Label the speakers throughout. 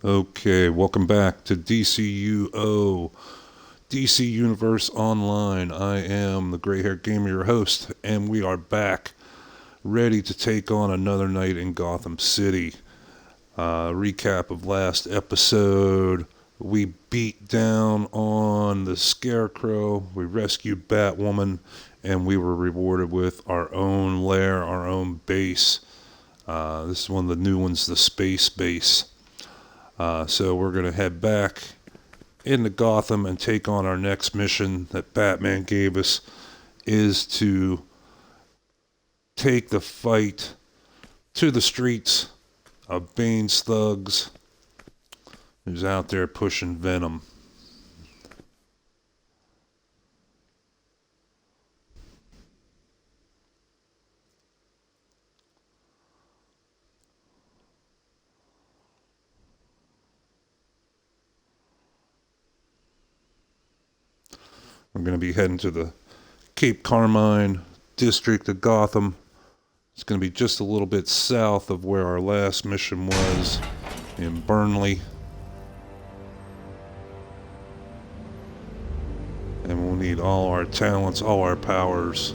Speaker 1: Okay, welcome back to DCUO, DC Universe Online. I am the gray haired gamer, your host, and we are back, ready to take on another night in Gotham City. Recap of last episode. We beat down on the Scarecrow, we rescued Batwoman, and we were rewarded with our own lair, our own base. This is one of the new ones, the Space Base. So we're going to head back into Gotham and take on our next mission that Batman gave us, is to take the fight to the streets of BANE'S thugs who's out there pushing Venom. We're going to be heading to the Cape Carmine district of Gotham. It's going to be just a little bit south of where our last mission was, in Burnley. And we'll need all our talents, all our powers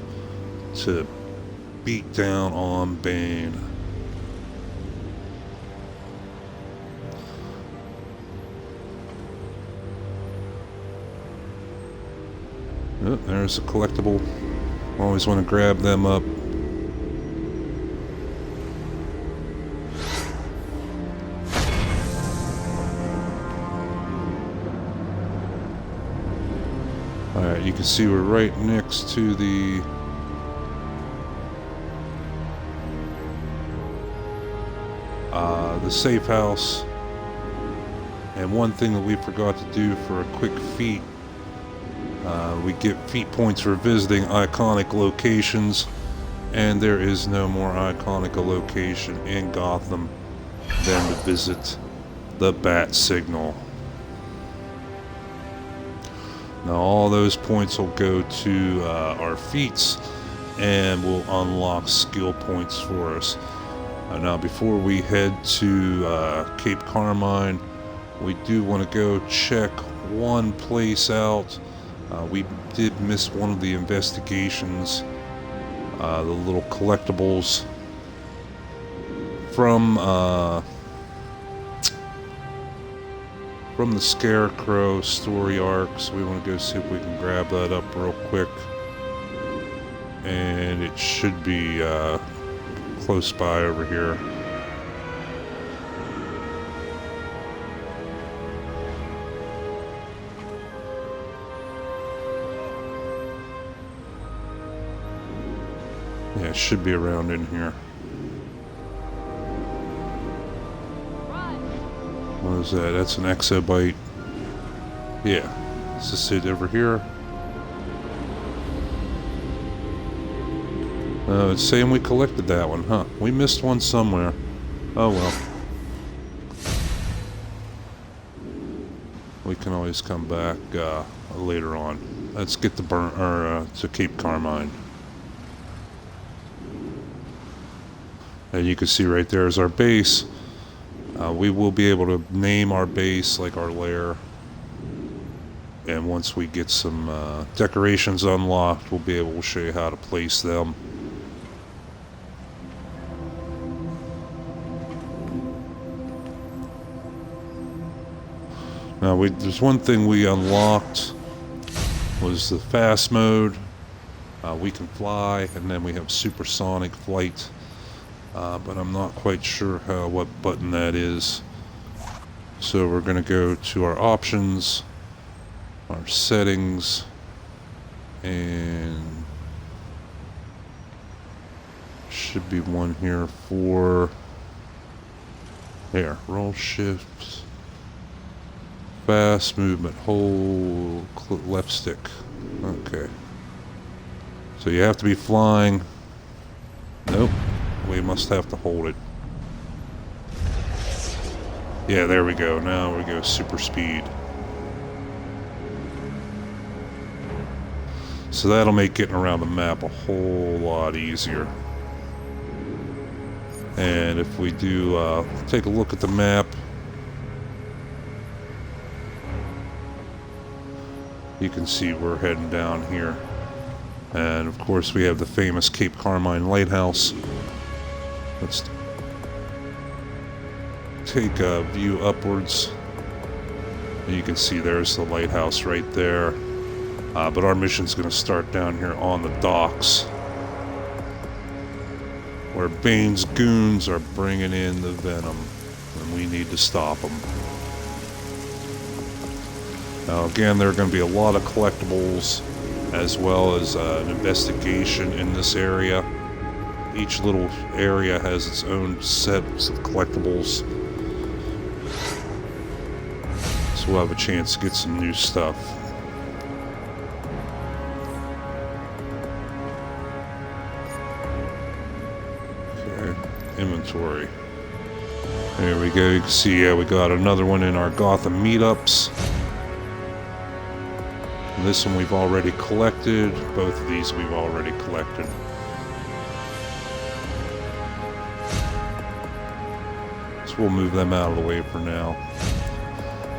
Speaker 1: to beat down on Bane. Oh, there's a collectible. Always want to grab them up. Alright, you can see we're right next to the safe house. And one thing that we forgot to do for a quick feat, we get feat points for visiting iconic locations, and there is no more iconic a location in Gotham than to visit the Bat Signal. Now all those points will go to our feats and will unlock skill points for us. Now before we head to Cape Carmine, we do want to go check one place out. We did miss one of the investigations, the little collectibles from the Scarecrow story arc, so we want to go see if we can grab that up real quick. And it should be close by over here. Yeah, it should be around in here. What is that? That's an exobyte. Yeah. Is this it over here? It's saying we collected that one, huh? We missed one somewhere. Oh well. We can always come back later on. Let's get to Cape Carmine. And you can see right there is our base. We will be able to name our base, like our lair. And once we get some decorations unlocked, we'll be able to show you how to place them. Now, there's one thing we unlocked, was the fast mode. We can fly, and then we have supersonic flight. But I'm not quite sure what button that is. So we're going to go to our options, our settings, and should be one here for there. Roll shift, fast movement, hold left stick. Okay. So you have to be flying. Nope. We must have to hold it. Yeah, there we go. Now we go super speed. So that'll make getting around the map a whole lot easier. And if we do take a look at the map, you can see we're heading down here. And of course we have the famous Cape Carmine Lighthouse. Let's take a view upwards. And you can see there's the lighthouse right there. But our mission's going to start down here on the docks, where BANE'S goons are bringing in the Venom, and we need to stop them. Now again, there are going to be a lot of collectibles, as well as an investigation in this area. Each little area has its own sets of collectibles, so we'll have a chance to get some new stuff. Inventory. There we go. You can see we got another one in our Gotham meetups. And this one we've already collected. Both of these we've already collected. So we'll move them out of the way for now.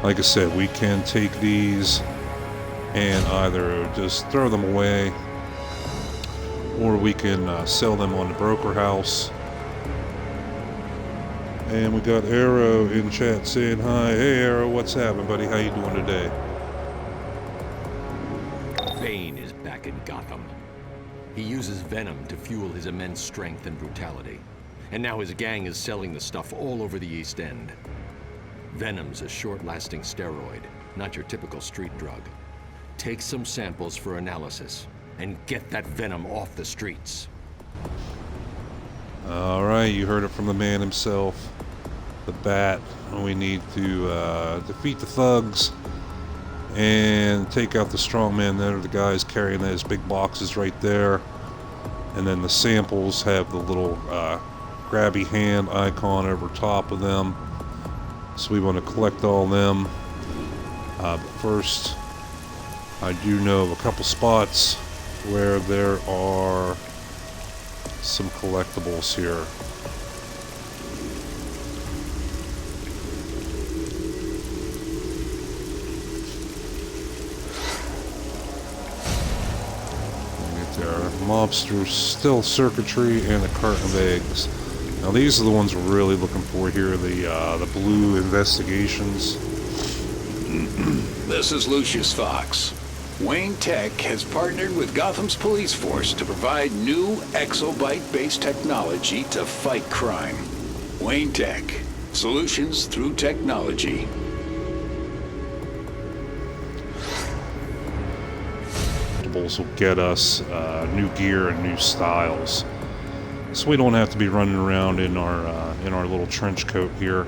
Speaker 1: Like I said, we can take these and either just throw them away, or we can sell them on the broker house. And we got Arrow in chat saying hi. Hey Arrow, what's happening, buddy? How you doing today?
Speaker 2: Bane is back in Gotham. He uses Venom to fuel his immense strength and brutality. And now his gang is selling the stuff all over the East End. Venom's a short-lasting steroid, not your typical street drug. Take some samples for analysis, and get that Venom off the streets.
Speaker 1: Alright, you heard it from the man himself. The Bat. We need to defeat the thugs and take out the strongmen. There are the guys carrying those big boxes right there. And then the samples have the little grabby hand icon over top of them. So we want to collect all of them. But first, I do know of a couple spots where there are some collectibles here. There are mobsters, stealth circuitry, and a carton of eggs. Now these are the ones we're really looking for here, the blue investigations.
Speaker 3: This is Lucius Fox. Wayne Tech has partnered with Gotham's police force to provide new exobyte-based technology to fight crime. Wayne Tech. Solutions through technology.
Speaker 1: Will get us new gear and new styles, so we don't have to be running around in our little trench coat here.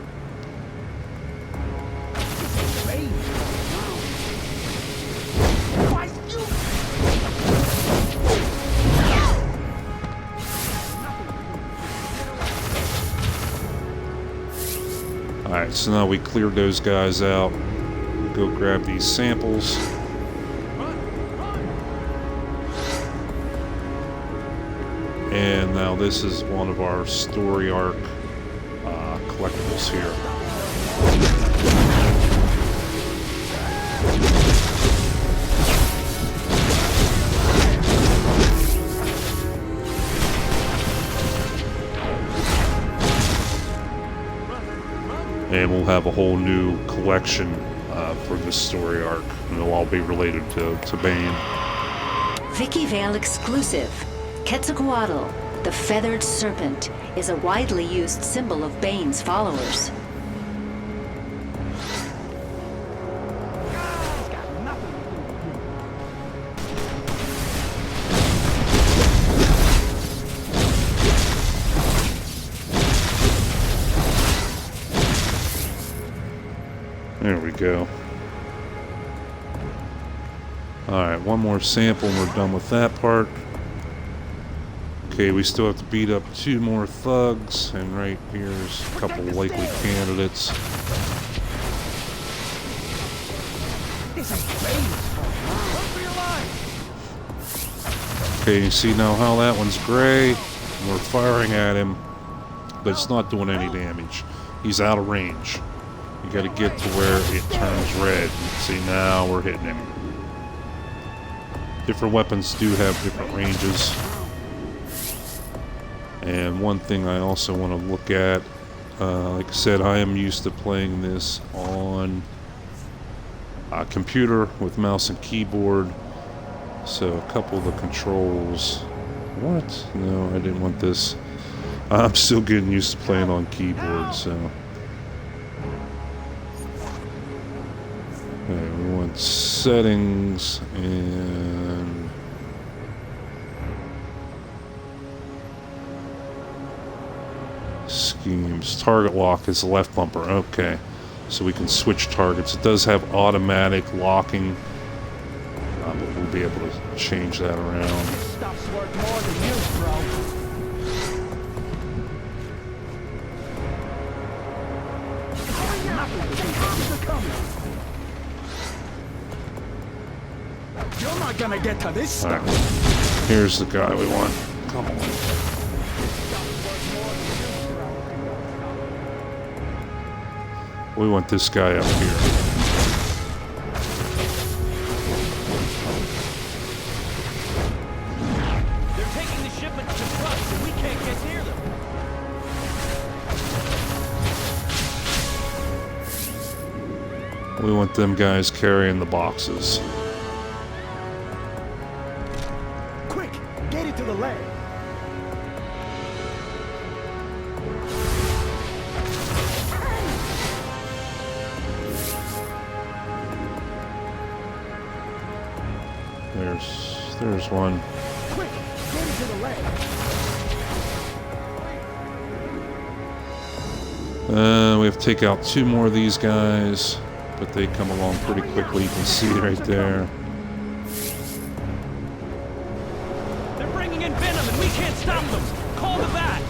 Speaker 1: Alright, so now we cleared those guys out. Go grab these samples. And now this is one of our story arc collectibles here. And we'll have a whole new collection for this story arc, and they'll all be related to Bane.
Speaker 4: Vicky Vale exclusive. Quetzalcoatl, the feathered serpent, is a widely used symbol of Bane's followers.
Speaker 1: There we go. Alright, one more sample and we're done with that part. Okay, we still have to beat up 2 more thugs, and right here's a couple likely candidates. Okay, you see now how that one's gray? We're firing at him, but it's not doing any damage. He's out of range. You gotta get to where it turns red. See, now we're hitting him. different weapons do have different ranges. And one thing I also want to look at, like I said, I am used to playing this on a computer with mouse and keyboard. So a couple of the controls... What? No, I didn't want this. I'm still getting used to playing on keyboard, so... Okay, we want settings and... schemes. Target lock is the left bumper. Okay. So we can switch targets. It does have automatic locking. But we'll be able to change that around.
Speaker 5: Stuff's worth more than you, bro. You're not gonna get to this stuff.
Speaker 1: Right. Here's the guy we want. Come on. We want this guy up here.
Speaker 5: They're taking the shipment to trucks and we can't get near them.
Speaker 1: We want them guys carrying the boxes.
Speaker 5: Quick, get it to the lab.
Speaker 1: There's one.
Speaker 5: Quick, get it to the lab.
Speaker 1: We have to take out 2 more of these guys, but they come along pretty quickly. You can see right there.
Speaker 5: They're bringing in Venom and we can't stop them. Call the bat.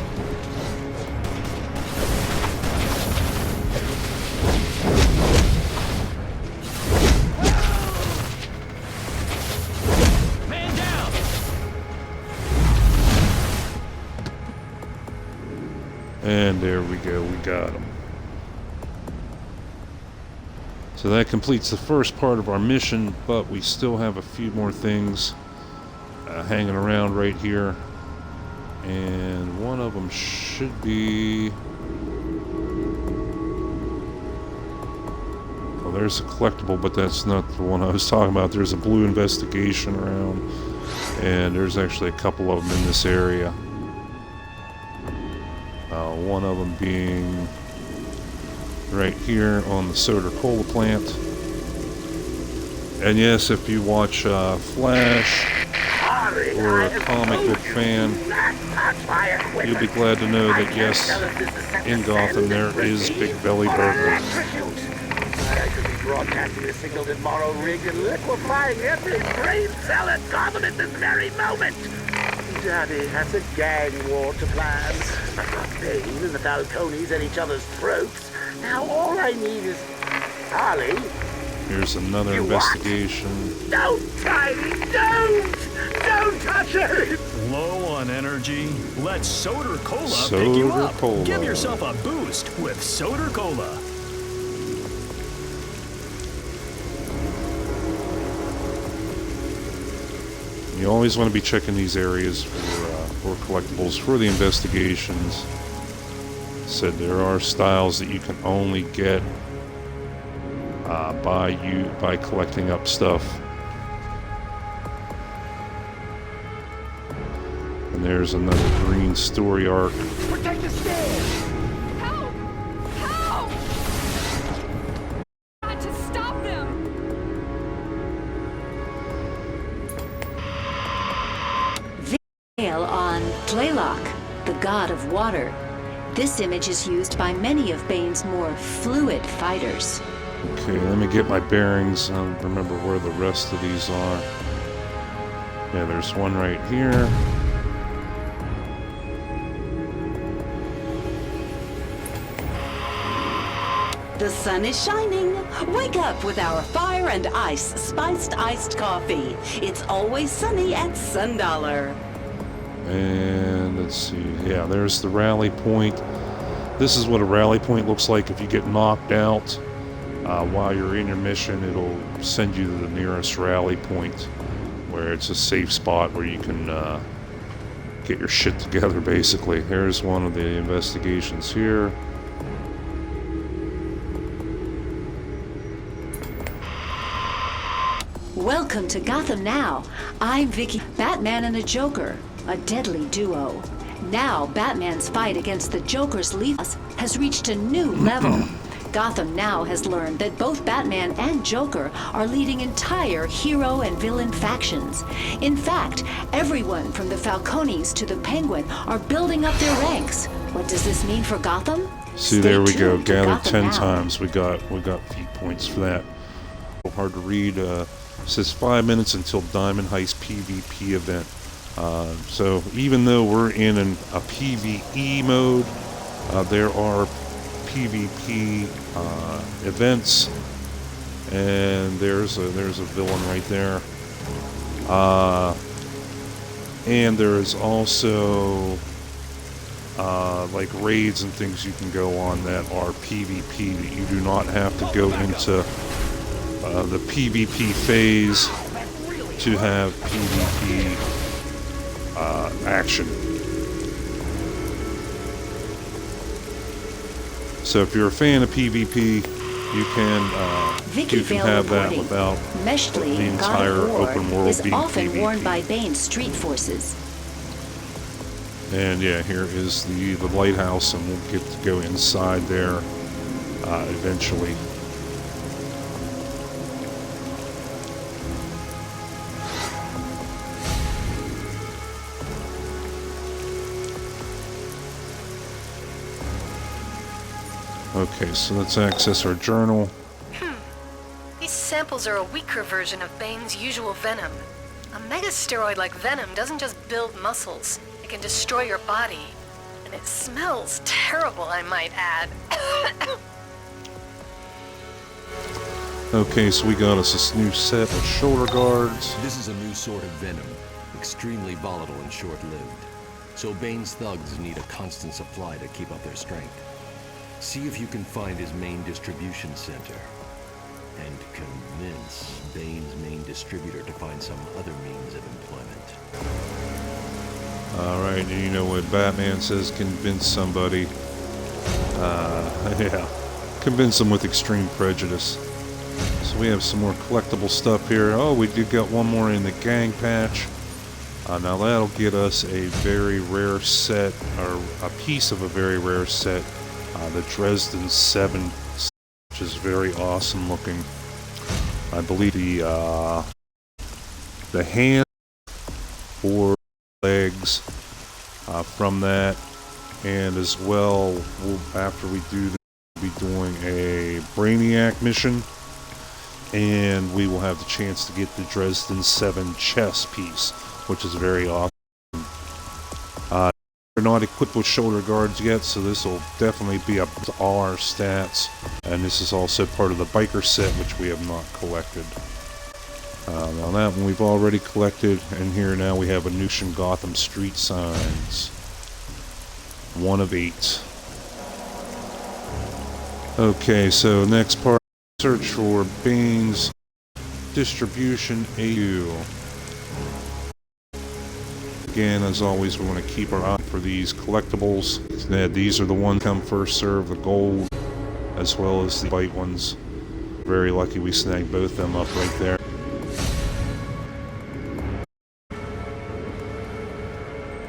Speaker 5: Man down.
Speaker 1: And there we go, we got him. So that completes the first part of our mission, but we still have a few more things hanging around right here. And one of them should be... Oh, there's a collectible, but that's not the one I was talking about. There's a blue investigation around, and there's actually a couple of them in this area. One of them being right here on the soda cola plant. And yes, if you watch Flash or a comic book fan, you'll be glad to know that yes, in Gotham there is Big Belly Burger.
Speaker 6: I could be broadcasting a signal tomorrow, rigged and liquefying every brain cell at Gotham at this very moment. Daddy has a gang war to plan. Bane and the Falcones at each other's throats. Now all I need is Harley.
Speaker 1: Here's another investigation.
Speaker 6: What? Don't, Tiny, don't touch it.
Speaker 7: Low on energy? Let Soda Cola
Speaker 1: Soda
Speaker 7: pick you up.
Speaker 1: Cola.
Speaker 7: Give yourself a boost with Soda Cola.
Speaker 1: You always want to be checking these areas for collectibles for the investigations. Said there are styles that you can only get by collecting up stuff. And there's another green story arc.
Speaker 5: Protect the stairs.
Speaker 8: Help! Help! Got to stop them!
Speaker 4: Veil on Tlaylock, the god of water. This image is used by many of Bane's more fluid fighters.
Speaker 1: Okay, let me get my bearings. I don't remember where the rest of these are. Yeah, there's one right here.
Speaker 9: The sun is shining. Wake up with our fire and ice spiced iced coffee. It's always sunny at $1.
Speaker 1: And let's see. Yeah, there's the rally point. This is what a rally point looks like if you get knocked out. While you're in your mission, it'll send you to the nearest rally point. where it's a safe spot where you can get your shit together, basically. Here's one of the investigations here.
Speaker 4: Welcome to Gotham Now. I'm Vicky. Batman and the Joker, a deadly duo. Now, Batman's fight against the Joker's lethal has reached a new level. Gotham Now has learned that both Batman and Joker are leading entire hero and villain factions. In fact, everyone from the Falcones to the Penguin are building up their ranks. What does this mean for Gotham?
Speaker 1: See, there we go. Gathered 10 times. We got feat points for that. Hard to read. It says 5 minutes until Diamond Heist PvP event. So even though we're in a PvE mode, there are PvP events, and there's a villain right there. And there is also like raids and things you can go on that are PvP, that you do not have to go into the PvP phase to have PvP action. So if you're a fan of PvP, you can have that without the entire open world being
Speaker 4: often
Speaker 1: PvP.
Speaker 4: worn by Bane's street forces.
Speaker 1: And yeah, here is the lighthouse, and we'll get to go inside there eventually. Okay, so let's access our journal.
Speaker 10: These samples are a weaker version of Bane's usual venom. A megasteroid like Venom doesn't just build muscles. It can destroy your body. And it smells terrible, I might add.
Speaker 1: Okay, so we got us this new set of shoulder guards.
Speaker 2: This is a new sort of venom, extremely volatile and short-lived. So Bane's thugs need a constant supply to keep up their strength. See if you can find his main distribution center, and convince Bane's main distributor to find some other means of employment.
Speaker 1: Alright, and you know what Batman says, convince somebody. Yeah, convince them with extreme prejudice. So we have some more collectible stuff here. Oh, we did get one more in the gang patch. Now that'll get us a very rare set, or a piece of a very rare set. The Dresden 7, which is very awesome looking. I believe the hand or legs from that, and as well, after we do this, we'll be doing a Brainiac Mission, and we will have the chance to get the Dresden 7 chess piece, which is very awesome. We're not equipped with shoulder guards yet, so this will definitely be up to all our stats. And this is also part of the biker set, which we have not collected. Now that one we've already collected, and here now we have Venusian Gotham street signs. 1 of 8. Okay, so next part, search for Bane's distribution AU. Again, as always, we want to keep our eye for these collectibles. These are the ones come first serve, the gold, as well as the white ones. Very lucky we snagged both them up right there.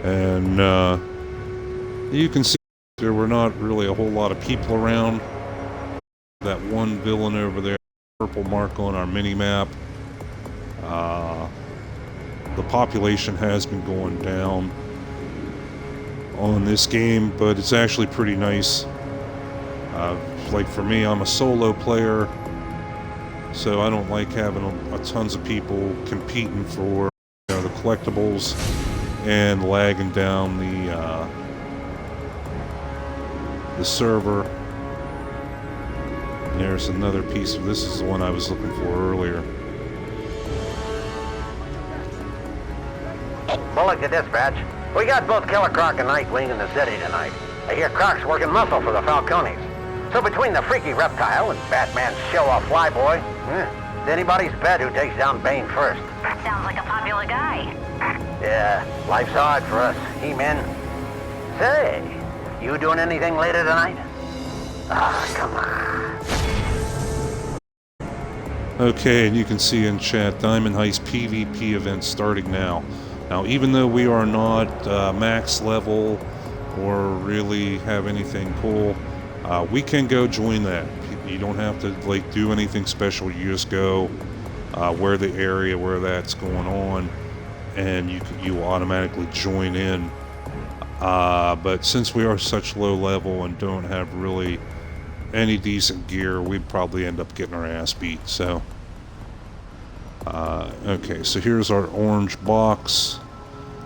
Speaker 1: And you can see there were not really a whole lot of people around. That one villain over there, purple mark on our mini-map. The population has been going down on this game, but it's actually pretty nice. Like for me, I'm a solo player, so I don't like having tons of people competing for the collectibles and lagging down the server. And there's another piece of this. Is the one I was looking for earlier.
Speaker 11: Bullock to dispatch. We got both Killer Croc and Nightwing in the city tonight. I hear Croc's working muscle for the Falcones. So between the freaky reptile and Batman's show-off flyboy, It's anybody's bet who takes down Bane first.
Speaker 12: That sounds like a popular guy.
Speaker 11: Yeah, life's hard for us, He-Men. Say, you doing anything later tonight? Ah, come on.
Speaker 1: Okay, and you can see in chat, Diamond Heist PvP event starting now. Now, even though we are not max level or really have anything cool, we can go join that. You don't have to like do anything special. You just go where the area where that's going on, and you automatically join in. But since we are such low level and don't have really any decent gear, we'd probably end up getting our ass beat. So, okay, so here's our orange box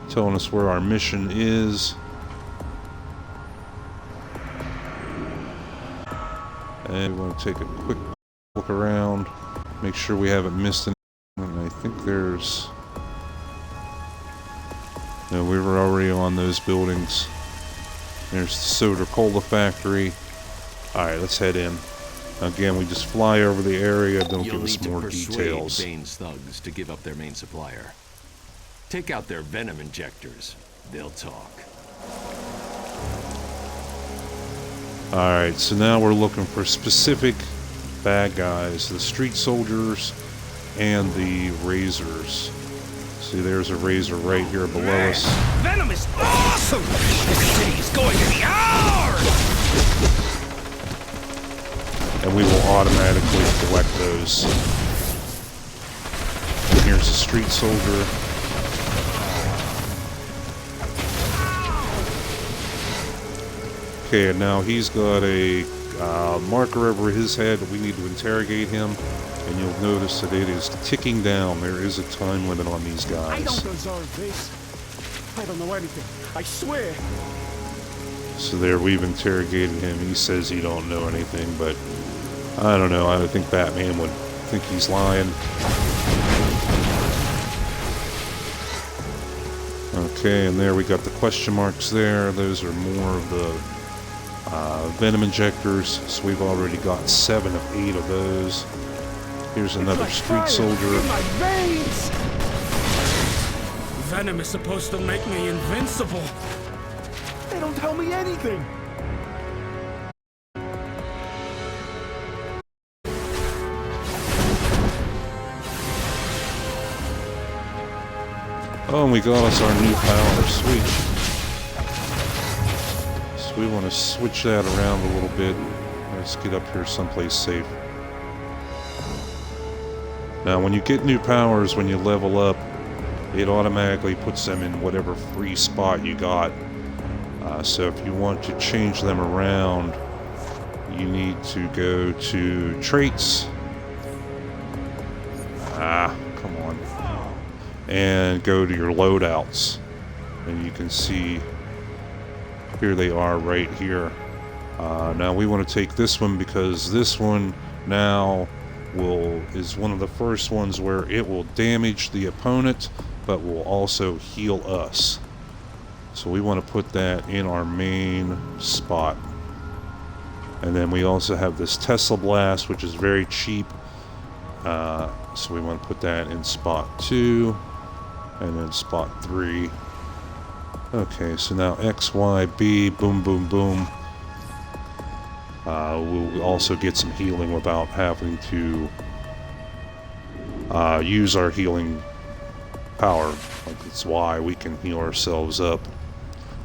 Speaker 1: telling us where our mission is. And we want to take a quick look around, make sure we haven't missed anything. And I think there's... No, we were already on those buildings. There's the soda cola factory. Alright, let's head in. Again, we just fly over the area, don't give us more details.
Speaker 2: Bane's thugs to give up their main supplier. Take out their Venom injectors. They'll talk.
Speaker 1: Alright, so now we're looking for specific bad guys. The street soldiers and the razors. See, there's a razor right here below us.
Speaker 5: Venom is awesome! This city is going to be ours!
Speaker 1: And we will automatically collect those. And here's a street soldier. Okay, and now he's got a marker over his head. We need to interrogate him, and you'll notice that it is ticking down. There is a time limit on these guys.
Speaker 6: I don't deserve this. I don't know anything. I swear.
Speaker 1: So there, we've interrogated him. He says he don't know anything, but I don't know. I think Batman would think he's lying. Okay, and there we got the question marks there. Those are more of the Venom injectors. So we've already got 7 of 8 of those. Here's another street soldier.
Speaker 6: In my veins.
Speaker 5: Venom is supposed to make me invincible.
Speaker 6: They don't tell me anything.
Speaker 1: Oh, and we got us our new power. Sweet. So we want to switch that around a little bit. Let's get up here someplace safe. Now, when you get new powers, when you level up, it automatically puts them in whatever free spot you got. So if you want to change them around, you need to go to traits. Come on. And go to your loadouts. And you can see, here they are right here. Now we want to take this one because this one now is one of the first ones where it will damage the opponent, but will also heal us. So we want to put that in our main spot. And then we also have this Tesla Blast, which is very cheap. So we want to put that in spot 2. And then spot 3. Okay, so now X, Y, B, boom, boom, boom. We'll also get some healing without having to use our healing power. Like, that's why we can heal ourselves up.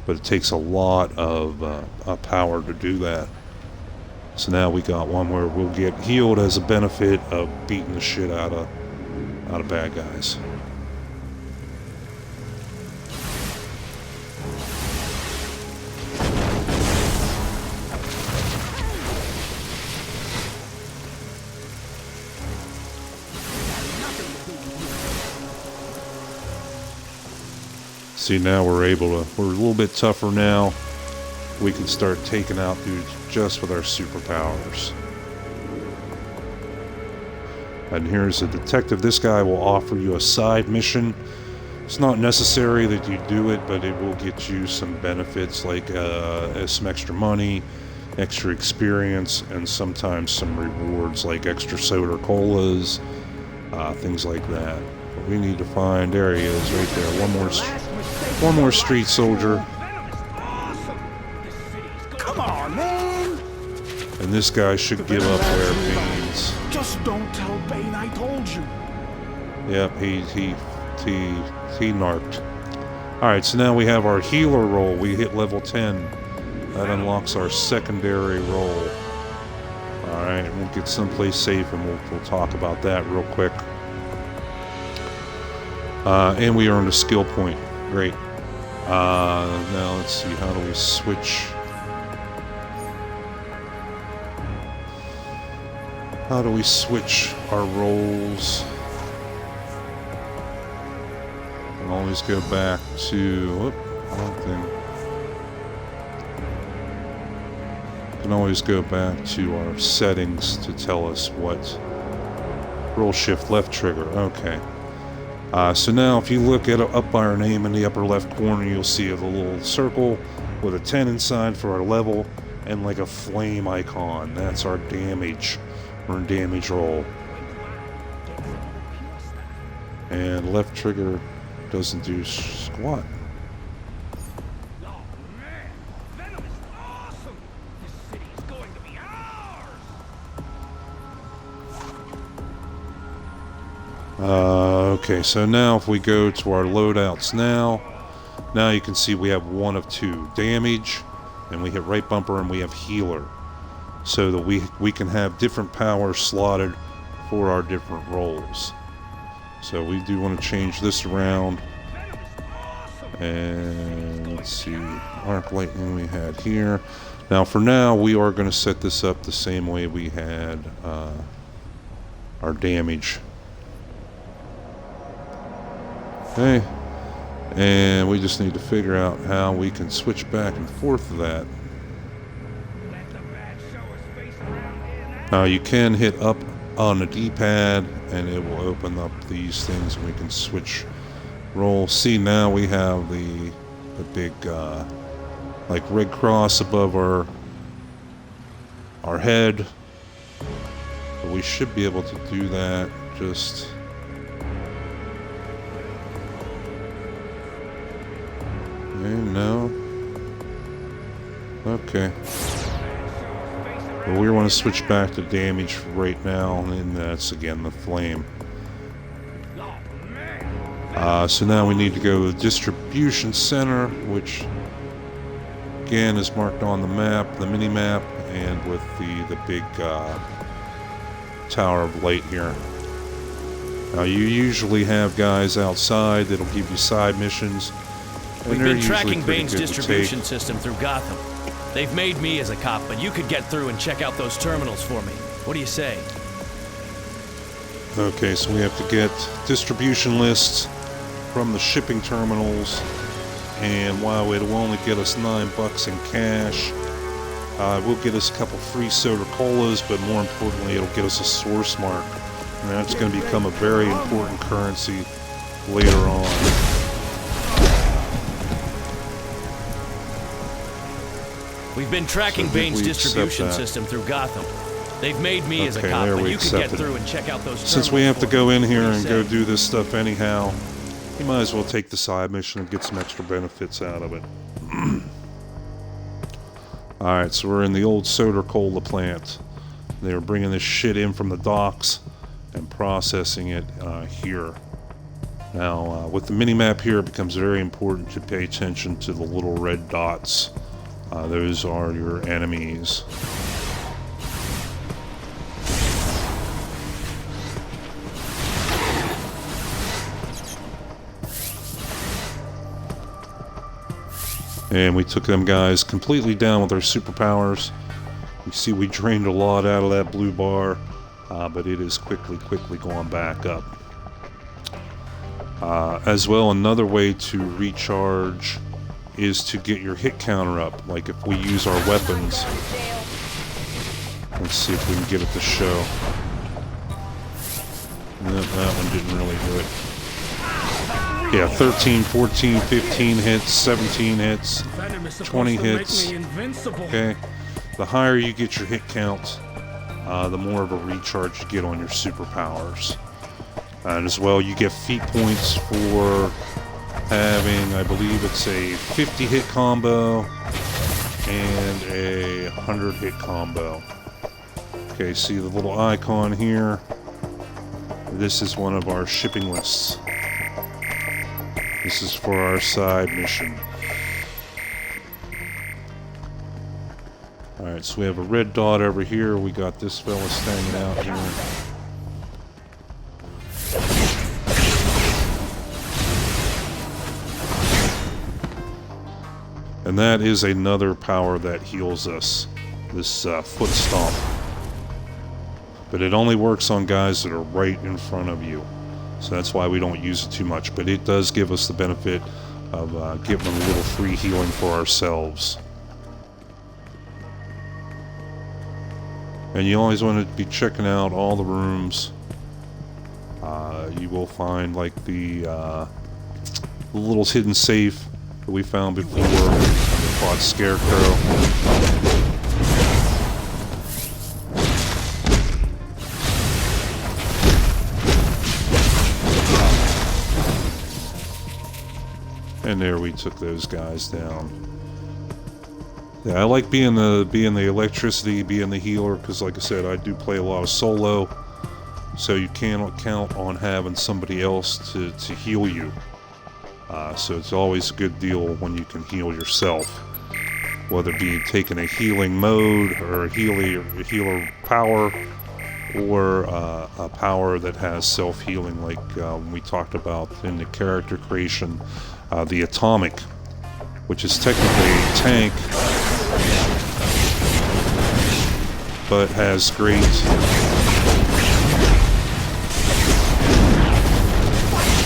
Speaker 1: But it takes a lot of power to do that. So now we got one where we'll get healed as a benefit of beating the shit out of bad guys. See, now we're a little bit tougher now. We can start taking out dudes just with our superpowers. And here's a detective. This guy will offer you a side mission. It's not necessary that you do it, but it will get you some benefits like some extra money, extra experience, and sometimes some rewards like extra soda colas things like that. But we need to find, there he is, right there. One more street soldier.
Speaker 6: Come on, man!
Speaker 1: And this guy should give up there, Baines.
Speaker 6: Just don't tell Bane I told you.
Speaker 1: Yep, he narked. Alright, so now we have our healer role. We hit level 10. That unlocks our secondary role. Alright, we'll get someplace safe and we'll talk about that real quick. And we earned a skill point. Great. Now let's see, how do we switch? How do we switch our roles? And always go back to, whoop, wrong thing. You can always go back to our settings to tell us what. Roll shift left trigger, okay. So now if you look at up by our name in the upper left corner, you'll see a little circle with a 10 inside for our level and like a flame icon. That's our damage. We're in damage roll. And left trigger doesn't do squat.
Speaker 5: Venom is awesome! This city's going to be ours!
Speaker 1: Okay, so now if we go to our loadouts now you can see we have one of two. Damage, and we hit right bumper, and we have healer. So that we can have different powers slotted for our different roles. So we do want to change this around. And let's see, arc lightning we had here. Now for now, we are going to set this up the same way we had our damage. Okay, and we just need to figure out how we can switch back and forth to that. Now you can hit up on the D-pad and it will open up these things and we can switch roll. See, now we have the big like red cross above our head. But we should be able to do that just no. Okay. But we want to switch back to damage right now, and that's again the flame. So now we need to go to the distribution center, which again is marked on the map, the mini map, and with the big tower of light here. Now you usually have guys outside that'll give you side missions.
Speaker 5: We've been tracking Bane's distribution system through Gotham. They've made me as a cop, but you could get through and check out those terminals for me. What do you say?
Speaker 1: Okay, so we have to get distribution lists from the shipping terminals, and while it will only get us $9 in cash, it will get us a couple free soda colas, but more importantly, it'll get us a source mark, and that's going to become a very important currency later on.
Speaker 5: We've been tracking Bane's distribution system through Gotham. They've made me as a cop, but you can get through and check out those terminals.
Speaker 1: Since we have to go in here and go do this stuff anyhow, you might as well take the side mission and get some extra benefits out of it. Alright, so we're in the old soda cola plant. They were bringing this shit in from the docks and processing it here. Now, with the mini-map here, it becomes very important to pay attention to the little red dots. Those are your enemies. And we took them guys completely down with our superpowers. You see we drained a lot out of that blue bar, but it is quickly going back up. As well, another way to recharge is to get your hit counter up. Like if we use our weapons. Let's see if we can get it to show. Nope, that one didn't really do it. Yeah, 13, 14, 15 hits, 17 hits, 20 hits. Okay, the higher you get your hit count, the more of a recharge you get on your superpowers. And as well, you get feat points for having, I believe it's a 50 hit combo and a 100 hit combo. Okay, see the little icon here? This is one of our shipping lists. This is for our side mission. Alright, so we have a red dot over here. We got this fella standing out here. And that is another power that heals us. This foot stomp. But it only works on guys that are right in front of you. So that's why we don't use it too much. But it does give us the benefit of giving a little free healing for ourselves. And you always want to be checking out all the rooms. You will find like the little hidden safe that we found before. We fought Scarecrow. And there we took those guys down. Yeah, I like being the electricity, being the healer, because like I said, I do play a lot of solo, so you cannot count on having somebody else to heal you. So it's always a good deal when you can heal yourself, whether it be taking a healing mode or a healer power, or a power that has self-healing, like we talked about in the character creation, the Atomic, which is technically a tank, but has great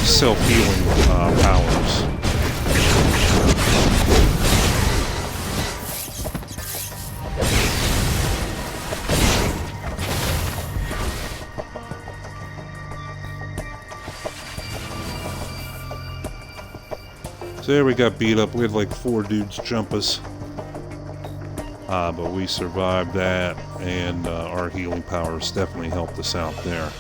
Speaker 1: self-healing powers. So there we got beat up. We had like 4 dudes jump us. But we survived that, and our healing powers definitely helped us out there.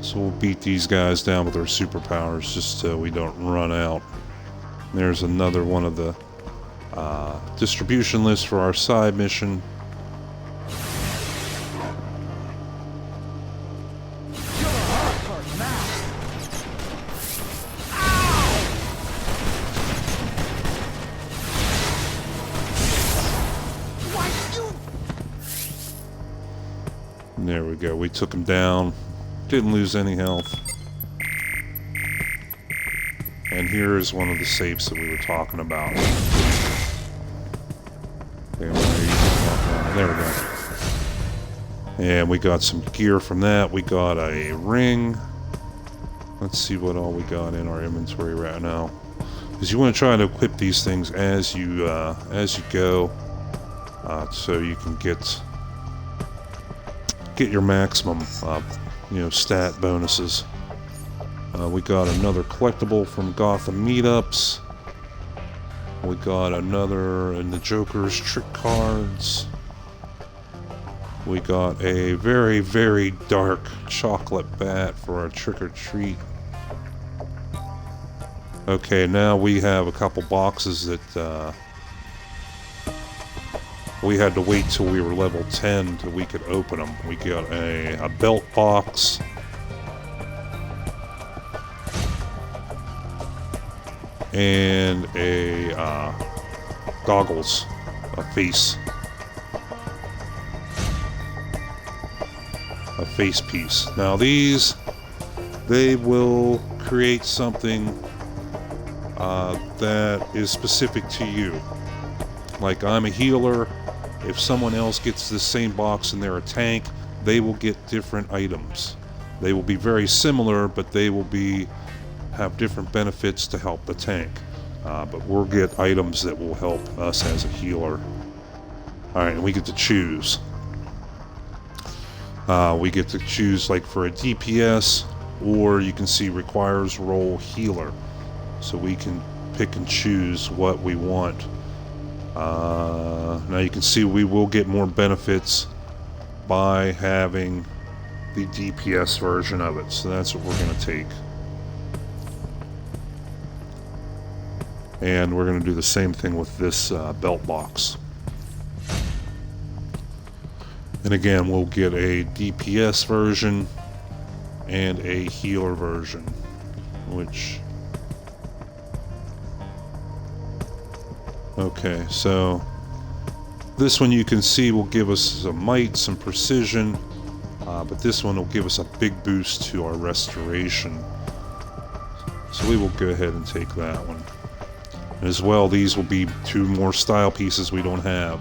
Speaker 1: So we'll beat these guys down with our superpowers just so we don't run out. There's another one of the distribution lists for our side mission. And there we go. We took him down. Didn't lose any health. And here is one of the safes that we were talking about. Okay, there we go. And we got some gear from that. We got a ring. Let's see what all we got in our inventory right now. Because you want to try to equip these things as you go, so you can get your maximum, stat bonuses. We got another collectible from Gotham Meetups. We got another in the Joker's trick cards. We got a very, very dark chocolate bat for our trick or treat. Okay, now we have a couple boxes that we had to wait till we were level 10 till we could open them. We got a belt box. And a goggles, a face piece. Now these, they will create something that is specific to you. Like I'm a healer, if someone else gets the same box and they're a tank, they will get different items. They will be very similar, but they will have different benefits to help the tank. But we'll get items that will help us as a healer. Alright, and we get to choose. We get to choose like for a DPS, or you can see requires role healer. so we can pick and choose what we want. Now you can see we will get more benefits by having the DPS version of it, so that's what we're going to take. And we're going to do the same thing with this belt box. And again, we'll get a DPS version and a healer version, which... Okay, so this one you can see will give us some might, some precision, but this one will give us a big boost to our restoration. So we will go ahead and take that one. And as well, these will be 2 more style pieces we don't have.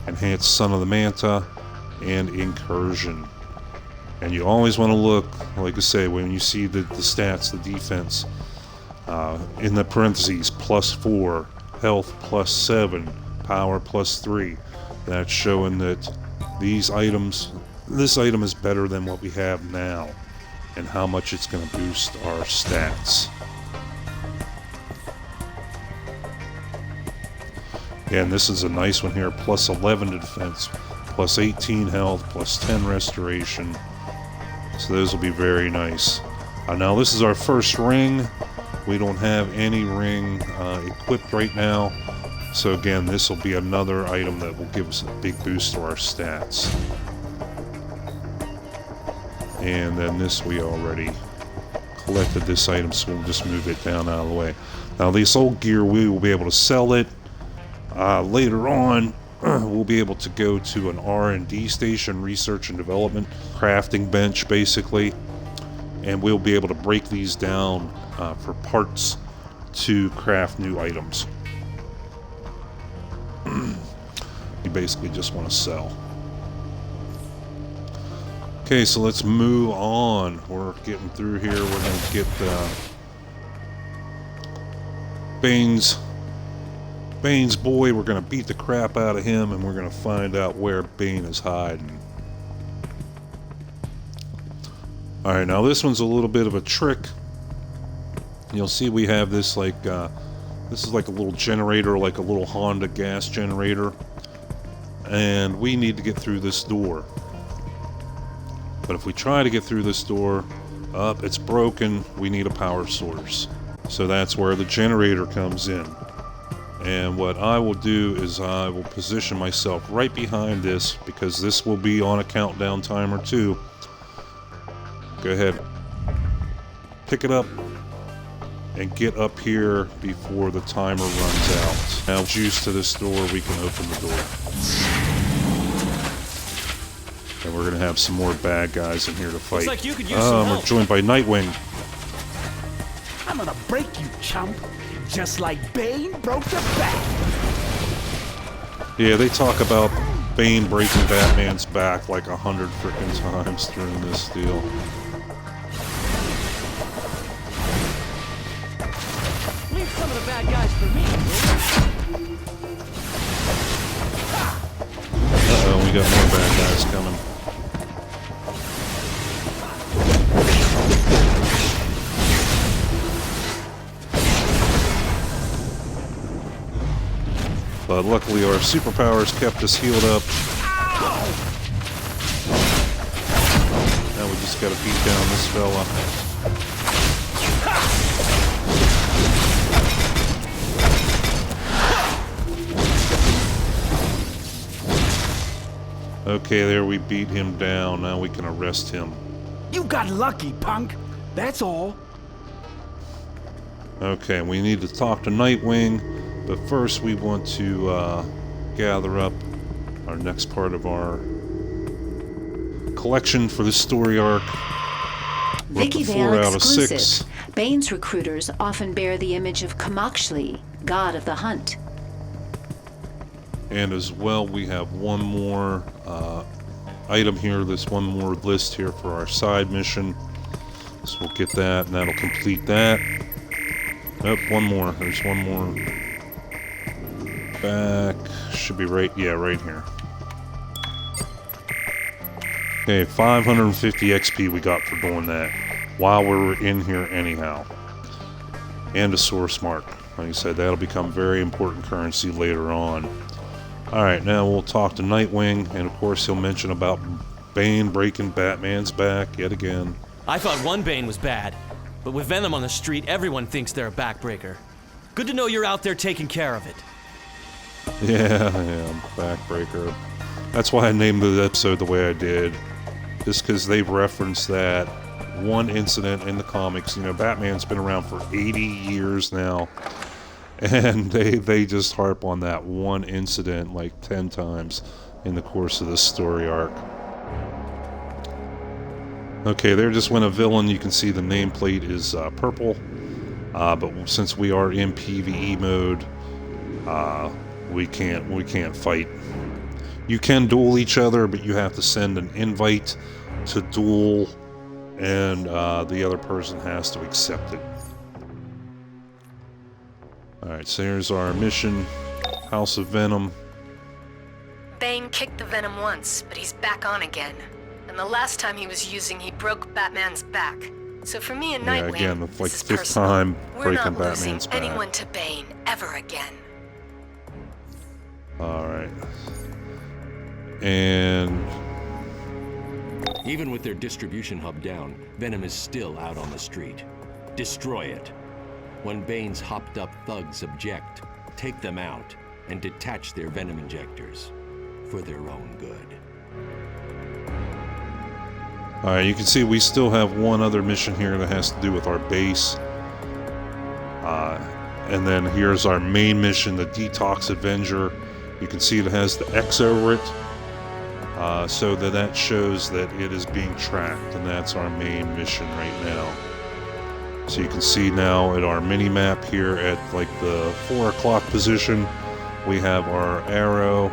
Speaker 1: Enhanced Son of the Manta and Incursion. And you always want to look, like I say, when you see the stats, the defense, in the parentheses, +4, health +7, power +3. That's showing that these items, this item is better than what we have now, and how much it's going to boost our stats. And this is a nice one here, +11 to defense, +18 health, +10 restoration. So those will be very nice. Now this is our first ring. We don't have any ring equipped right now. So again, this will be another item that will give us a big boost to our stats. And then this, we already collected this item, so we'll just move it down out of the way. Now this old gear, we will be able to sell it. Later on, we'll be able to go to an R&D station, research and development, crafting bench basically, and we'll be able to break these down for parts to craft new items. You basically just want to sell. Okay, so let's move on. We're getting through here. We're going to get Bane's boy. We're going to beat the crap out of him, and we're going to find out where Bane is hiding. Alright, now this one's a little bit of a trick. You'll see we have this like, this is like a little generator, like a little Honda gas generator. And we need to get through this door. But if we try to get through this door, it's broken, we need a power source. So that's where the generator comes in. And what I will do is I will position myself right behind this, because this will be on a countdown timer too. Go ahead, pick it up, and get up here before the timer runs out. Now juice to this door, we can open the door. And we're gonna have some more bad guys in here to fight.
Speaker 5: Looks like you could use some help.
Speaker 1: We're joined by Nightwing.
Speaker 6: I'm gonna break you, chump. Just like Bane broke the back.
Speaker 1: Yeah, they talk about Bane breaking Batman's back like 100 frickin' times during this deal.
Speaker 5: Leave some of the bad guys for me.
Speaker 1: Uh-oh, we got more bad guys coming. But luckily our superpowers kept us healed up. Now we just gotta beat down this fella. Okay, there, we beat him down. Now we can arrest him.
Speaker 6: You got lucky, punk. That's all.
Speaker 1: Okay, we need to talk to Nightwing, but first we want to gather up our next part of our collection for this story arc.
Speaker 4: Vicky Vale exclusive. Bane's recruiters often bear the image of Kamakshli, god of the hunt.
Speaker 1: And as well, we have one more item here, this one more list here for our side mission. So we'll get that, and that'll complete that. Nope, one more. There's one more. Back. Should be right, yeah, right here. Okay, 550 XP we got for doing that while we were in here anyhow. and a source mark. Like I said, that'll become very important currency later on. Alright, now we'll talk to Nightwing, and of course he'll mention about Bane breaking Batman's back yet again.
Speaker 5: I thought one Bane was bad, but with Venom on the street, everyone thinks they're a backbreaker. Good to know you're out there taking care of it.
Speaker 1: Yeah, backbreaker. That's why I named the episode the way I did. Just because they've referenced that one incident in the comics. You know, Batman's been around for 80 years now. And they just harp on that one incident like 10 times in the course of this story arc. Okay, there just went a villain. You can see the nameplate is purple. But since we are in PvE mode, we can't fight. You can duel each other, but you have to send an invite to duel, and the other person has to accept it. Alright, so here's our mission, House of Venom.
Speaker 10: Bane kicked the Venom once, but he's back on again. And the last time he was using, he broke Batman's back. So for me and Nightwing,
Speaker 1: again, the like
Speaker 10: this is
Speaker 1: fifth
Speaker 10: personal.
Speaker 1: time
Speaker 10: We're
Speaker 1: breaking
Speaker 10: not losing
Speaker 1: Batman's back.
Speaker 10: anyone to Bane ever again.
Speaker 1: Alright. And
Speaker 2: even with their distribution hub down, Venom is still out on the street. Destroy it. When Bane's hopped-up thugs object, take them out and detach their Venom injectors for their own good.
Speaker 1: alright, you can see we still have one other mission here that has to do with our base. And then here's our main mission, the Detox Avenger. You can see it has the X over it. So that shows that it is being tracked, and that's our main mission right now. So you can see now at our mini-map here at like the 4 o'clock position, we have our arrow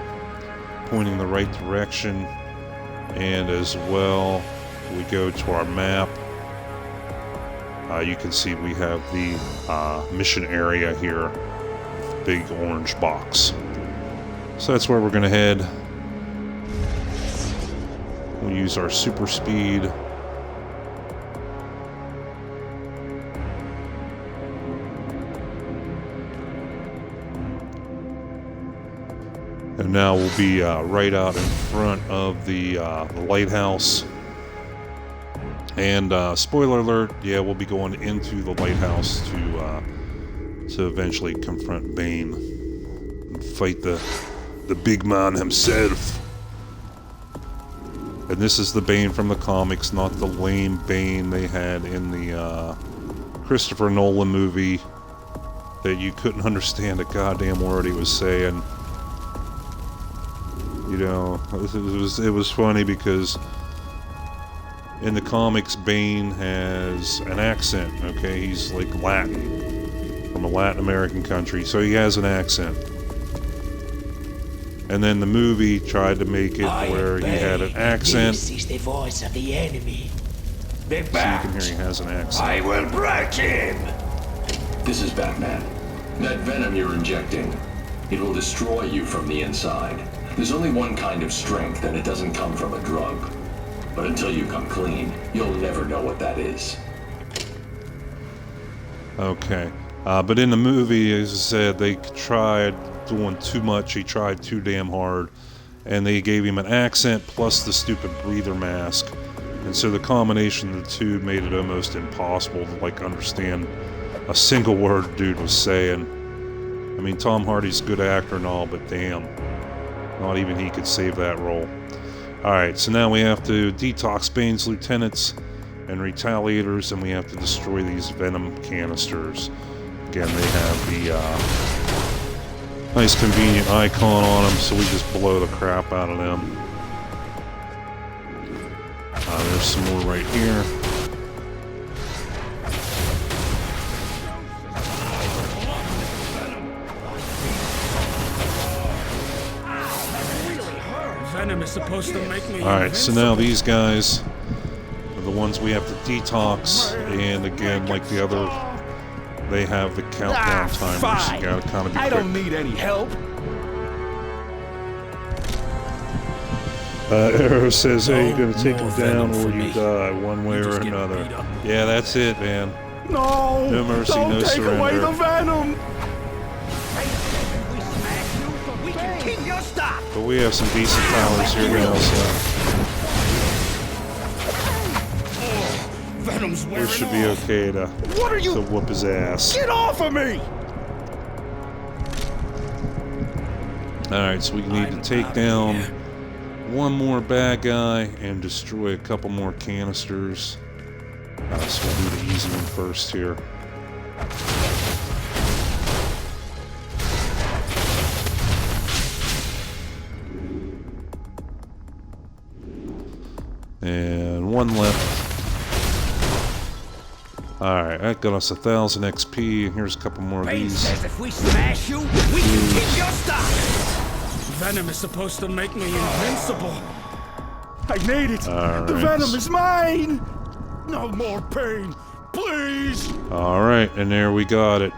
Speaker 1: pointing the right direction, and as well we go to our map. You can see we have the mission area here, big orange box. So that's where we're going to head. We'll use our super speed. And now we'll be right out in front of the lighthouse. And spoiler alert, yeah, we'll be going into the lighthouse to eventually confront Bane and fight the big man himself. And this is the Bane from the comics, not the lame Bane they had in the Christopher Nolan movie that you couldn't understand a goddamn word he was saying. You know, it was funny because in the comics, Bane has an accent, okay? He's like Latin, from a Latin American country, so he has an accent. And then the movie tried to make it where he had an accent.
Speaker 13: This is the voice of the enemy.
Speaker 1: So you can hear he has an accent.
Speaker 13: I will break him!
Speaker 2: This is Batman. That Venom you're injecting, it will destroy you from the inside. There's only one kind of strength, and it doesn't come from a drug. But until you come clean, you'll never know what that is.
Speaker 1: Okay. But in the movie, as I said, they tried doing too much. He tried too damn hard. And they gave him an accent plus the stupid breather mask. And so the combination of the two made it almost impossible to, like, understand a single word dude was saying. I mean, Tom Hardy's a good actor and all, but damn. Not even he could save that role. Alright, so now we have to detox Bane's lieutenants and retaliators, and we have to destroy these Venom canisters. Again, they have the nice convenient icon on them, so we just blow the crap out of them. There's some more right here.
Speaker 14: Venom is supposed to make me
Speaker 1: Alright, so now these guys are the ones we have to detox, and again, like the other, they have the countdown timers. You gotta kind of be quick.
Speaker 14: I don't need any help.
Speaker 1: Arrow says, hey, you're gonna take him down or you die, one way or another. Yeah, that's it, man.
Speaker 14: No!
Speaker 1: No mercy,
Speaker 14: Don't
Speaker 1: no
Speaker 14: take
Speaker 1: surrender.
Speaker 14: away the venom!
Speaker 13: We can keep your stop!
Speaker 1: But we have some decent powers here now, so
Speaker 14: Venom's wearing
Speaker 1: we should be
Speaker 14: off.
Speaker 1: okay to whoop his ass.
Speaker 14: Get off of me!
Speaker 1: Alright, so we need to take down one more bad guy and destroy a couple more canisters. So we'll do the easy one first here. And one left. Alright, that got us 1,000 XP. Here's a couple more of
Speaker 13: Bane
Speaker 1: these.
Speaker 13: says if we smash you, we can keep your stop!
Speaker 14: Venom is supposed to make me invincible. I need it.
Speaker 1: All
Speaker 14: The
Speaker 1: right.
Speaker 14: venom is mine. No more pain, please.
Speaker 1: Alright, and there we got it.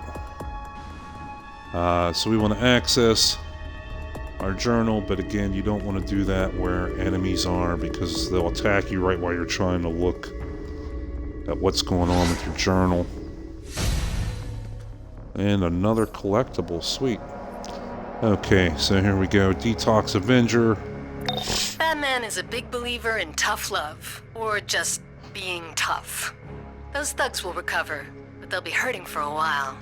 Speaker 1: So we want to access our journal, but again, you don't want to do that where enemies are because they'll attack you right while you're trying to look at what's going on with your journal. And another collectible, sweet. Okay, so here we go. Detox Avenger.
Speaker 10: Batman is a big believer in tough love, or just being tough. Those thugs will recover, but they'll be hurting for a while.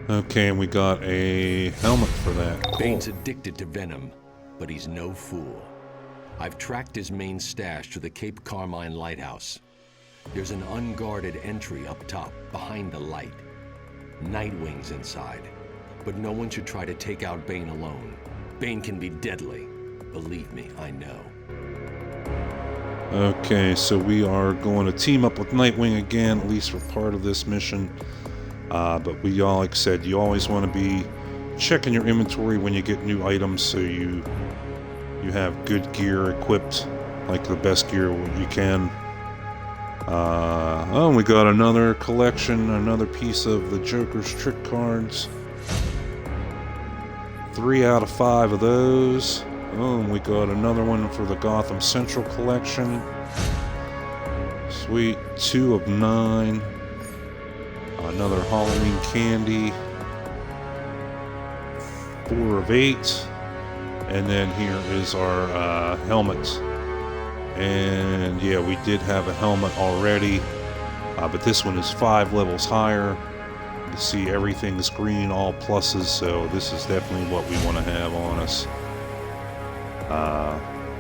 Speaker 1: Okay, and we got a helmet for that. Cool.
Speaker 2: Bane's addicted to Venom, but he's no fool. I've tracked his main stash to the Cape Carmine Lighthouse. There's an unguarded entry up top, behind the light. Nightwing's inside, but no one should try to take out Bane alone. Bane can be deadly. Believe me, I know.
Speaker 1: Okay, so we are going to team up with Nightwing again, at least for part of this mission. But we all, like I said, you always want to be checking your inventory when you get new items so you have good gear equipped, like the best gear you can. Oh, we got another collection, another piece of the Joker's trick cards. 3 out of 5 of those. Oh, and we got another one for the Gotham Central collection. Sweet. 2 of 9. Another Halloween candy. 4 of 8. And then here is our helmet. And yeah, we did have a helmet already. But this one is 5 levels higher. You see everything is green, all pluses, so this is definitely what we want to have on us.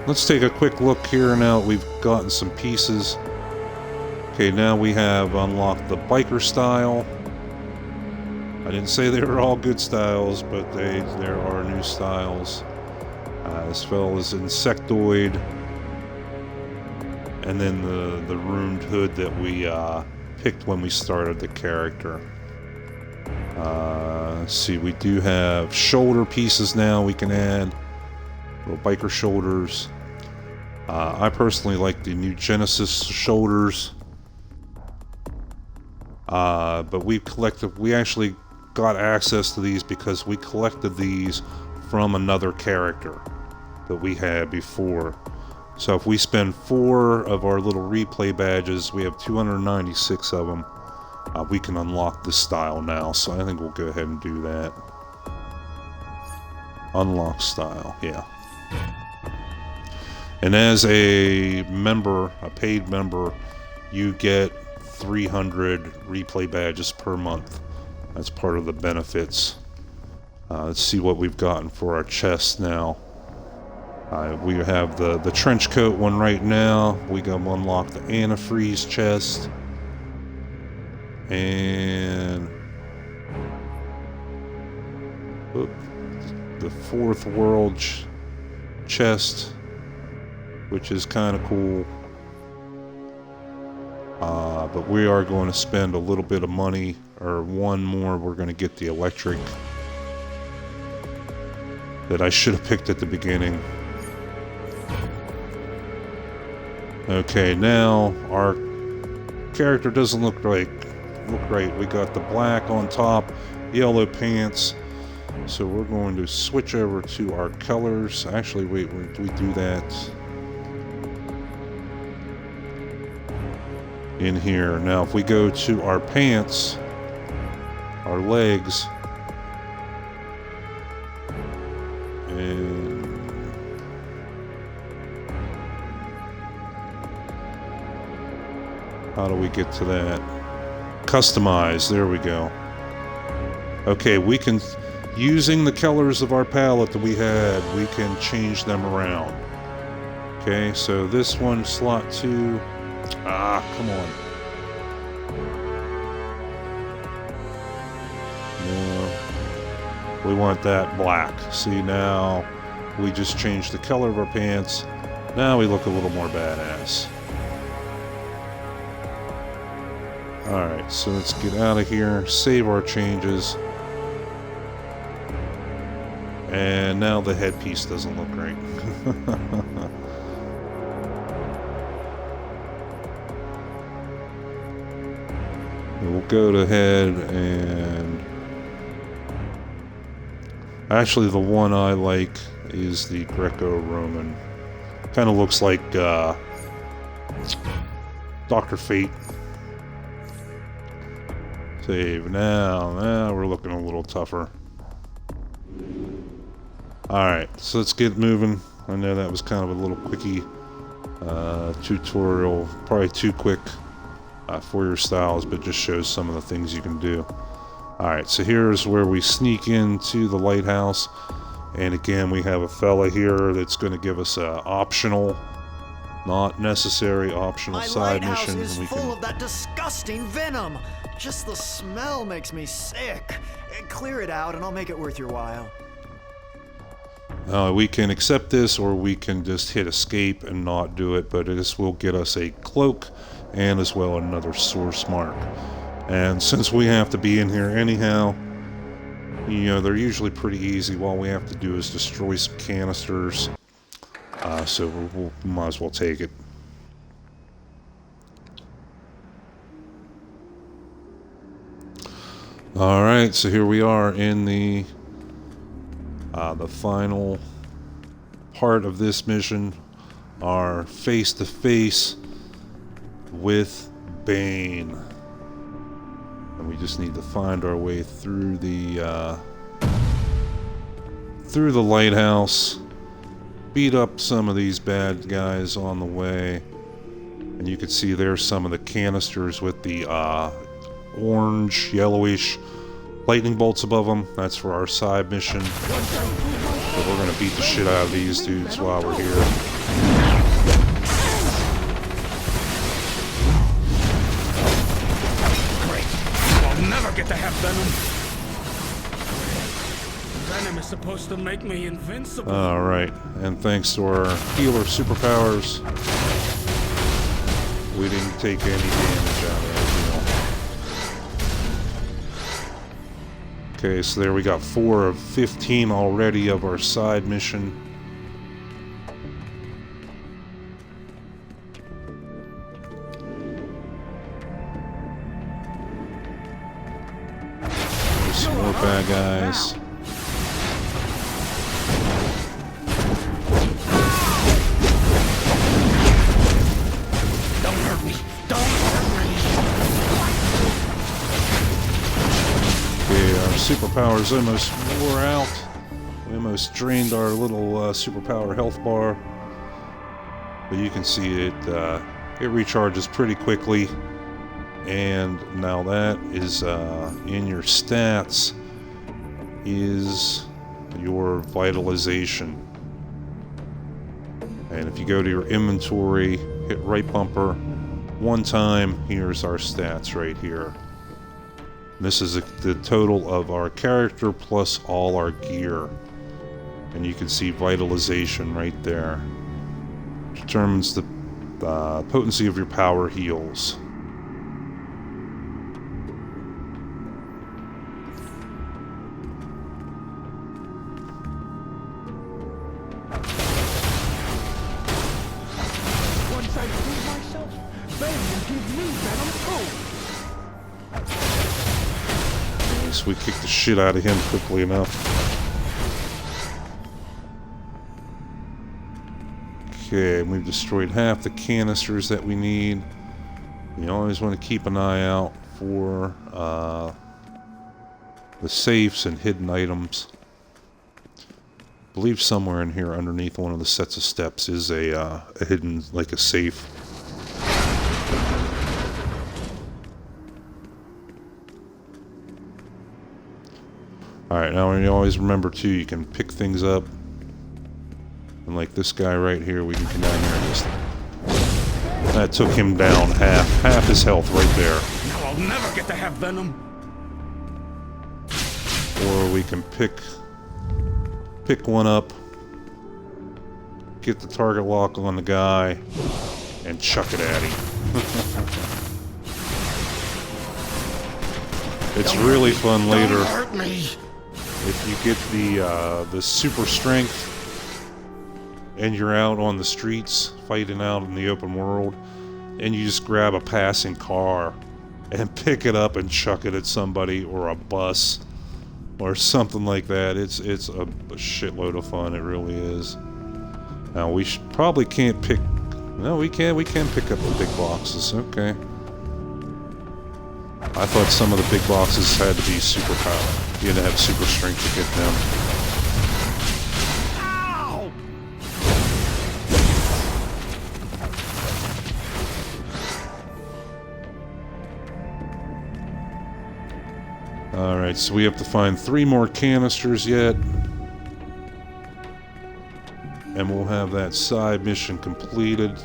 Speaker 1: Let's take a quick look here now. We've gotten some pieces. Okay, now we have unlocked the biker style. I didn't say they were all good styles, but there are new styles. This fella's insectoid. And then the ruined hood that we picked when we started the character. Let's see, we do have shoulder pieces now we can add. Little biker shoulders. I personally like the new Genesis shoulders. But we actually got access to these because we collected these from another character that we had before. So if we spend 4 of our little replay badges, we have 296 of them. We can unlock this style now, so I think we'll go ahead and do that. Unlock style, yeah. And as a member, a paid member, you get 300 replay badges per month. That's part of the benefits. Let's see what we've gotten for our chest now. We have the trench coat one right now. We got to unlock the antifreeze chest. And the fourth world chest, which is kind of cool. But we are going to spend a little bit of money, or one more. We're going to get the electric that I should have picked at the beginning. Okay, now our character doesn't look right. We got the black on top, yellow pants. So we're going to switch over to our colors. Actually, wait, we do that. in here. Now, if we go to our pants, our legs, and how do we get to that? Customize, there we go. Okay, we can, using the colors of our palette that we had, we can change them around. Okay, so this one, slot 2, come on. No, we want that black. See, now we just changed the color of our pants. Now we look a little more badass. Alright, so let's get out of here, save our changes. And now the headpiece doesn't look right. We'll go ahead and... Actually, the one I like is the Greco-Roman. Kind of looks like Dr. Fate. Save. Now we're looking a little tougher. Alright, so let's get moving. I know that was kind of a little quickie tutorial. Probably too quick for your styles, but just shows some of the things you can do. Alright, so here's where we sneak into the lighthouse. And again, we have a fella here that's going to give us a optional, not necessary, optional side mission.
Speaker 15: My lighthouse is full of that disgusting venom. Just the smell makes me sick. Clear it out and I'll make it worth your while.
Speaker 1: We can accept this, or we can just hit escape and not do it, but this will get us a cloak and as well another source mark. And since we have to be in here anyhow, you know, they're usually pretty easy. All we have to do is destroy some canisters, so we might as well take it. Alright, so here we are in the final part of this mission, our face-to-face with Bane. And we just need to find our way through the lighthouse, beat up some of these bad guys on the way. And you can see there's some of the canisters with the orange, yellowish lightning bolts above them. That's for our side mission. So we're gonna beat the shit out of these dudes while we're here.
Speaker 14: Great. I'll never get to have Venom. Venom is supposed to make me invincible.
Speaker 1: Alright, and thanks to our healer superpowers, we didn't take any damage out of that deal. Okay, so there we got 4 of 15 already of our side mission. There's some more bad guys. Superpowers almost wore out. We almost drained our little superpower health bar, but you can see it recharges pretty quickly. And now that is in your stats is your vitalization. And if you go to your inventory, hit right bumper one time, here's our stats right here. This is the total of our character plus all our gear. And you can see vitalization right there. Determines the potency of your power heals.
Speaker 14: Once I prove myself, Bane will give me Venom too.
Speaker 1: We kicked the shit out of him quickly enough. Okay, we've destroyed half the canisters that we need. You always want to keep an eye out for the safes and hidden items. I believe somewhere in here underneath one of the sets of steps is a hidden, like a safe. Alright, now you always remember too, you can pick things up. And like this guy right here, we can come down here and just... That took him down half his health right there.
Speaker 14: Now I'll never get to have Venom.
Speaker 1: Or we can pick one up, get the target lock on the guy, and chuck it at him. It's really fun later.
Speaker 14: Don't hurt me.
Speaker 1: If you get the super strength and you're out on the streets fighting out in the open world, and you just grab a passing car and pick it up and chuck it at somebody or a bus or something like that, it's a shitload of fun. It really is. Now we probably can't pick. No, we can pick up the big boxes. Okay. I thought some of the big boxes had to be super powered. You had to have super strength to get them. Alright, so we have to find 3 more canisters yet. And we'll have that side mission completed.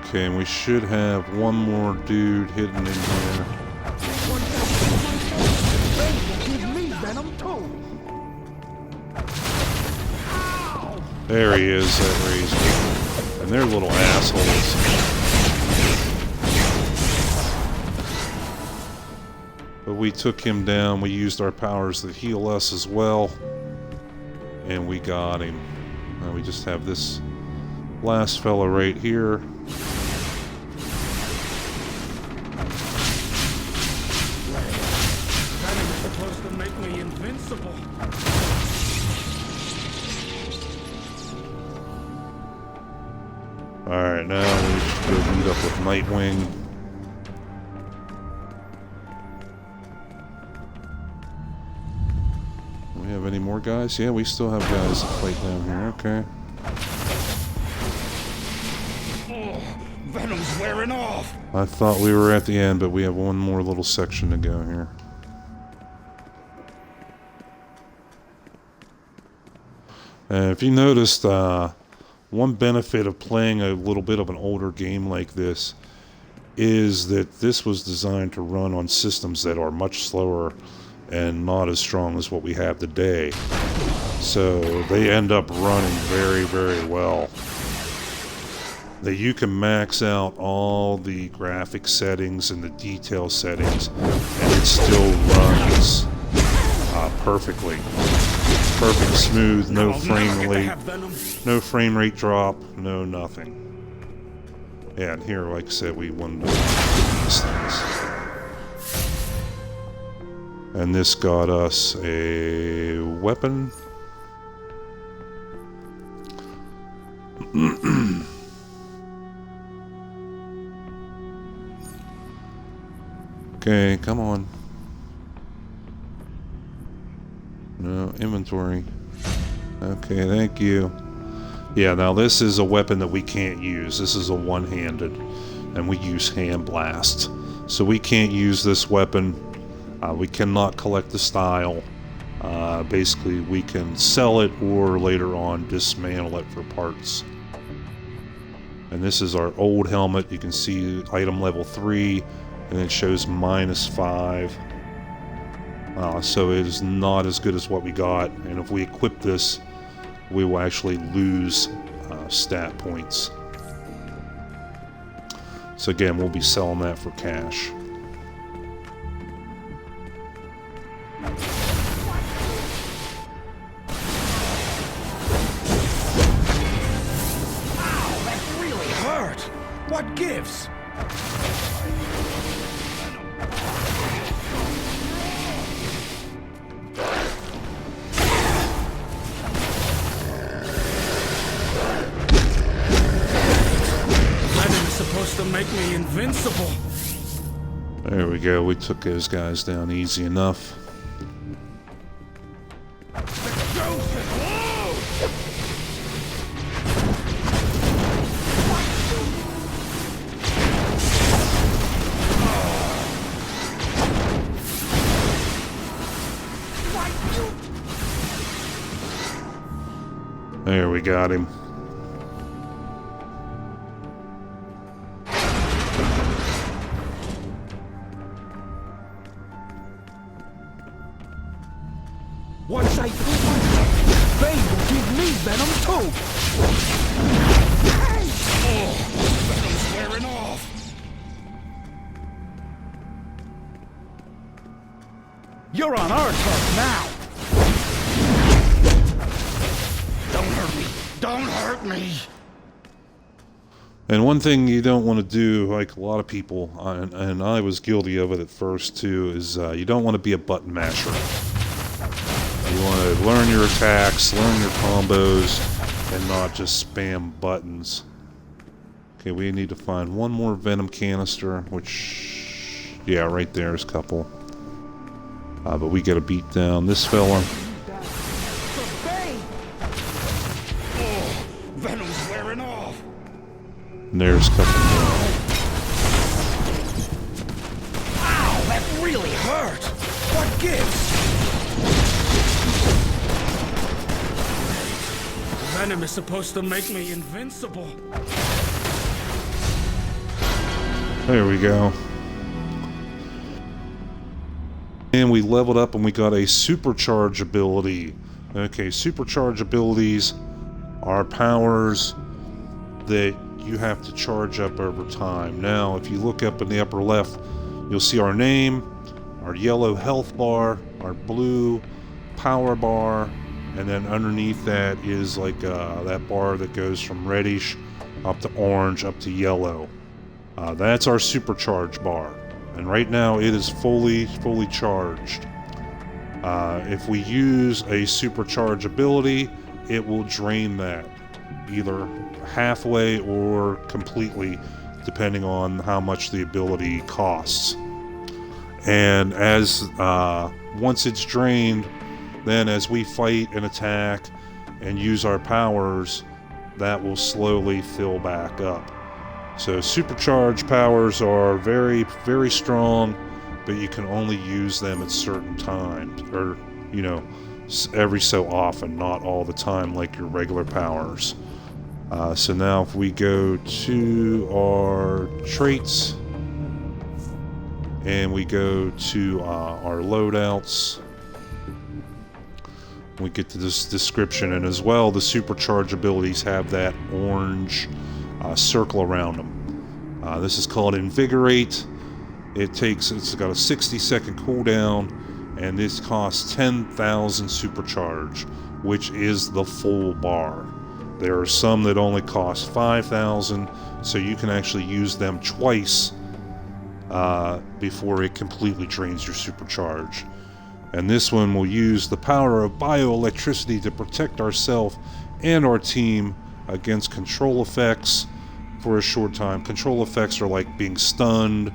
Speaker 1: Okay, and we should have one more dude hidden in here.
Speaker 13: Give me Venom too.
Speaker 1: There he is, that razor. And they're little assholes. But we took him down, we used our powers to heal us as well. And we got him. Now we just have this last fella right here.
Speaker 14: Venom is supposed to make me invincible.
Speaker 1: Alright, now we should go meet up with Nightwing. Do we have any more guys? Yeah, we still have guys that fight down here. Okay.
Speaker 14: Venom's wearing off.
Speaker 1: I thought we were at the end, but we have one more little section to go here. And if you noticed, one benefit of playing a little bit of an older game like this is that this was designed to run on systems that are much slower and not as strong as what we have today. So they end up running very, very well. That you can max out all the graphic settings and the detail settings and it still runs perfectly. Perfect, smooth, no frame rate drop, no nothing. Yeah, and here, like I said, we wanted to do these things. And this got us a weapon. Okay, come on. No, inventory. Okay, thank you. Yeah, now this is a weapon that we can't use. This is a one-handed, and we use hand blast. So we can't use this weapon. We cannot collect the style. Basically, we can sell it or later on dismantle it for parts. And this is our old helmet. You can see item level 3, and it shows -5. So it is not as good as what we got, and if we equip this, we will actually lose stat points. So again, we'll be selling that for cash.
Speaker 13: Ow, that really hurt. What gives?
Speaker 14: Venom is supposed to make me invincible.
Speaker 1: There we go. We took those guys down easy enough. There, we got him.
Speaker 13: Once I do Bane will give me Venom too.
Speaker 14: Oh, Venom's wearing off.
Speaker 13: You're on our turf now.
Speaker 14: Don't hurt me. Don't hurt me.
Speaker 1: And one thing you don't want to do, like a lot of people, and I was guilty of it at first too, is you don't want to be a button masher. You want to learn your attacks, learn your combos, and not just spam buttons. Okay, we need to find one more Venom canister, which, yeah, right there is a couple. But we gotta beat down this fella.
Speaker 14: Oh, Venom's wearing off.
Speaker 1: And there's a couple more.
Speaker 14: Ow, that really hurt. What gives? Venom is supposed to make me invincible.
Speaker 1: There we go. And we leveled up and we got a Supercharged ability. Okay, Supercharged abilities are powers that you have to charge up over time. Now, if you look up in the upper left, you'll see our name, our yellow health bar, our blue power bar, and then underneath that is like that bar that goes from reddish up to orange up to yellow. That's our Supercharged bar. And right now it is fully charged. If we use a Supercharged ability, it will drain that, either halfway or completely, depending on how much the ability costs. And as once it's drained, then as we fight and attack and use our powers, that will slowly fill back up. So Supercharged powers are very, very strong, but you can only use them at certain times, or, you know, every so often, not all the time like your regular powers. So now if we go to our traits, and we go to our loadouts, we get to this description, and as well the Supercharged abilities have that orange circle around them. This is called Invigorate. It's got a 60-second cooldown, and this costs 10,000 Supercharge, which is the full bar. There are some that only cost 5,000, so you can actually use them twice before it completely drains your Supercharge. And this one will use the power of bioelectricity to protect ourselves and our team against control effects for a short time. Control effects are like being stunned,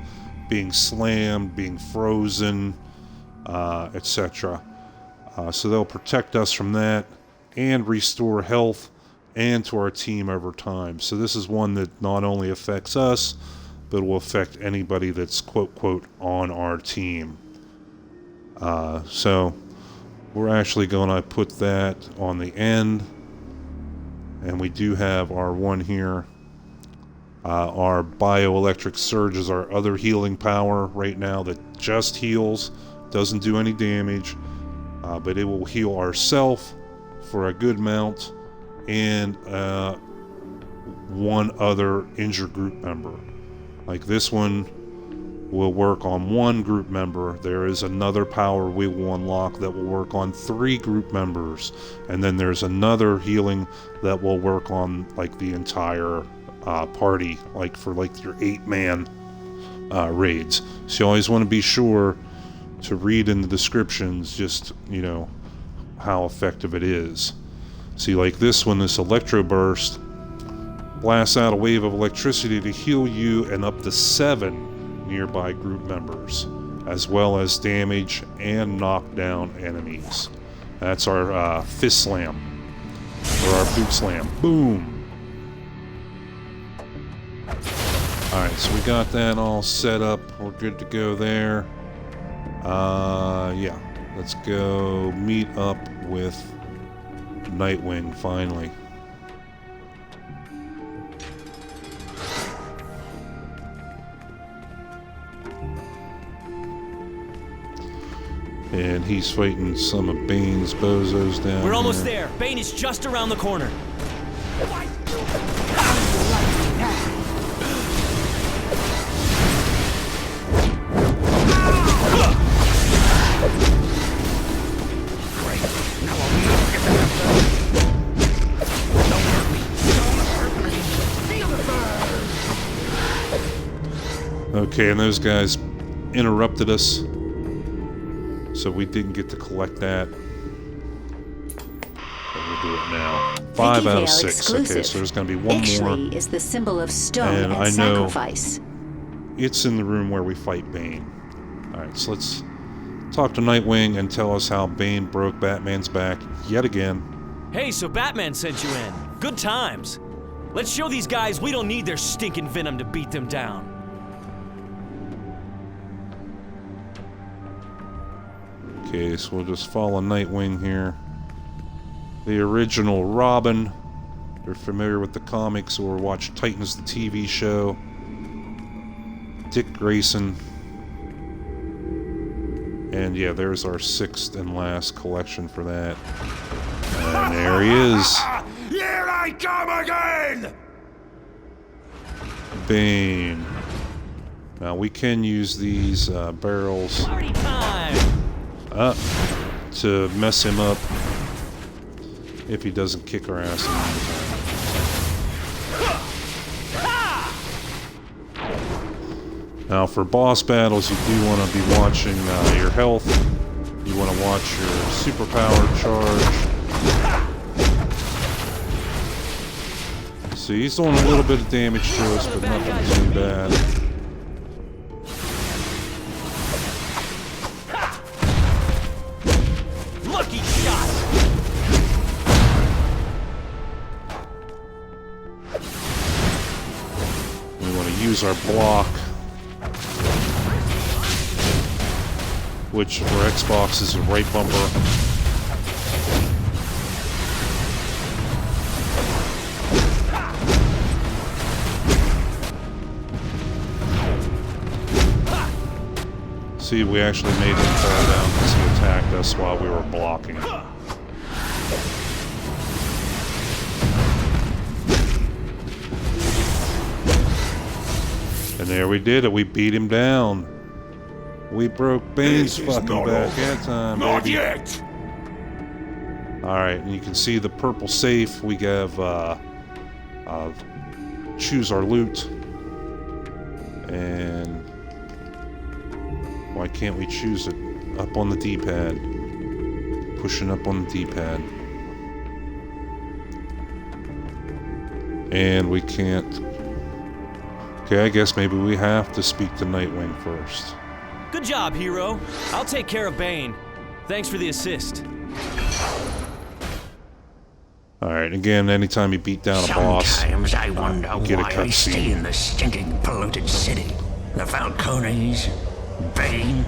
Speaker 1: being slammed, being frozen, etc. So they'll protect us from that and restore health and to our team over time. So this is one that not only affects us, but will affect anybody that's quote on our team. So we're actually going to put that on the end, and we do have our one here. Our bioelectric surge is our other healing power right now that just heals, doesn't do any damage, but it will heal ourselves for a good amount and one other injured group member. Like this one will work on one group member. There is another power we will unlock that will work on 3 group members, and then there's another healing that will work on like the entire party, like for like your 8-man raids. So you always want to be sure to read in the descriptions just, you know, how effective it is. See, like this one, this Electro Burst blasts out a wave of electricity to heal you and up to 7 nearby group members, as well as damage and knock down enemies. That's our fist slam, or our boot slam. Boom! Alright, so we got that all set up. We're good to go there. Yeah. Let's go meet up with Nightwing, finally. And he's fighting some of Bane's bozos down
Speaker 5: We're almost
Speaker 1: here.
Speaker 5: there. Bane is just around the corner.
Speaker 1: Okay, and those guys interrupted us, so we didn't get to collect that. But we'll do it now. 5 out of 6.
Speaker 4: Exclusive.
Speaker 1: Okay, so there's going to be one
Speaker 4: Ixchli
Speaker 1: more.
Speaker 4: is the symbol of stone
Speaker 1: And
Speaker 4: and
Speaker 1: I know
Speaker 4: sacrifice.
Speaker 1: it's in the room where we fight Bane. Alright, so let's talk to Nightwing and tell us how Bane broke Batman's back yet again.
Speaker 5: Hey, so Batman sent you in. Good times. Let's show these guys we don't need their stinking venom to beat them down.
Speaker 1: Okay, so we'll just follow Nightwing here. The original Robin. If you're familiar with the comics or watch Titans, the TV show. Dick Grayson. And yeah, there's our 6th and last collection for that. And there he is.
Speaker 13: Here I come again!
Speaker 1: Bane. Now we can use these barrels to mess him up if he doesn't kick our ass in the time. Now for boss battles, you do want to be watching your health. You want to watch your superpower charge. See, he's doing a little bit of damage to us, but nothing too bad.
Speaker 5: Lucky shot!
Speaker 1: We want to use our block, which for Xbox is a right bumper. See, we actually made him fall down because he attacked us while we were blocking. And there we did it. We beat him down. We broke Bane's fucking back that time,
Speaker 13: Not
Speaker 1: baby.
Speaker 13: yet!
Speaker 1: Alright, and you can see the purple safe. We have, choose our loot. And why can't we choose it? Up on the D-pad. Pushing up on the D-pad. And we can't... Okay, I guess maybe we have to speak to Nightwing first.
Speaker 5: Good job, hero. I'll take care of Bane. Thanks for the assist.
Speaker 1: Alright, again, anytime you beat down a boss,
Speaker 11: Sometimes I wonder
Speaker 1: you get a
Speaker 11: why I stay
Speaker 1: cutscene.
Speaker 11: in the stinking, polluted city. The Falcones, Bane,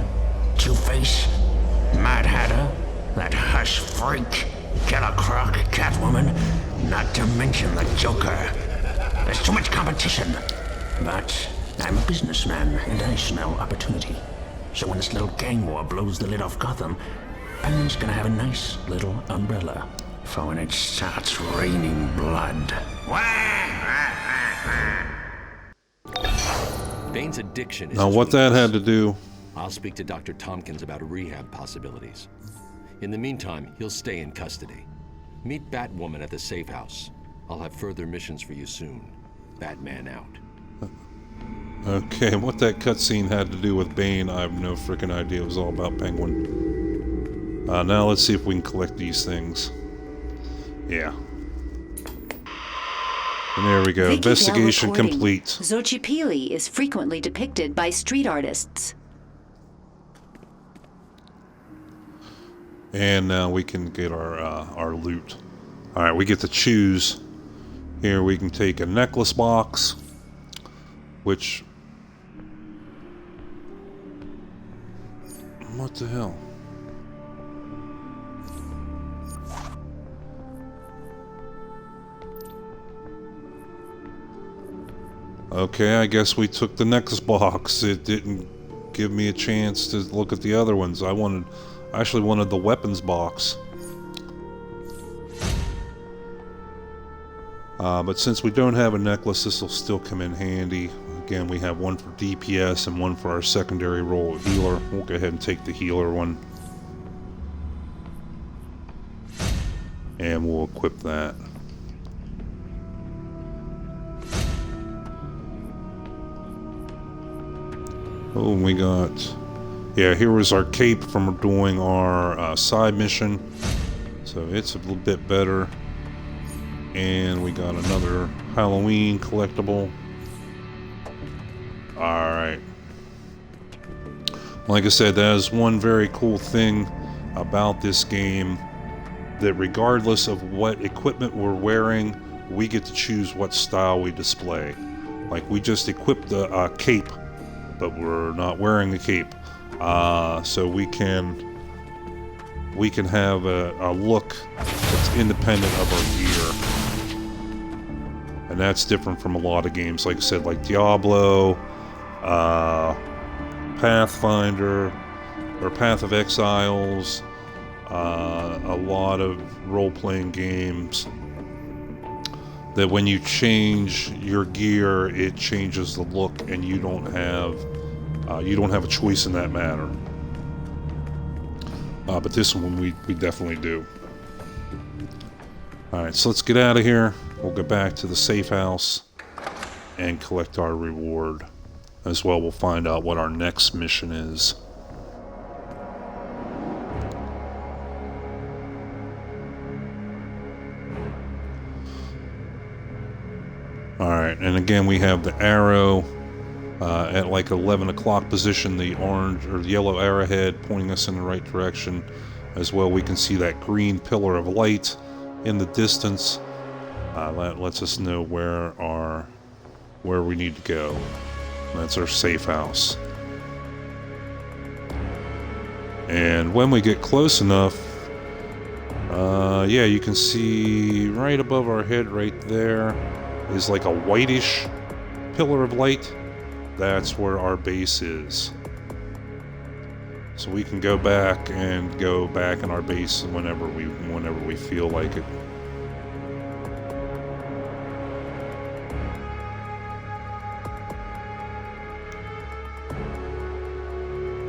Speaker 11: Two-Face, Mad Hatter, that hush freak, Killer Croc, Catwoman, not to mention the Joker. There's too much competition. But I'm a businessman, and I smell opportunity. So when this little gang war blows the lid off Gotham, Batman's gonna have a nice little umbrella for when it starts raining blood.
Speaker 2: Bane's addiction is
Speaker 1: Now,
Speaker 2: his
Speaker 1: what that
Speaker 2: weakness.
Speaker 1: had to do...
Speaker 2: I'll speak to Dr. Tompkins about rehab possibilities. In the meantime, he'll stay in custody. Meet Batwoman at the safe house. I'll have further missions for you soon. Batman out.
Speaker 1: Okay, what that cutscene had to do with Bane, I have no freaking idea. It was all about Penguin. Now let's see if we can collect these things. Yeah. And there we go.
Speaker 4: Vicky
Speaker 1: Investigation
Speaker 4: Bell reporting.
Speaker 1: complete.
Speaker 4: Xochipilli is frequently depicted by street artists.
Speaker 1: And now we can get our loot. Alright, we get to choose. Here we can take a necklace box, which... What the hell? Okay, I guess we took the necklace box. It didn't give me a chance to look at the other ones. I actually wanted the weapons box. But since we don't have a necklace, this will still come in handy. Again, we have one for DPS and one for our secondary role of healer. We'll go ahead and take the healer one. And we'll equip that. Oh, and we got... Yeah, here was our cape from doing our side mission. So it's a little bit better. And we got another Halloween collectible. Alright. Like I said, that is one very cool thing about this game. That regardless of what equipment we're wearing, we get to choose what style we display. Like, we just equipped the cape, but we're not wearing the cape. So we can have a look that's independent of our gear. And that's different from a lot of games, like I said, like Diablo, Pathfinder, or Path of Exiles, a lot of role-playing games, that when you change your gear, it changes the look, and you don't have a choice in that matter. But this one we definitely do. Alright, so let's get out of here. We'll go back to the safe house and collect our reward. As well, we'll find out what our next mission is. Alright, and again we have the arrow at like 11 o'clock position, the orange or the yellow arrowhead pointing us in the right direction. As well, we can see that green pillar of light in the distance. That lets us know where we need to go. That's our safe house. And when we get close enough, yeah, you can see right above our head right there is like a whitish pillar of light. That's where our base is. So we can go back in our base whenever we feel like it.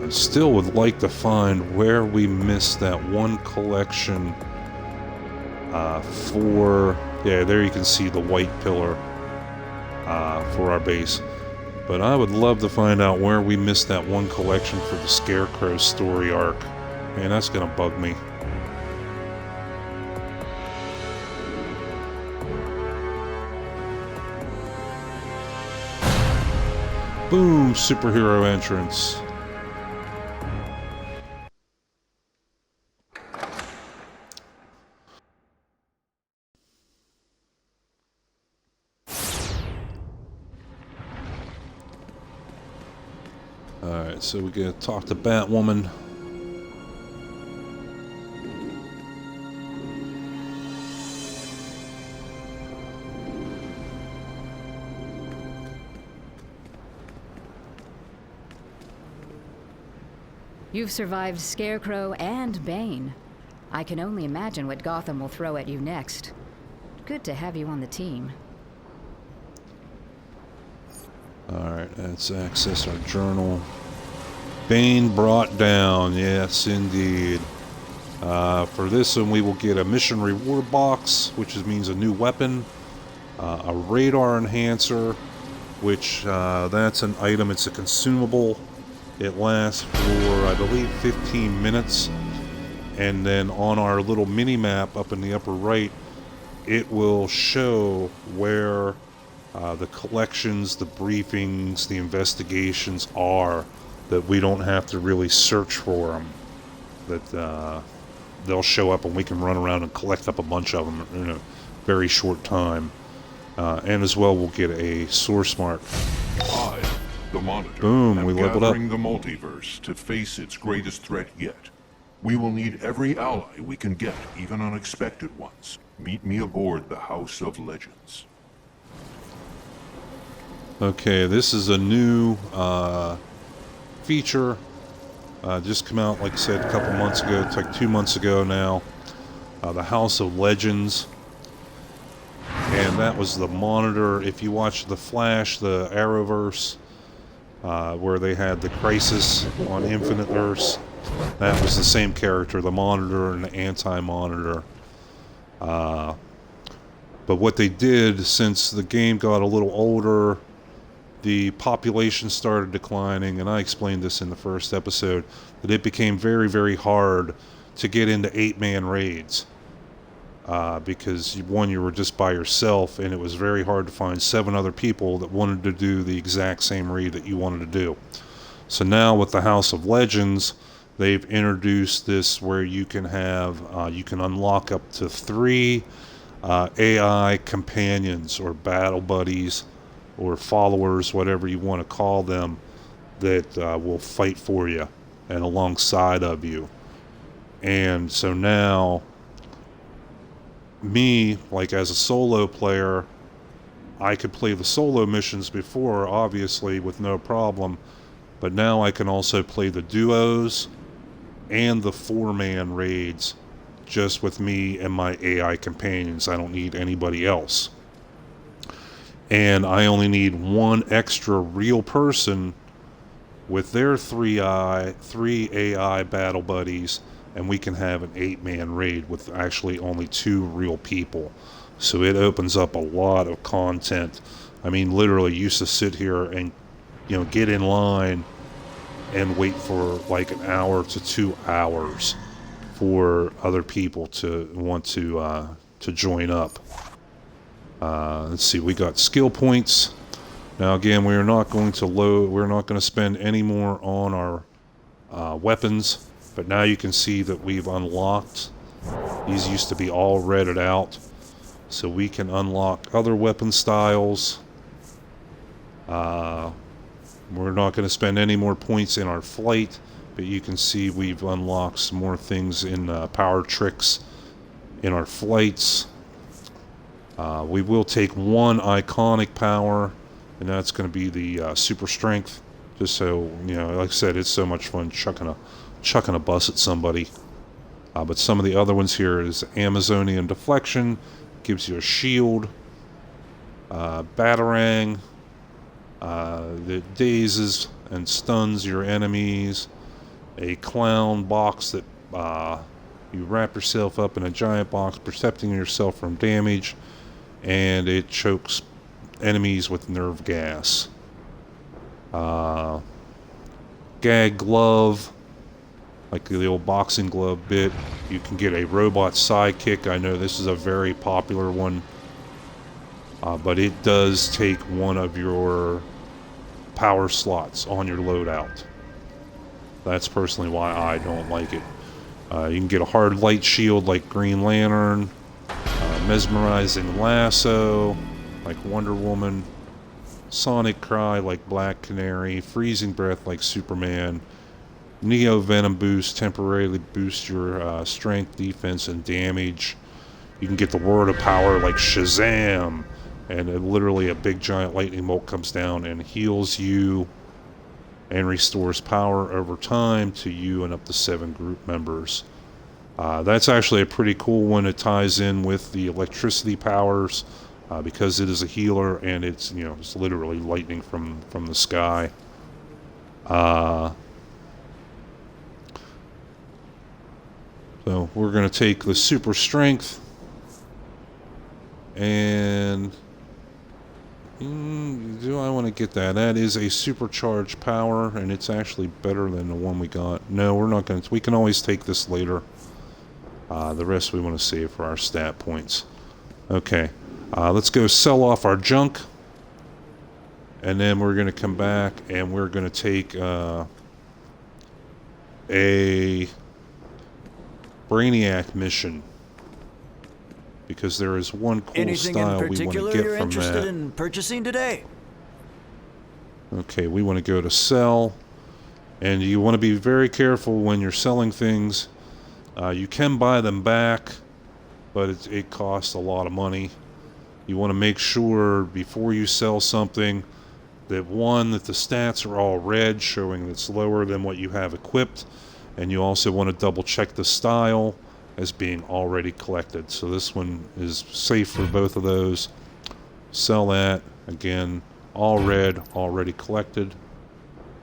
Speaker 1: I still would like to find where we missed that one collection yeah, there you can see the white pillar for our base. But I would love to find out where we missed that one collection for the Scarecrow story arc. Man, that's gonna bug me. Boom! Superhero entrance. Alright, so we gotta talk to Batwoman.
Speaker 16: You've survived Scarecrow and Bane. I can only imagine what Gotham will throw at you next. Good to have you on the team.
Speaker 1: Alright, let's access our journal. Bane brought down, yes indeed. For this one we will get a mission reward box, which means a new weapon. a radar enhancer, which that's an item. It's a consumable. It lasts for, I believe, 15 minutes. And then on our little mini map up in the upper right, it will show where the collections, the briefings, the investigations are, that we don't have to really search for them. That they'll show up and we can run around and collect up a bunch of them in a very short time. And as well, we'll get a source mark.
Speaker 17: I, the Monitor,
Speaker 1: Boom, we
Speaker 17: am
Speaker 1: leveled up.
Speaker 17: gathering the multiverse to face its greatest threat yet. We will need every ally we can get, even unexpected ones. Meet me aboard the House of Legends.
Speaker 1: Okay, this is a new feature. Just come out, like I said, a couple months ago. It's like 2 months ago now. The House of Legends. And that was the Monitor. If you watch The Flash, the Arrowverse, where they had the Crisis on Infinite Earths, that was the same character, the Monitor and the Anti-Monitor. But what they did, since the game got a little older, the population started declining, and I explained this in the first episode, that it became very, very hard to get into 8-man raids. Because, one, you were just by yourself, and it was very hard to find 7 other people that wanted to do the exact same raid that you wanted to do. So now with the House of Legends, they've introduced this where you can have, you can unlock up to 3 AI companions or battle buddies or followers, whatever you want to call them, that will fight for you and alongside of you. And so now, me, like as a solo player, I could play the solo missions before, obviously, with no problem, but now I can also play the duos and the 4-man raids just with me and my AI companions. I don't need anybody else. And I only need 1 extra real person with their 3 AI battle buddies, and we can have an 8-man raid with actually only 2 real people. So it opens up a lot of content. I mean, literally, used to sit here and, you know, get in line and wait for like an hour to 2 hours for other people to want to join up. Let's see, we got skill points. Now again, we're not going to spend any more on our weapons, but now you can see that we've unlocked. These used to be all redded out, so we can unlock other weapon styles. We're not going to spend any more points in our flight, but you can see we've unlocked some more things in power tricks in our flights. We will take 1 iconic power, and that's going to be the super strength. Just so, you know, like I said, it's so much fun chucking a bus at somebody. But some of the other ones here is Amazonian deflection, gives you a shield, batarang, that dazes and stuns your enemies, a clown box that you wrap yourself up in a giant box, protecting yourself from damage, and it chokes enemies with nerve gas. Gag glove, like the old boxing glove bit. You can get a robot sidekick. I know this is a very popular one, but it does take 1 of your power slots on your loadout. That's personally why I don't like it. You can get a hard light shield like Green Lantern, mesmerizing lasso like Wonder Woman, sonic cry like Black Canary, freezing breath like Superman, Neo Venom boost, temporarily boost your strength, defense, and damage. You can get the word of power like Shazam, and literally a big giant lightning bolt comes down and heals you and restores power over time to you and up to 7 group members. That's actually a pretty cool one. It ties in with the electricity powers because it is a healer, and it's, you know, it's literally lightning from the sky. So we're going to take the super strength, and Do I want to get that? That is a supercharged power, and it's actually better than the one we got. No, we're not going to. We can always take this later. The rest we want to save for our stat points. Okay. Let's go sell off our junk. And then we're going to come back and we're going to take a Brainiac Mission. Because there is one cool
Speaker 15: Anything
Speaker 1: style
Speaker 15: in
Speaker 1: we want to
Speaker 15: particular
Speaker 1: get
Speaker 15: you're
Speaker 1: from
Speaker 15: interested
Speaker 1: that.
Speaker 15: in purchasing today?
Speaker 1: Okay, we want to go to sell. And you want to be very careful when you're selling things. You can buy them back, but it costs a lot of money. You want to make sure before you sell something that that the stats are all red, showing it's lower than what you have equipped, and you also want to double check the style as being already collected. So this one is safe for both of those. Sell that. Again, all red, already collected.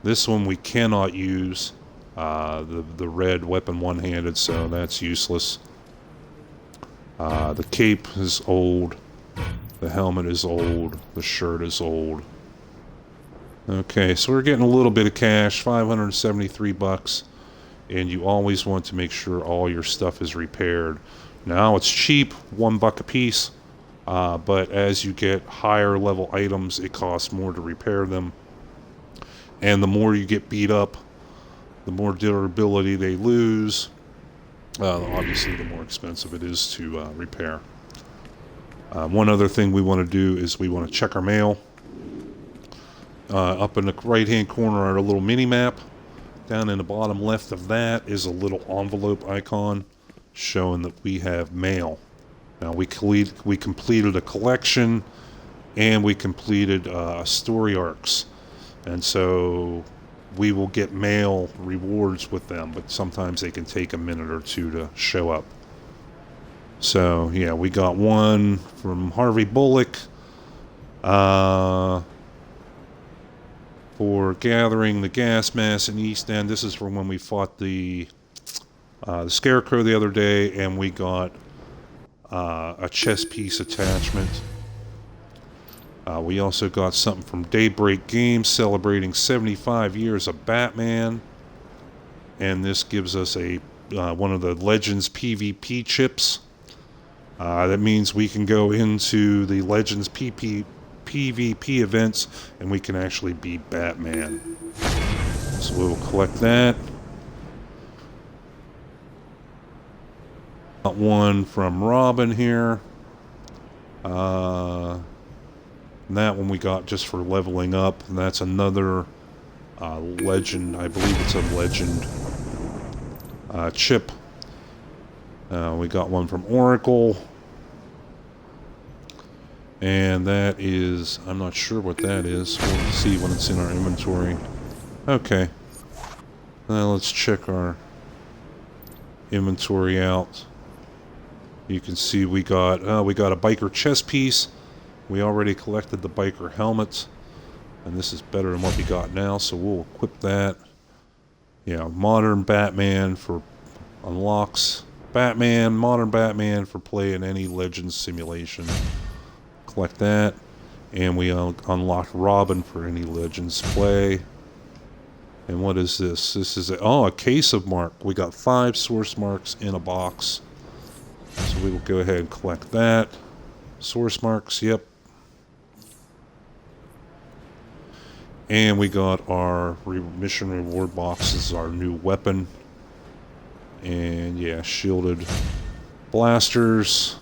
Speaker 1: This one we cannot use. The red weapon one-handed, so that's useless. The cape is old. The helmet is old. The shirt is old. Okay, so we're getting a little bit of cash, 573 bucks. And you always want to make sure all your stuff is repaired. Now it's cheap, $1 a piece. But as you get higher level items, it costs more to repair them. And the more you get beat up, the more durability they lose. Obviously, the more expensive it is to repair. One other thing we want to do is we want to check our mail. Up in the right-hand corner are a little mini-map. Down in the bottom left of that is a little envelope icon showing that we have mail. Now, we completed a collection, and we completed story arcs. And so we will get mail rewards with them, but sometimes they can take a minute or two to show up. So, yeah, we got one from Harvey Bullock for gathering the gas mask in East End. This is from when we fought the Scarecrow the other day, and we got a chess piece attachment. We also got something from Daybreak Games celebrating 75 years of Batman. And this gives us one of the Legends PvP chips. That means we can go into the Legends PvP events and we can actually beat Batman. So we'll collect that. Got one from Robin here. And that one we got just for leveling up, and that's another legend. I believe it's a legend chip. We got one from Oracle, and that is, I'm not sure what that is. We'll see when it's in our inventory. Okay, now let's check our inventory out. You can see we got a biker chest piece. We already collected the biker helmet, and this is better than what we got now, so we'll equip that. Yeah, modern Batman for unlocks modern Batman for play in any Legends simulation. Collect that, and we unlocked Robin for any Legends play. And what is this? This is a case of mark. We got 5 source marks in a box, so we will go ahead and collect that. Source marks, yep. And we got our mission reward box. This is our new weapon. And yeah, shielded blasters.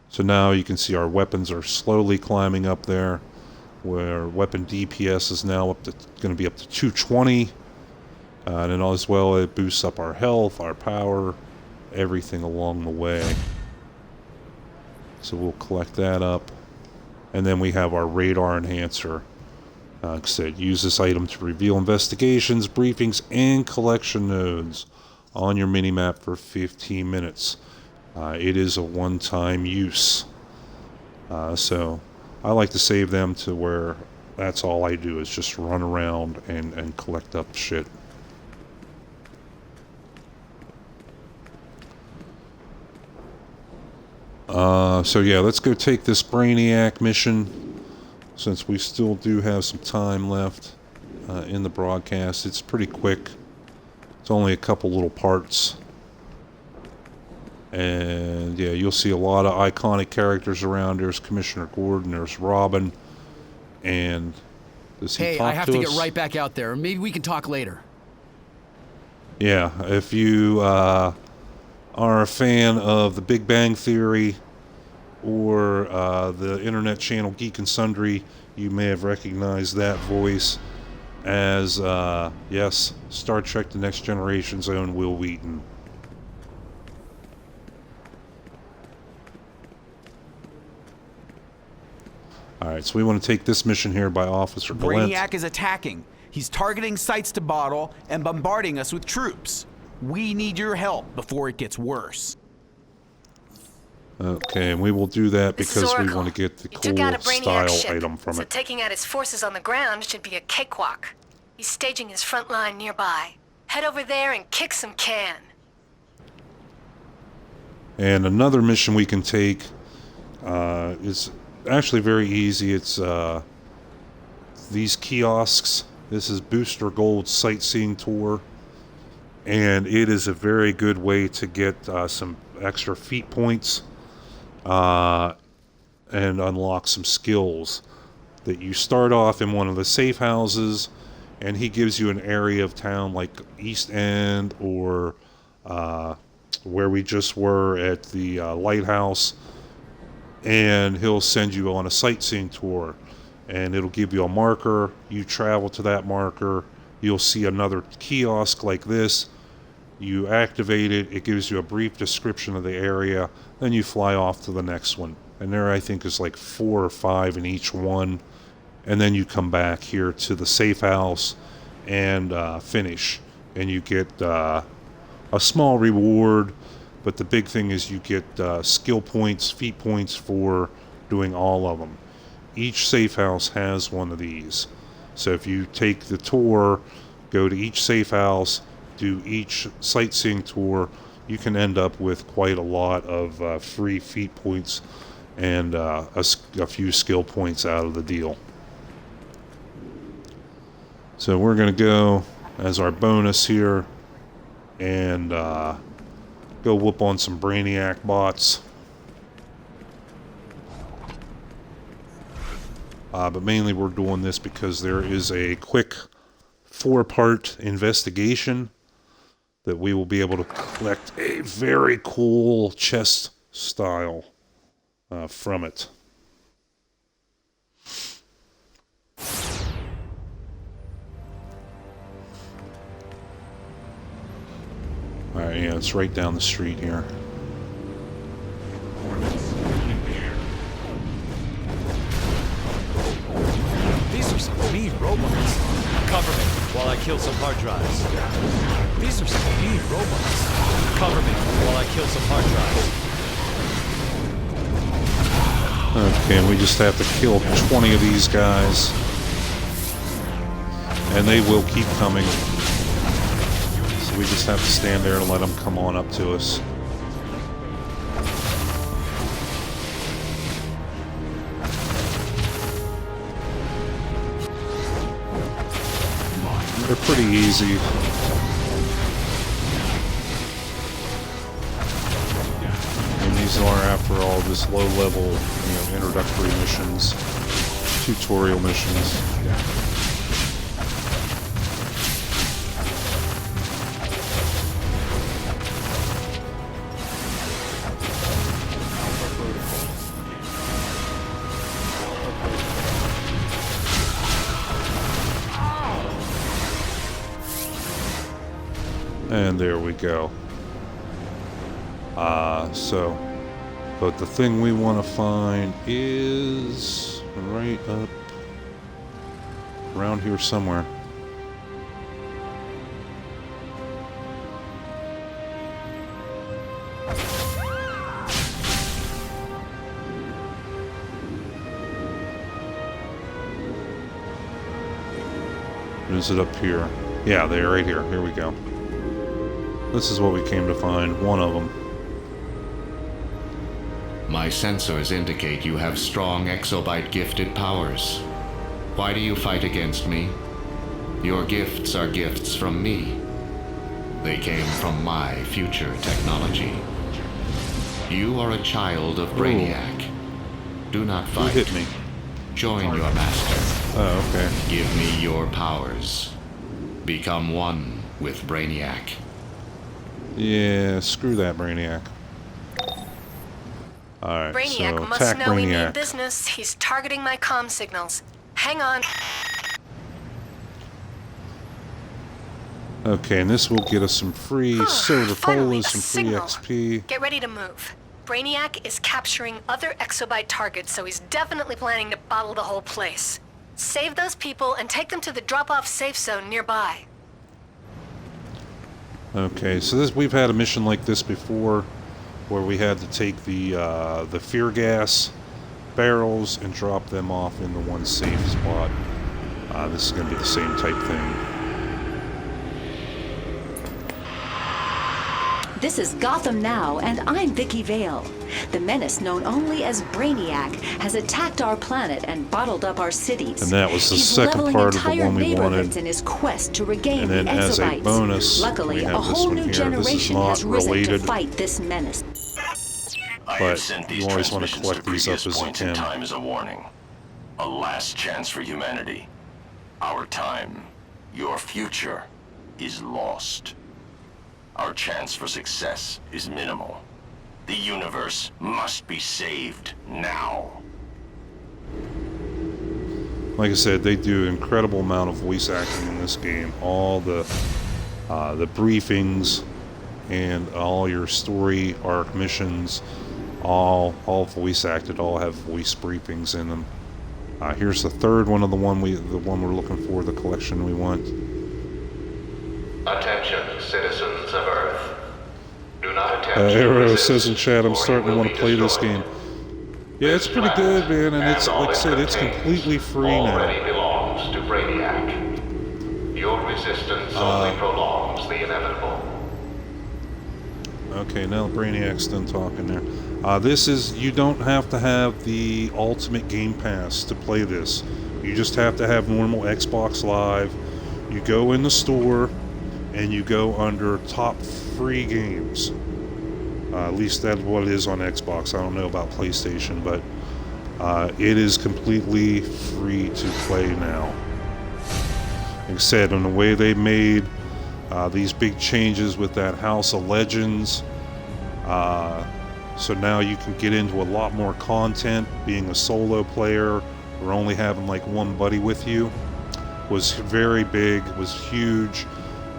Speaker 1: So now you can see our weapons are slowly climbing up there, where weapon DPS is now going to be up to 220. And then as well, it boosts up our health, our power, everything along the way. So we'll collect that up. And then we have our radar enhancer. Like I said, use this item to reveal investigations, briefings, and collection nodes on your minimap for 15 minutes. It is a one-time use. So I like to save them to where that's all I do is just run around and collect up shit. So yeah, let's go take this Brainiac mission, since we still do have some time left in the broadcast. It's pretty quick. It's only a couple little parts. And yeah, you'll see a lot of iconic characters around. There's Commissioner Gordon, there's Robin, and does he
Speaker 18: Hey,
Speaker 1: talk
Speaker 18: I have
Speaker 1: to
Speaker 18: to
Speaker 1: us?
Speaker 18: get right back out there. Maybe we can talk later.
Speaker 1: Yeah, if you are a fan of The Big Bang Theory or the internet channel Geek and Sundry, you may have recognized that voice as, yes, Star Trek The Next Generation's own Will Wheaton. Alright, so we want to take this mission here by Officer Gallant.
Speaker 19: Brainiac is attacking. He's targeting sites to bottle and bombarding us with troops. We need your help before it gets worse.
Speaker 1: Okay, and we will do that
Speaker 10: This is
Speaker 1: because we
Speaker 10: Oracle.
Speaker 1: want to get the
Speaker 10: He took out a
Speaker 1: cool
Speaker 10: Brainiac
Speaker 1: style
Speaker 10: ship,
Speaker 1: item from
Speaker 10: so
Speaker 1: it.
Speaker 10: taking out his forces on the ground should be a cakewalk. He's staging his front line nearby. Head over there and kick some can.
Speaker 1: And another mission we can take is actually very easy. It's these kiosks. This is Booster Gold's sightseeing tour, and it is a very good way to get some extra feat points and unlock some skills. That you start off in one of the safe houses, and he gives you an area of town like East End or where we just were at the Lighthouse, and he'll send you on a sightseeing tour, and it'll give you a marker. You travel to that marker, you'll see another kiosk like this, you activate it, it gives you a brief description of the area, then you fly off to the next one, and there I think is like 4 or 5 in each one, and then you come back here to the safe house and finish, and you get a small reward, but the big thing is you get skill points, feat points for doing all of them. Each safe house has one of these. So if you take the tour, go to each safe house, do each sightseeing tour, you can end up with quite a lot of free feat points and a few skill points out of the deal. So we're going to go as our bonus here and go whoop on some Brainiac bots. But mainly we're doing this because there is a quick 4-part investigation that we will be able to collect a very cool chest style from it. Alright, yeah, it's right down the street here.
Speaker 5: These are some mean robots. Cover me while I kill some hard drives. These are some mean robots. Cover me while I kill some hard drives.
Speaker 1: Okay, and we just have to kill 20 of these guys. And they will keep coming. So we just have to stand there and let them come on up to us. They're pretty easy. And these are, after all, just low-level, introductory missions, tutorial missions. And there we go. But the thing we want to find is right up around here somewhere. Is it up here? Yeah, they're right here. Here we go. This is what we came to find, one of them.
Speaker 20: My sensors indicate you have strong exobyte-gifted powers. Why do you fight against me? Your gifts are gifts from me. They came from my future technology. You are a child of Brainiac. Do not fight.
Speaker 1: Who hit me?
Speaker 20: Join your master.
Speaker 1: Oh, okay.
Speaker 20: Give me your powers. Become one with Brainiac.
Speaker 1: Yeah, screw that Brainiac. Alright,
Speaker 10: Brainiac
Speaker 1: so
Speaker 10: must
Speaker 1: attack
Speaker 10: know we mean
Speaker 1: Brainiac.
Speaker 10: business. He's targeting my comm signals. Hang on.
Speaker 1: Okay, and this will get us some free soda
Speaker 10: Finally,
Speaker 1: cola,
Speaker 10: a
Speaker 1: some free
Speaker 10: signal.
Speaker 1: XP.
Speaker 10: Get ready to move. Brainiac is capturing other exobyte targets, so he's definitely planning to bottle the whole place. Save those people and take them to the drop-off safe zone nearby.
Speaker 1: Okay, so this we've had a mission like this before, where we had to take the fear gas barrels and drop them off in the one safe spot. This is going to be the same type thing.
Speaker 4: This is Gotham Now, and I'm Vicky Vale. The menace known only as Brainiac has attacked our planet and bottled up our cities.
Speaker 1: And that was the
Speaker 4: He's
Speaker 1: second
Speaker 4: leveling
Speaker 1: part of the
Speaker 4: entire
Speaker 1: one we
Speaker 4: neighborhoods
Speaker 1: wanted.
Speaker 4: in his quest to regain
Speaker 1: And then
Speaker 4: the
Speaker 1: as a
Speaker 4: exobytes.
Speaker 1: bonus,
Speaker 4: Luckily,
Speaker 1: we
Speaker 4: a
Speaker 1: have this
Speaker 4: whole
Speaker 1: one
Speaker 4: new
Speaker 1: here. This is
Speaker 4: generation
Speaker 1: not
Speaker 4: has risen to
Speaker 1: related.
Speaker 4: fight this menace.
Speaker 1: But you always want to collect these up as you
Speaker 21: points in
Speaker 1: can.
Speaker 21: time as a warning. A last chance for humanity. Our time, your future, is lost. Our chance for success is minimal. The universe must be saved now.
Speaker 1: Like I said, they do an incredible amount of voice acting in this game. All the briefings and all your story arc missions, all voice acted, all have voice briefings in them. Here's the third one of the one we're looking for, the collection we want.
Speaker 20: Attention, citizens of Earth. Do not attempt to
Speaker 1: Arrow
Speaker 20: resist,
Speaker 1: says in chat, I'm
Speaker 20: or
Speaker 1: starting to
Speaker 20: you
Speaker 1: want
Speaker 20: will
Speaker 1: to play
Speaker 20: be
Speaker 1: this
Speaker 20: destroyed.
Speaker 1: game. Yeah, it's pretty good, man, and it's like I said, it's completely free
Speaker 20: already
Speaker 1: now.
Speaker 20: belongs to Brainiac. Your resistance only prolongs the inevitable.
Speaker 1: Okay, now Brainiac's done talking there. This is, you don't have to have the Ultimate Game Pass to play this. You just have to have normal Xbox Live. You go in the store and you go under top free games. At least that's what it is on Xbox. I don't know about PlayStation, but it is completely free to play now. Like I said, in the way they made these big changes with that House of Legends, so now you can get into a lot more content. Being a solo player or only having like one buddy with you was very big, was huge.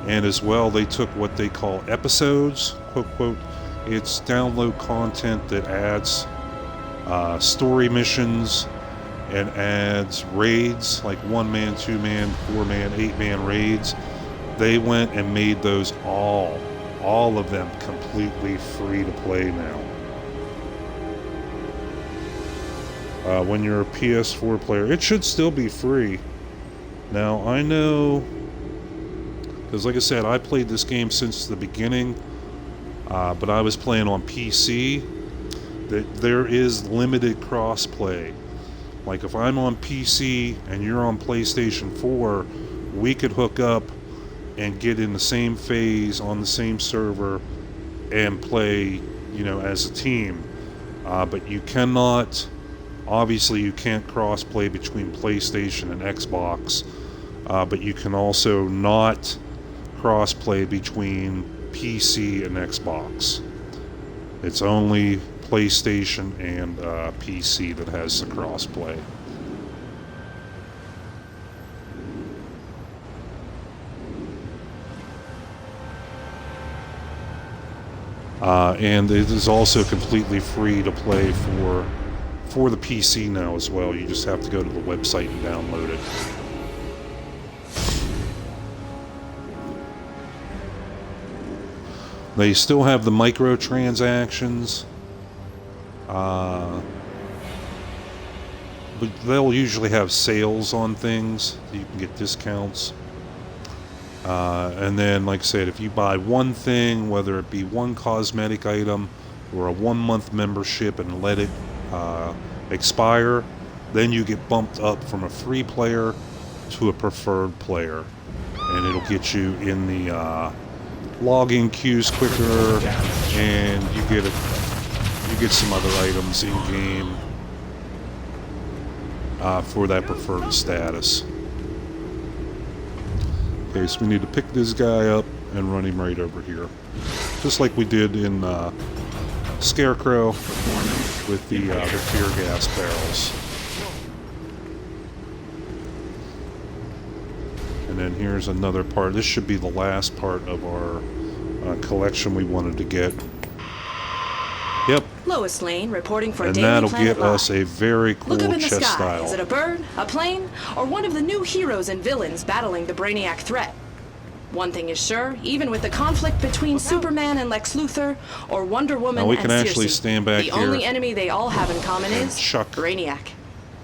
Speaker 1: And as well, they took what they call episodes, quote, quote. It's download content that adds story missions and adds raids, like 1-man, 2-man, 4-man, 8-man raids. They went and made those all of them completely free to play now. When you're a PS4 player, it should still be free. Now, I know, because like I said, I played this game since the beginning, but I was playing on PC. That there is limited cross-play. Like if I'm on PC and you're on PlayStation 4, we could hook up and get in the same phase on the same server and play, you know, as a team. But you cannot, obviously you can't cross-play between PlayStation and Xbox, but you can also not cross-play between PC and Xbox. It's only PlayStation and PC that has the cross-play. And it is also completely free to play for the PC now as well. You just have to go to the website and download it. They still have the microtransactions, but they'll usually have sales on things. You can get discounts. And then, like I said, if you buy one thing, whether it be one cosmetic item or a 1-month membership and let it expire, then you get bumped up from a free player to a preferred player, and it'll get you in the login queues quicker, and you get some other items in game for that preferred status. Okay, so we need to pick this guy up and run him right over here, just like we did in Scarecrow with the tear gas barrels. And then here's another part. This should be the last part of our collection we wanted to get. Yep.
Speaker 3: Lois Lane reporting for
Speaker 1: And
Speaker 3: Daily
Speaker 1: that'll
Speaker 3: Planet
Speaker 1: get us
Speaker 3: Live.
Speaker 1: a very cool
Speaker 3: Look up in the
Speaker 1: chest
Speaker 3: sky.
Speaker 1: style.
Speaker 3: Is it a bird, a plane, or one of the new heroes and villains battling the Brainiac threat? One thing is sure, even with the conflict between Superman and Lex Luthor, or Wonder Woman
Speaker 1: Now we
Speaker 3: and
Speaker 1: can actually
Speaker 3: Circe,
Speaker 1: stand back
Speaker 3: the
Speaker 1: here
Speaker 3: only enemy they all have in common is
Speaker 1: chuck.
Speaker 3: Brainiac.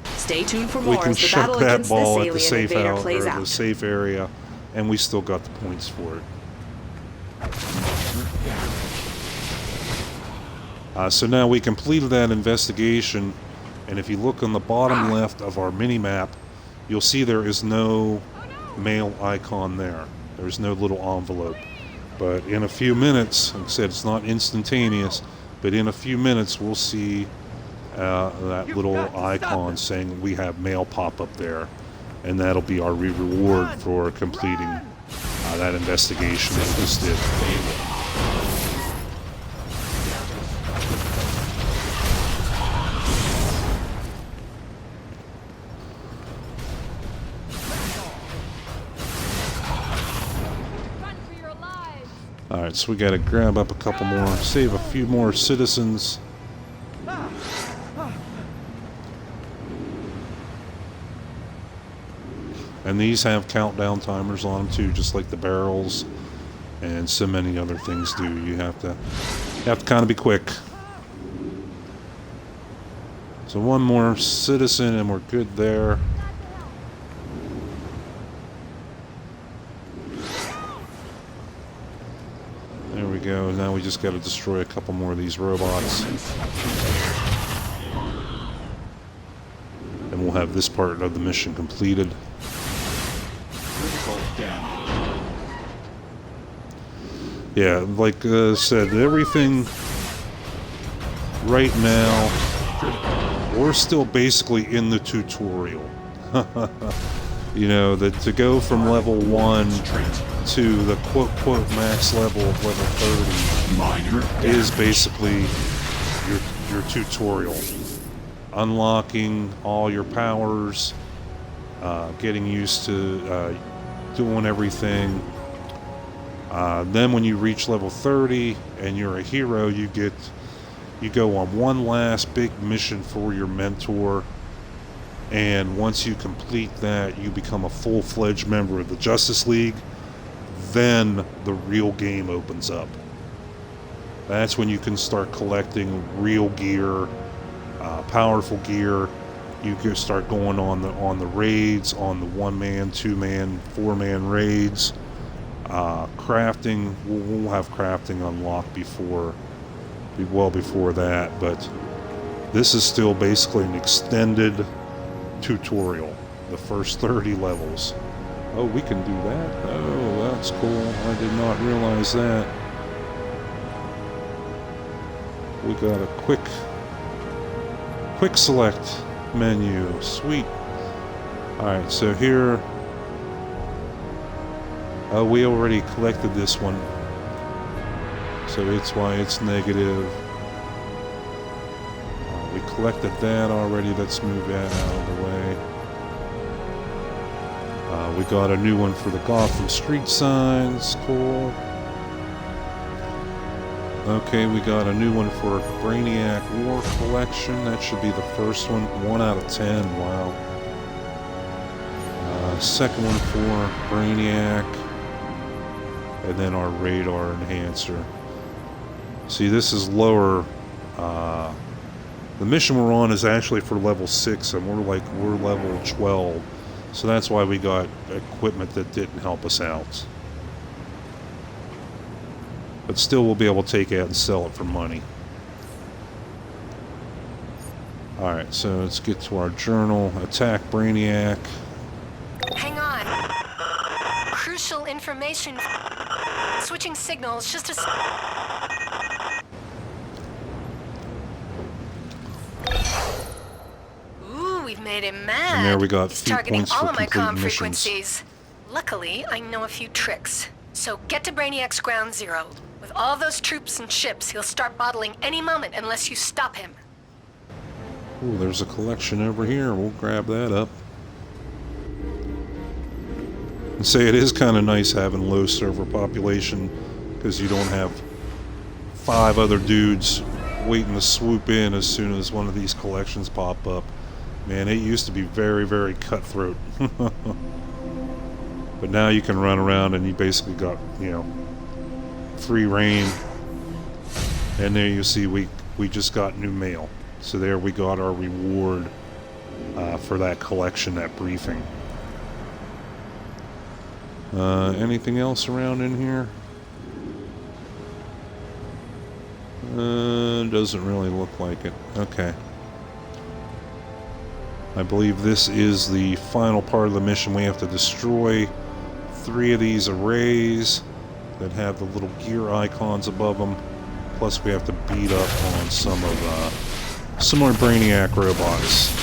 Speaker 3: Stay tuned for
Speaker 1: We
Speaker 3: more
Speaker 1: can
Speaker 3: as the
Speaker 1: chuck
Speaker 3: battle
Speaker 1: that
Speaker 3: against this
Speaker 1: ball at the
Speaker 3: alien
Speaker 1: safe
Speaker 3: invader
Speaker 1: out
Speaker 3: plays
Speaker 1: or
Speaker 3: out.
Speaker 1: the safe area, and we still got the points for it. So now we completed that investigation, and if you look on the bottom left of our mini-map, you'll see there is no mail icon there. There's no little envelope. But in a few minutes, like I said, it's not instantaneous, but in a few minutes we'll see that little icon saying we have mail pop up there, and that'll be our reward for completing that investigation that we just did. Alright, so we gotta grab up a couple more, save a few more citizens. And these have countdown timers on them too, just like the barrels and so many other things do. You have to kind of be quick. So one more citizen and we're good there. There we go. Now we just got to destroy a couple more of these robots. And we'll have this part of the mission completed. Yeah, like I said, everything right now, we're still basically in the tutorial. You know, that to go from level 1 to the quote max level of level 30 is basically your tutorial. Unlocking all your powers, getting used to doing everything. Then when you reach level 30 and you're a hero, you go on one last big mission for your mentor, and once you complete that, you become a full-fledged member of the Justice League. Then the real game opens up. That's when you can start collecting real gear, powerful gear. You can start going on the raids, on the 1-man, 2-man, 4-man raids. Crafting, we'll have crafting unlocked well before that, but this is still basically an extended tutorial, the first 30 levels. Oh, we can do that? Oh, that's cool. I did not realize that. We got a quick select menu. Sweet. Alright, so here, we already collected this one, so it's why it's negative. We collected that already. Let's move that out of the way. We got a new one for the Gotham street signs. Cool. Okay, we got a new one for Brainiac War Collection. That should be the first one. 1 out of 10. Wow. Second one for Brainiac. And then our radar enhancer. See, this is lower. The mission we're on is actually for level 6, and we're level 12. So that's why we got equipment that didn't help us out. But still, we'll be able to take it and sell it for money. Alright, so let's get to our journal. Attack Brainiac.
Speaker 10: Hang on. Crucial information. Switching signals just a... Ooh, we've made him mad.
Speaker 1: And there we got
Speaker 10: He's
Speaker 1: feat
Speaker 10: targeting
Speaker 1: points
Speaker 10: all
Speaker 1: for
Speaker 10: of my
Speaker 1: complete
Speaker 10: comm
Speaker 1: missions.
Speaker 10: frequencies. Luckily, I know a few tricks. So get to Brainiac's ground zero. With all those troops and ships, he'll start bottling any moment unless you stop him.
Speaker 1: Ooh, there's a collection over here. We'll grab that up. And say it is kind of nice having low server population because you don't have 5 other dudes waiting to swoop in as soon as one of these collections pop up. Man, it used to be very, very cutthroat. But now you can run around and you basically got, you know, free reign. And there you see we just got new mail. So there we got our reward for that collection, that briefing. Anything else around in here? Doesn't really look like it. Okay. I believe this is the final part of the mission. We have to destroy 3 of these arrays that have the little gear icons above them. Plus we have to beat up on some more Brainiac robots.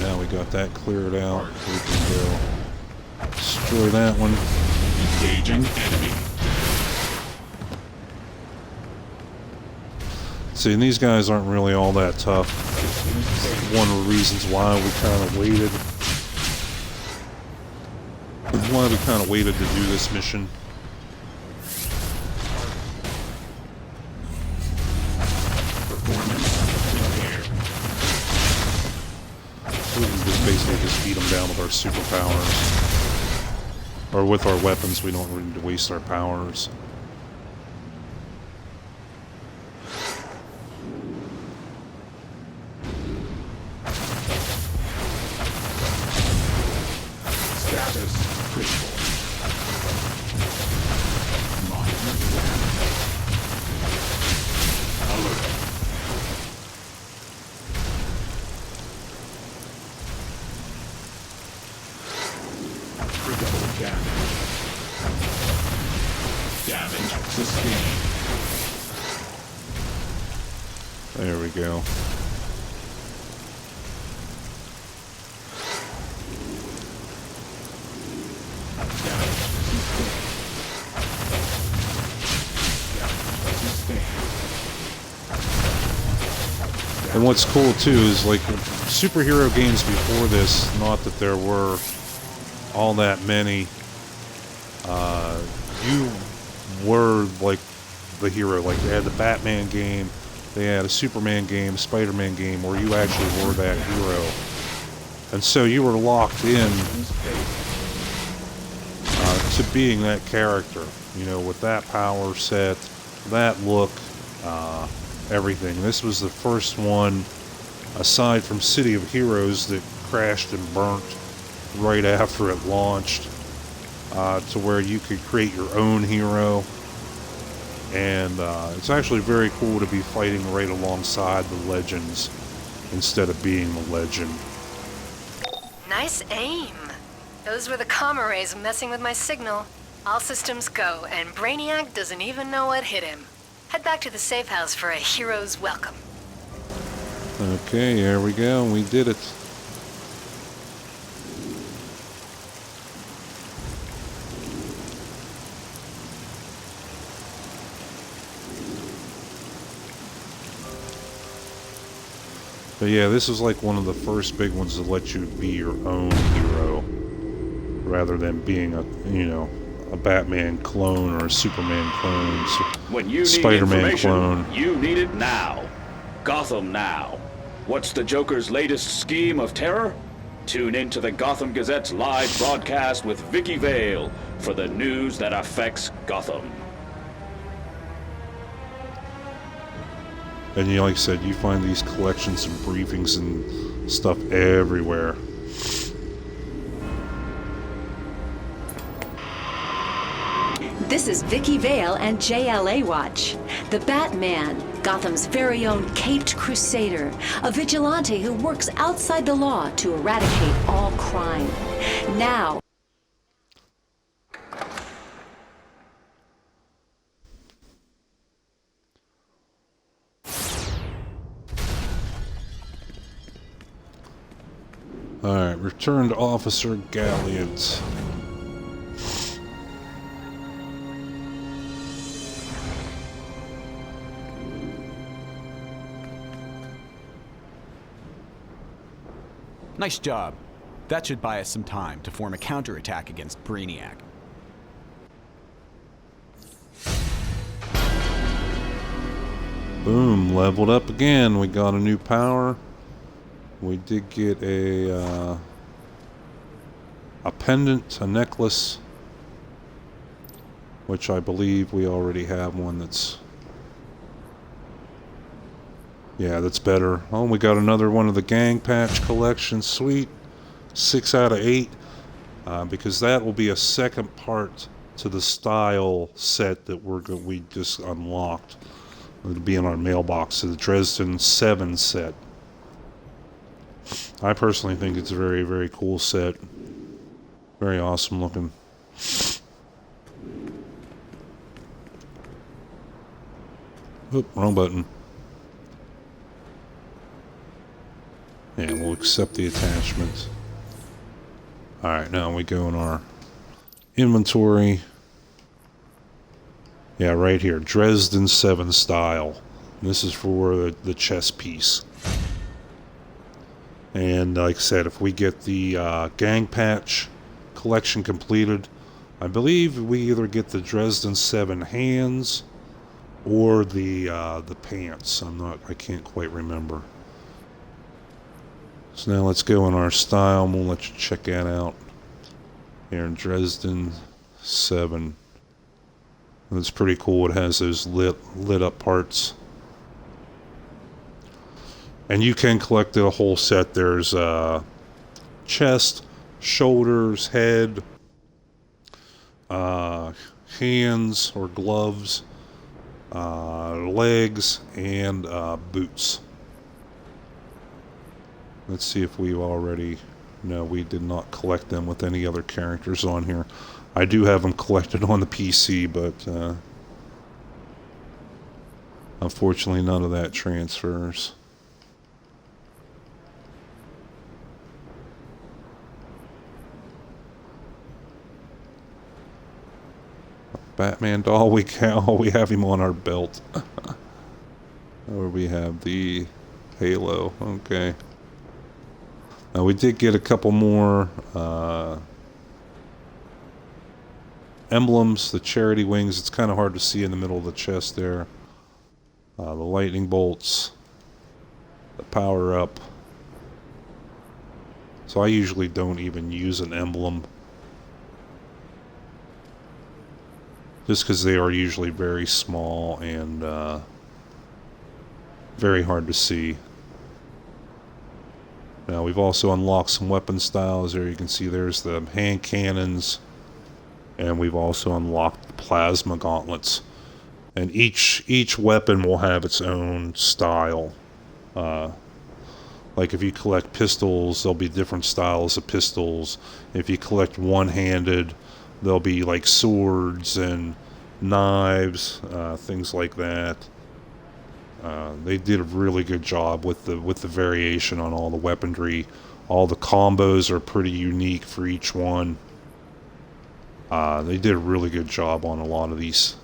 Speaker 1: Now we got that cleared out. We can go destroy that one.
Speaker 17: Engaging enemy.
Speaker 1: See, and these guys aren't really all that tough. One of the reasons why we kind of waited. Why we kind of waited to do this mission. We can just basically just beat them down with our superpowers. Or with our weapons, we don't need to waste our powers.
Speaker 17: Status critical. Alert. Critical damage. Damage sustained.
Speaker 1: There we go. And what's cool too is, like, superhero games before this, not that there were all that many, you were like the hero. Like, they had the Batman game, they had a Superman game, Spider-Man game, where you actually were that hero. And so you were locked in to being that character, you know, with that power set, that look, everything. This was the first one, aside from City of Heroes, that crashed and burnt right after it launched, to where you could create your own hero. And it's actually very cool to be fighting right alongside the legends instead of being the legend.
Speaker 10: Nice aim. Those were the comm arrays messing with my signal. All systems go, and Brainiac doesn't even know what hit him. Head back to the safe house for a hero's welcome.
Speaker 1: Okay, here we go. We did it. But yeah, this is like one of the first big ones to let you be your own hero, rather than being a, you know, a Batman clone or a Superman clone,
Speaker 7: When you need
Speaker 1: Spider-Man
Speaker 7: information,
Speaker 1: clone.
Speaker 7: you need it now. Gotham Now. What's the Joker's latest scheme of terror? Tune in to the Gotham Gazette's live broadcast with Vicky Vale, for the news that affects Gotham.
Speaker 1: And you, like I said, you find these collections and briefings and stuff everywhere.
Speaker 4: This is Vicky Vale and JLA Watch. The Batman, Gotham's very own caped crusader, a vigilante who works outside the law to eradicate all crime. Now,
Speaker 1: Alright, return to Officer Galliant.
Speaker 19: Nice job. That should buy us some time to form a counterattack against Brainiac.
Speaker 1: Boom, leveled up again. We got a new power. We did get a pendant, a necklace, which I believe we already have one that's... Yeah, that's better. Oh, we got another one of the gang patch collection. Sweet. 6 out of 8. Because that will be a second part to the style set that we just unlocked. It'll be in our mailbox. So the Dresden 7 set. I personally think it's a very, very cool set. Very awesome looking. Oop, wrong button. Yeah, we'll accept the attachment. Alright, now we go in our inventory. Yeah, right here. Dresden 7 style. This is for the chess piece. And like I said, if we get the gang patch collection completed, I believe we either get the Dresden 7 hands or the pants. I can't quite remember. So now let's go in our style and we'll let you check that out. Here in Dresden 7. And it's pretty cool. It has those lit up parts. And you can collect the whole set. There's chest, shoulders, head, hands or gloves, legs, and boots. Let's see if we've already... No, we did not collect them with any other characters on here. I do have them collected on the PC, but unfortunately none of that transfers. Batman doll, we have him on our belt. Or we have the Halo, okay. Now we did get a couple more emblems, the charity wings. It's kind of hard to see in the middle of the chest there. The lightning bolts, the power up. So I usually don't even use an emblem, just because they are usually very small and very hard to see. Now we've also unlocked some weapon styles. There you can see there's the hand cannons, and we've also unlocked the plasma gauntlets. And each weapon will have its own style. Like if you collect pistols, there'll be different styles of pistols. If you collect one-handed, there'll be like swords and knives, things like that. They did a really good job with the variation on all the weaponry. All the combos are pretty unique for each one. They did a really good job on a lot of these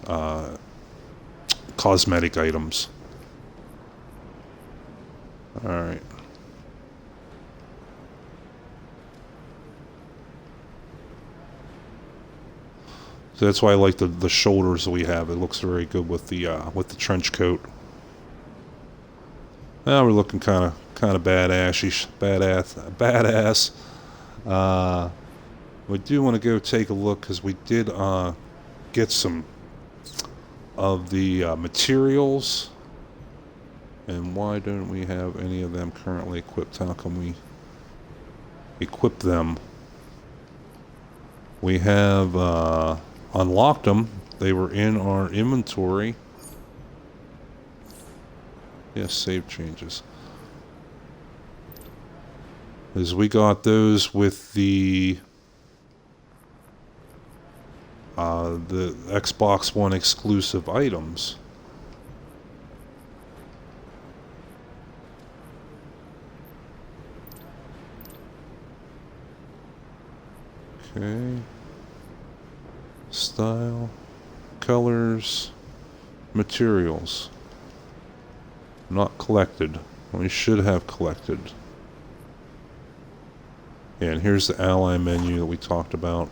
Speaker 1: cosmetic items. Alright. So that's why I like the shoulders that we have. It looks very good with the trench coat. Now we're looking kind of badass. We do want to go take a look because we did get some of the materials. And why don't we have any of them currently equipped? How can we equip them? We have unlocked them. They were in our inventory. Yes, save changes. As we got those with the Xbox One exclusive items. Okay. Style, colors, materials. Not collected. We should have collected. Yeah, and here's the ally menu that we talked about.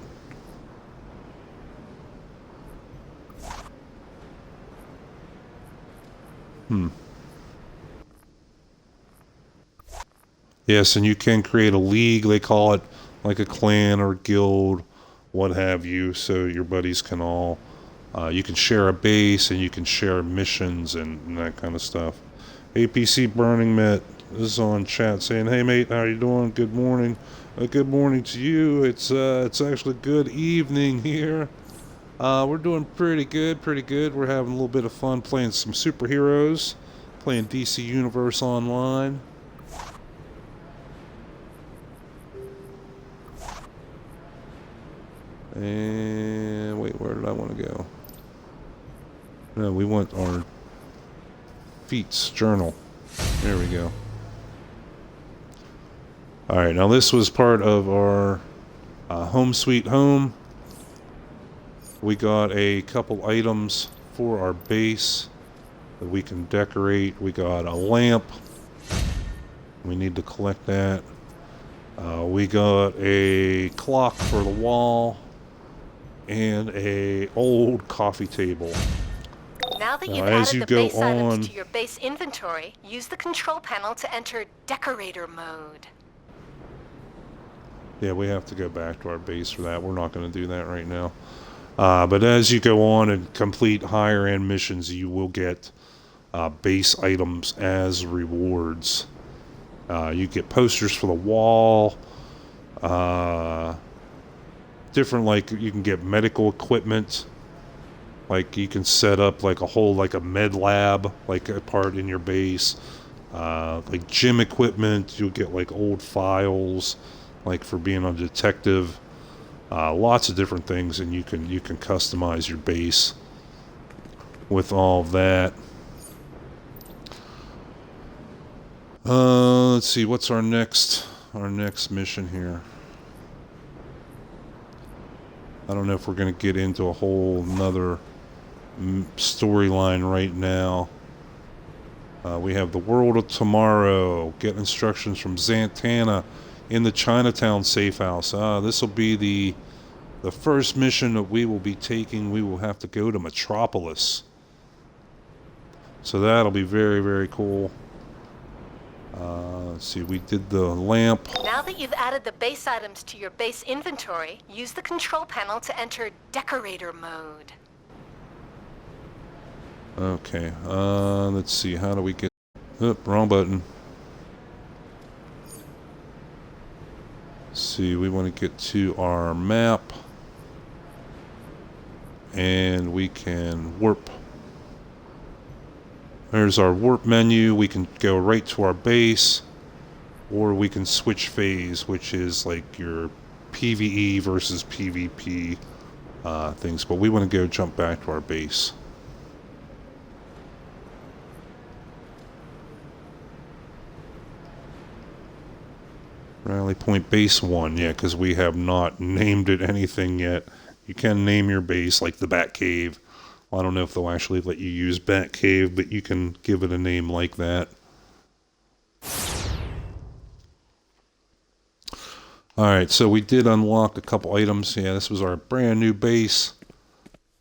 Speaker 1: Yes, and you can create a league, they call it, like a clan or a guild, what have you, so your buddies can all, you can share a base and you can share missions and that kind of stuff. APC Burning Met is on chat saying, "Hey mate, how you doing? Good morning." Good morning to you. It's actually good evening here. We're doing pretty good. We're having a little bit of fun playing some superheroes, playing DC Universe Online. And wait, where did I want to go? No, we want our feats journal. There we go. Alright, now this was part of our Home Sweet Home. We got a couple items for our base that we can decorate. We got a lamp. We need to collect that. We got a clock for the wall. And a old coffee table.
Speaker 10: Now that you've
Speaker 1: as
Speaker 10: added
Speaker 1: you
Speaker 10: the
Speaker 1: go
Speaker 10: base
Speaker 1: on,
Speaker 10: items to your base inventory, use the control panel to enter decorator mode.
Speaker 1: Yeah, we have to go back to our base for that. We're not going to do that right now. But as you go on and complete higher end missions, you will get base items as rewards. You get posters for the wall. Different, like, you can get medical equipment. Like, you can set up like a whole, like a med lab, like a part in your base. Like gym equipment, you'll get like old files, like for being a detective. Lots of different things, and you can customize your base with all of that. Let's see, what's our next mission here? I don't know if we're going to get into a whole nother storyline right now. We have the World of Tomorrow. Get instructions from Zantana in the Chinatown safe house. This will be the first mission that we will be taking. We will have to go to Metropolis. So that'll be very, very cool. Let's see, we did the lamp.
Speaker 10: Now that you've added the base items to your base inventory, use the control panel to enter decorator mode.
Speaker 1: Okay, let's see, how do we get... Oh, wrong button. Let's see, we want to get to our map. And we can warp. There's our warp menu. We can go right to our base. Or we can switch phase, which is like your PvE versus PvP things. But we want to go jump back to our base. Rally Point Base 1, yeah, because we have not named it anything yet. You can name your base, like the Batcave. Well, I don't know if they'll actually let you use Batcave, but you can give it a name like that. Alright, so we did unlock a couple items. Yeah, this was our brand new base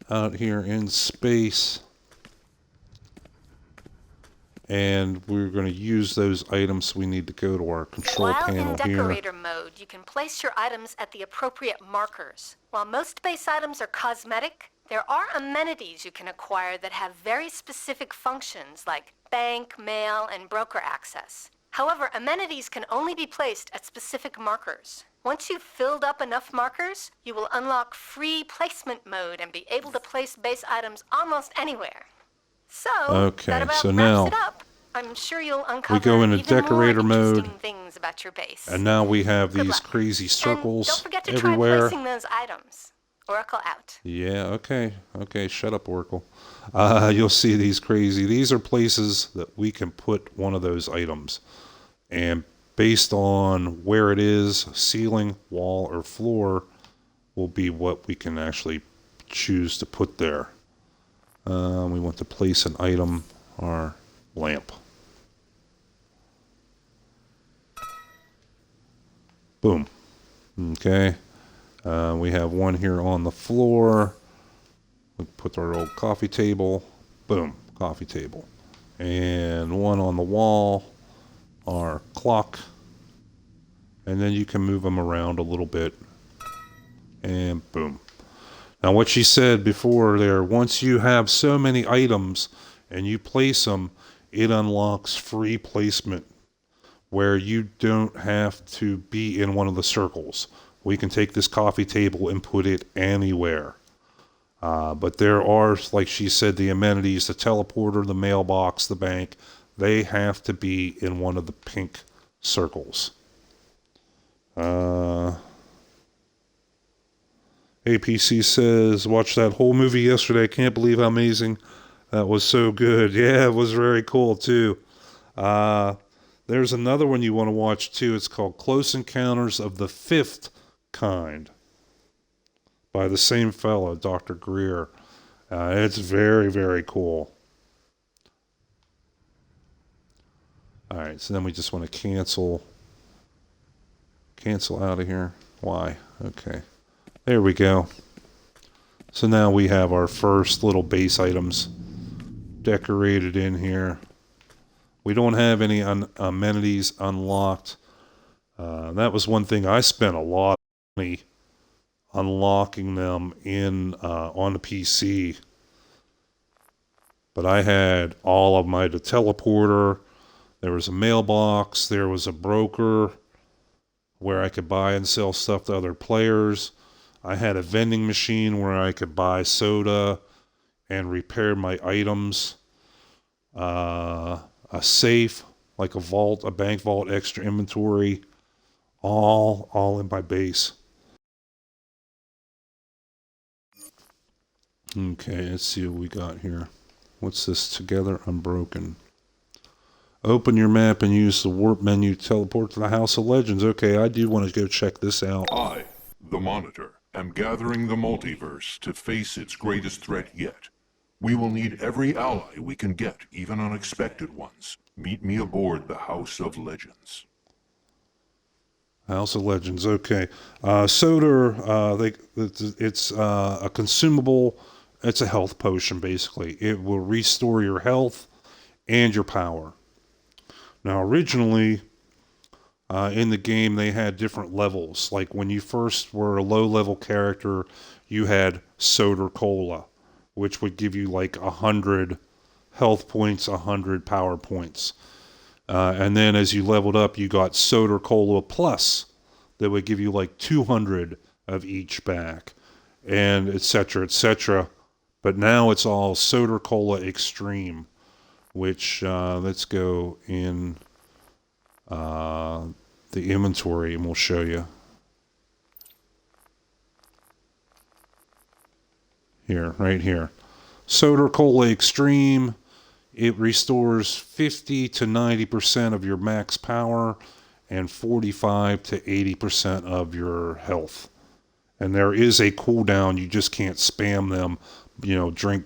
Speaker 1: out here in space. And we're going to use those items. So we need to go to our control
Speaker 10: While
Speaker 1: panel
Speaker 10: in
Speaker 1: here.
Speaker 10: decorator mode, you can place your items at the appropriate markers. While most base items are cosmetic, there are amenities you can acquire that have very specific functions like bank, mail, and broker access. However, amenities can only be placed at specific markers. Once you've filled up enough markers, you will unlock free placement mode and be able to place base items almost anywhere. So,
Speaker 1: Okay,
Speaker 10: that about
Speaker 1: so
Speaker 10: wraps
Speaker 1: now
Speaker 10: it up. I'm sure you'll uncover
Speaker 1: we go into
Speaker 10: even
Speaker 1: decorator
Speaker 10: more interesting
Speaker 1: mode,
Speaker 10: things about your base.
Speaker 1: and now we have these crazy circles
Speaker 10: Don't forget to
Speaker 1: everywhere.
Speaker 10: try placing those items. Oracle out.
Speaker 1: Yeah, okay, shut up, Oracle. You'll see these crazy. These are places that we can put one of those items. And based on where it is, ceiling, wall, or floor, will be what we can actually choose to put there. We want to place an item, our lamp. Boom. Okay. We have one here on the floor. We put our old coffee table. Boom. Coffee table. And one on the wall. Our clock. And then you can move them around a little bit. And boom. Now what she said before there, once you have so many items and you place them, it unlocks free placement where you don't have to be in one of the circles. We can take this coffee table and put it anywhere. But there are, like she said, the amenities, the teleporter, the mailbox, the bank, they have to be in one of the pink circles. APC says, watched that whole movie yesterday. I can't believe how amazing that was. So good. Yeah, it was very cool too. There's another one you want to watch too. It's called Close Encounters of the Fifth Kind by the same fellow, Dr. Greer. It's very, very cool. All right, so then we just want to cancel out of here. Why? Okay. There we go. So now we have our first little base items decorated in here. We don't have any amenities unlocked. That was one thing I spent a lot of money unlocking them in on the PC. But I had all of the teleporter. There was a mailbox. There was a broker where I could buy and sell stuff to other players. I had a vending machine where I could buy soda and repair my items. A safe, like a vault, a bank vault, extra inventory, all in my base. Okay, let's see what we got here. What's this? Together Unbroken. Open your map and use the warp menu to teleport to the House of Legends. Okay, I do want to go check this out.
Speaker 17: I, the Monitor, am gathering the multiverse to face its greatest threat yet. We will need every ally we can get, even unexpected ones. Meet me aboard the House of Legends.
Speaker 1: House of Legends, okay. Soda, it's a consumable, it's a health potion, basically. It will restore your health and your power. Now, originally, in the game, they had different levels. Like, when you first were a low-level character, you had Soda Cola, which would give you, like, 100 health points, 100 power points. And then as you leveled up, you got Soda Cola Plus that would give you like 200 of each back, and etc., etc. But now it's all Soda Cola Extreme, which let's go in the inventory and we'll show you. Here, right here. Soda Cola Extreme. It restores 50 to 90% of your max power and 45 to 80% of your health. And there is a cooldown. You just can't spam them. You know, drink.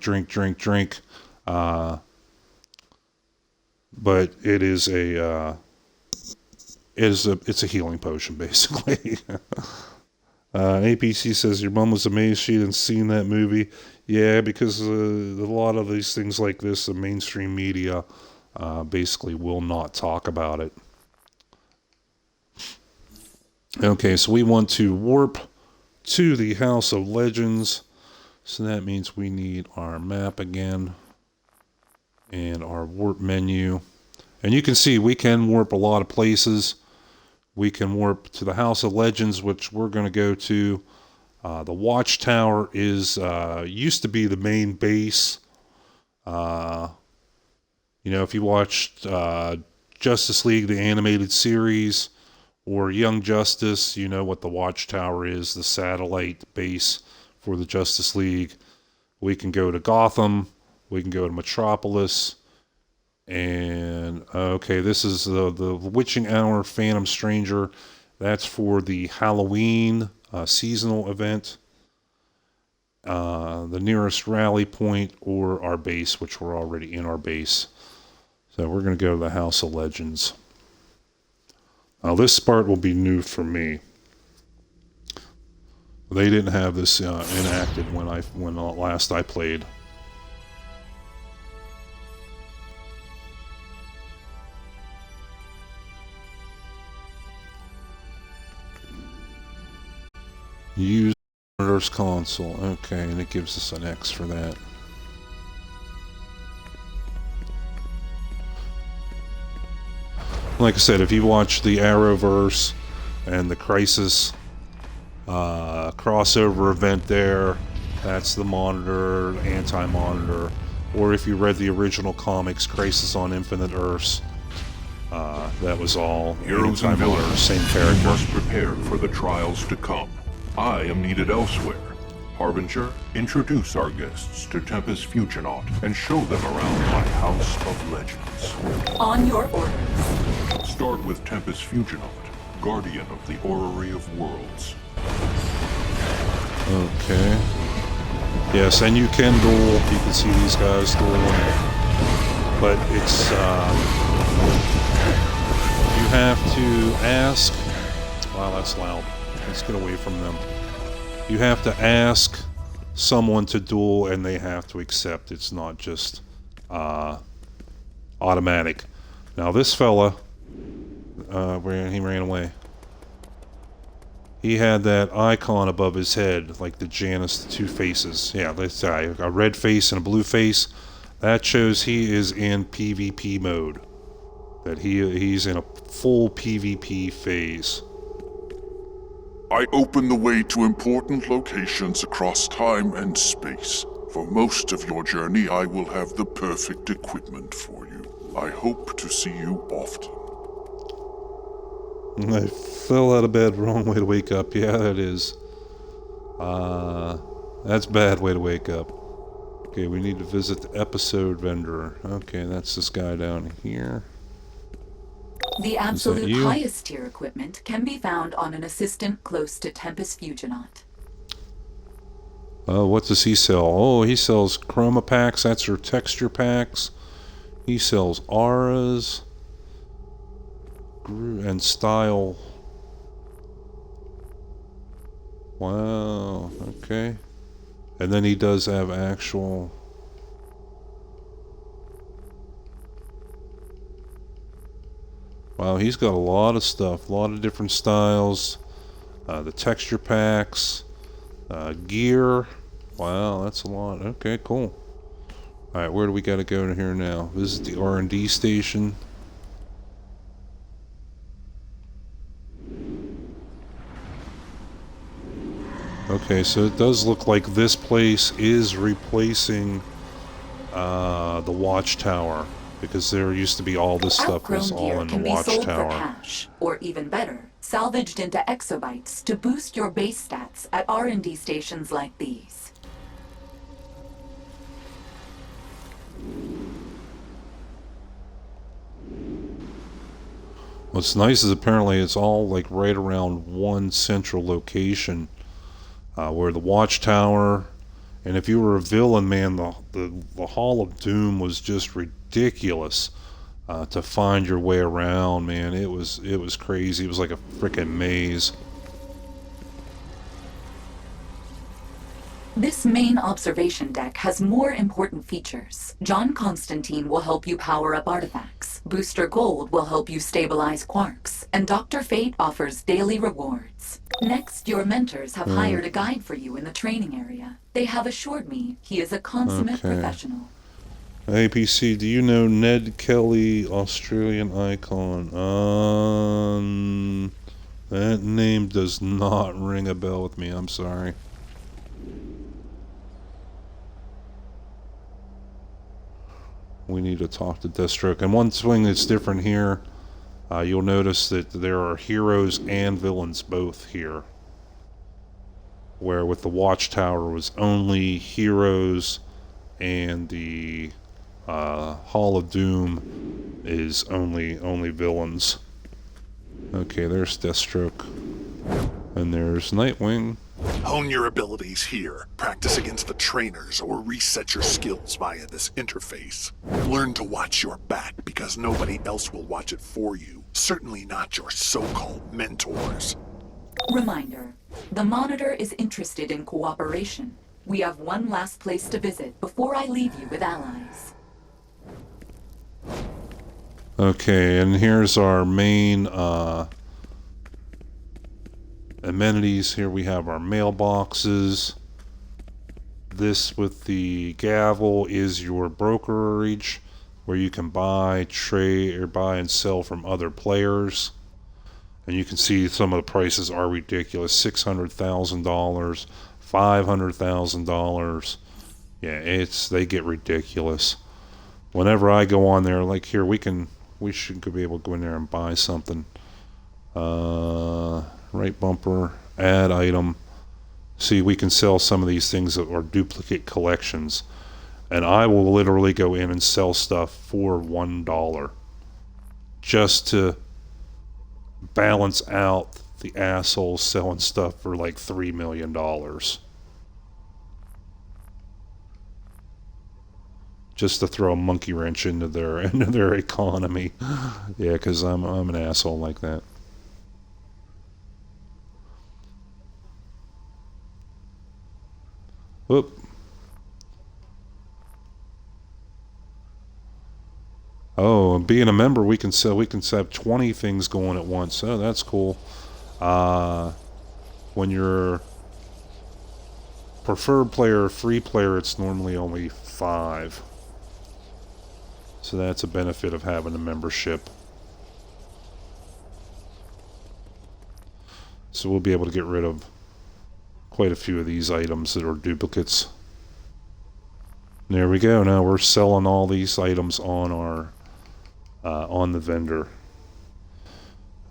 Speaker 1: But it is it's a healing potion, basically. APC says your mom was amazed she hadn't seen that movie. Yeah, because a lot of these things like this, the mainstream media, basically will not talk about it. Okay, so we want to warp to the House of Legends. So that means we need our map again and our warp menu. And you can see we can warp a lot of places. We can warp to the House of Legends, which we're going to go to. The Watchtower is used to be the main base. You know, if you watched Justice League, the animated series, or Young Justice, you know what the Watchtower is, the satellite base for the Justice League. We can go to Gotham. We can go to Metropolis. And, okay, this is the Witching Hour Phantom Stranger. That's for the Halloween seasonal event. The nearest rally point or our base, which we're already in our base. So we're going to go to the House of Legends. Now this part will be new for me. They didn't have this enacted when last I played. Use Monitor's console. Okay, and it gives us an X for that. Like I said, if you watch the Arrowverse and the Crisis crossover event there, that's the Monitor, Anti-Monitor. Or if you read the original comics, Crisis on Infinite Earths, that was all
Speaker 17: Heroes and
Speaker 1: Anti-Monitor,
Speaker 17: villains,
Speaker 1: same character.
Speaker 17: you must prepare for the trials to come. I am needed elsewhere. Harbinger, introduce our guests to Tempest Fusionaut and show them around my House of Legends.
Speaker 9: On your orders.
Speaker 17: Start with Tempest Fusionaut, guardian of the Orrery of Worlds.
Speaker 1: Okay. Yes, and you can duel. You can see these guys dueling. But it's, you have to ask... Wow, that's loud. Let's get away from them. You have to ask someone to duel, and they have to accept. It's not just automatic. Now this fella, he ran away. He had that icon above his head, like the Janus, the two faces. Yeah, let's say a red face and a blue face. That shows he is in PvP mode. That he's in a full PvP phase.
Speaker 17: I open the way to important locations across time and space. For most of your journey, I will have the perfect equipment for you. I hope to see you often.
Speaker 1: I fell out of bed, wrong way to wake up. Yeah, that is. That's a bad way to wake up. Okay, we need to visit the episode vendor. Okay, that's this guy down here.
Speaker 8: The absolute highest tier equipment can be found on an assistant close to Tempest Fusionaut.
Speaker 1: Oh, what does he sell? Oh, he sells chroma packs. That's her texture packs. He sells auras and style. Wow, okay. And then he does have actual... Wow, he's got a lot of stuff, a lot of different styles. The texture packs, gear. Wow, that's a lot. Okay, cool. Alright, where do we got to go to here now? Visit the R&D station. Okay, so it does look like this place is replacing the Watchtower. Because there used to be all this stuff was all in the Watchtower.
Speaker 8: Cash, or even better, salvaged into exobytes to boost your base stats at R&D stations like these.
Speaker 1: What's nice is apparently it's all like right around one central location, where the Watchtower. And if you were a villain, man, the Hall of Doom was just ridiculous to find your way around, man. It was crazy. It was like a freaking maze.
Speaker 8: This main observation deck has more important features. John Constantine will help you power up artifacts. Booster Gold will help you stabilize quarks. And Dr. Fate offers daily rewards. Next, your mentors have hired a guide for you in the training area. They have assured me he is a consummate professional.
Speaker 1: APC, do you know Ned Kelly, Australian icon? That name does not ring a bell with me, I'm sorry. We need to talk to Deathstroke. And one thing that's different here, you'll notice that there are heroes and villains both here. Where with the Watchtower was only heroes, and the Hall of Doom is only villains. Okay, there's Deathstroke. And there's Nightwing.
Speaker 12: Hone your abilities here. Practice against the trainers or reset your skills via this interface. Learn to watch your back because nobody else will watch it for you. Certainly not your so-called mentors.
Speaker 8: Reminder, the Monitor is interested in cooperation. We have one last place to visit before I leave you with allies.
Speaker 1: Okay, and here's our main amenities. Here we have our mailboxes. This with the gavel is your brokerage, where you can buy, trade, or buy and sell from other players. And you can see some of the prices are ridiculous. $600,000, $500,000. Yeah, they get ridiculous. Whenever I go on there, like here, we should be able to go in there and buy something. Right bumper, add item. See, we can sell some of these things that are duplicate collections. And I will literally go in and sell stuff for $1. Just to balance out the assholes selling stuff for like $3 million. Just to throw a monkey wrench into their economy. Yeah, because I'm an asshole like that. Whoop. Oh, and being a member, we can have 20 things going at once. Oh, that's cool. When you're preferred player, free player, it's normally only 5. So that's a benefit of having a membership. So we'll be able to get rid of quite a few of these items that are duplicates. There we go. Now we're selling all these items on our on the vendor.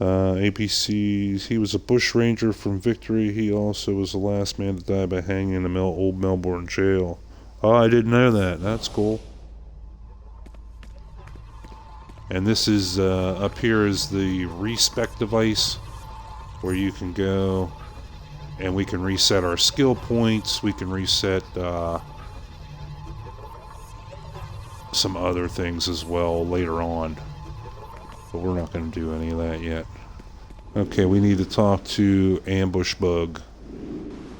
Speaker 1: APC, he was a bush ranger from Victory. He also was the last man to die by hanging in the old Melbourne jail. Oh, I didn't know that. That's cool. And this is up here is the respec device, where you can go and we can reset our skill points. We can reset some other things as well later on, but we're not going to do any of that yet. Okay, we need to talk to Ambush Bug.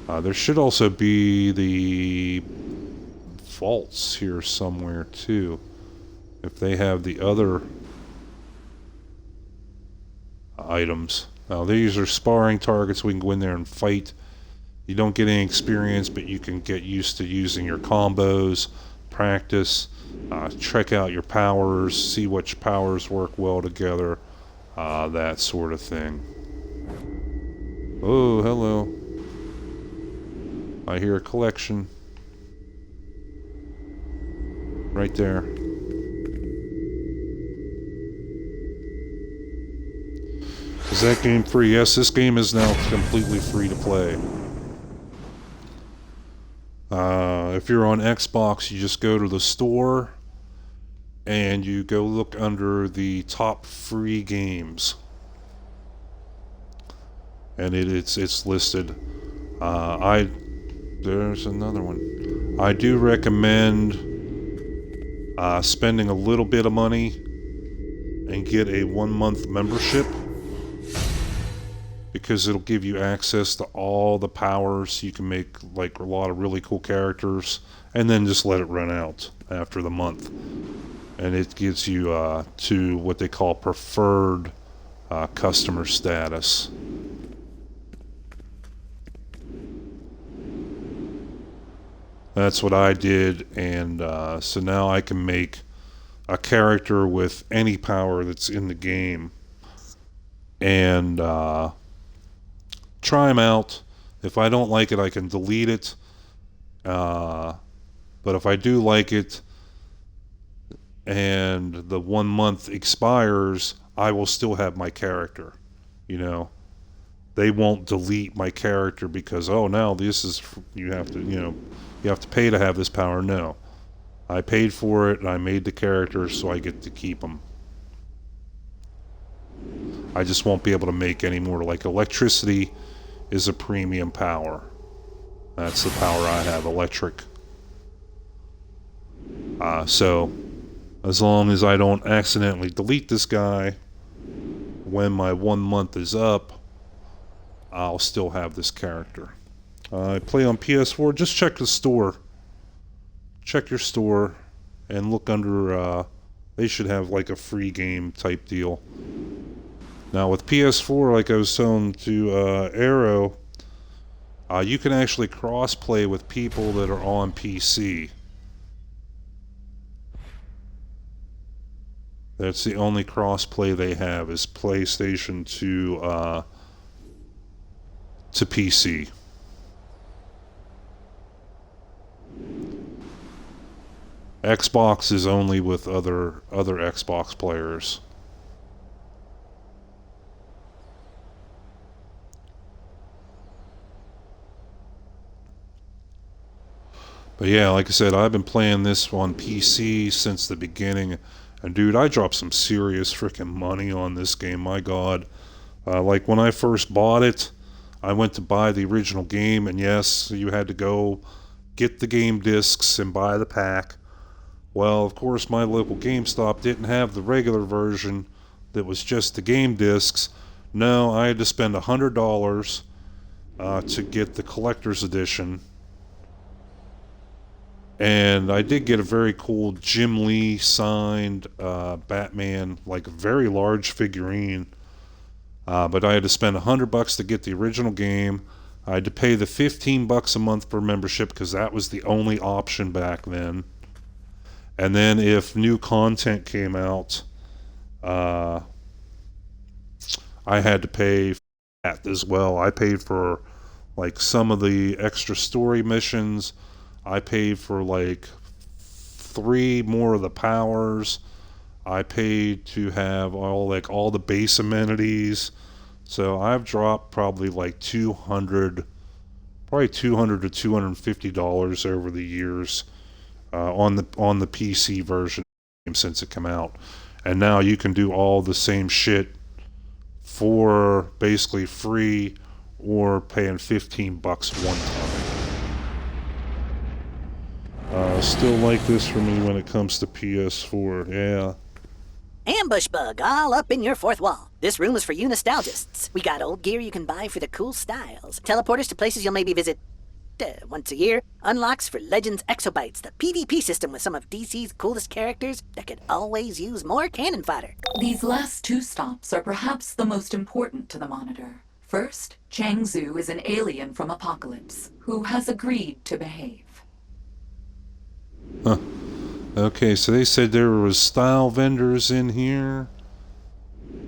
Speaker 1: There should also be the vaults here somewhere too, if they have the other items. Now these are sparring targets. We can go in there and fight. You don't get any experience, but you can get used to using your combos, practice, check out your powers, see which powers work well together, that sort of thing. Oh, hello. I hear a collection. Right there. Is that game free? Yes, this game is now completely free to play. If you're on Xbox, you just go to the store and you go look under the top free games, and it's listed. There's another one. I do recommend spending a little bit of money and get a 1-month membership. because it'll give you access to all the powers. You can make like a lot of really cool characters, and then just let it run out after the month. And it gives you to what they call preferred customer status. That's what I did, and so now I can make a character with any power that's in the game and try them out. If I don't like it, I can delete it. But if I do like it and the 1 month expires, I will still have my character. You know, they won't delete my character because, oh, now this is, you have to, you have to pay to have this power. No, I paid for it and I made the character, so I get to keep them. I just won't be able to make any more. Like electricity is a premium power. That's the power I have, electric. So as long as I don't accidentally delete this guy when my 1 month is up, I'll still have this character. I play on PS4. Just check the store. Check your store and look under, they should have like a free game type deal. Now with PS4, like I was telling to Arrow, you can actually cross-play with people that are on PC. That's the only cross-play they have, is PlayStation to PC. Xbox is only with other Xbox players. But yeah, like I said, I've been playing this on PC since the beginning. And dude, I dropped some serious freaking money on this game, my god. Like when I first bought it, I went to buy the original game, and yes, you had to go get the game discs and buy the pack. Well, of course, my local GameStop didn't have the regular version that was just the game discs. No, I had to spend $100 to get the collector's edition. And I did get a very cool Jim Lee signed Batman, like a very large figurine. But I had to spend $100 to get the original game. I had to pay the $15 a month for membership because that was the only option back then. And then if new content came out, I had to pay for that as well. I paid for like some of the extra story missions. I paid for like 3 more of the powers. I paid to have all the base amenities. So I've dropped probably like $200 to $250 over the years on the PC version since it came out. And now you can do all the same shit for basically free or paying $15 one time. Still like this for me when it comes to PS4, yeah.
Speaker 6: Ambush bug all up in your fourth wall. This room is for you nostalgists. We got old gear you can buy for the cool styles. Teleporters to places you'll maybe visit once a year. Unlocks for Legends Exobytes, the PvP system with some of DC's coolest characters that could always use more cannon fodder.
Speaker 8: These last 2 stops are perhaps the most important to the Monitor. First, Chang Zhu is an alien from Apocalypse who has agreed to behave.
Speaker 1: Huh. Okay, so they said there was style vendors in here.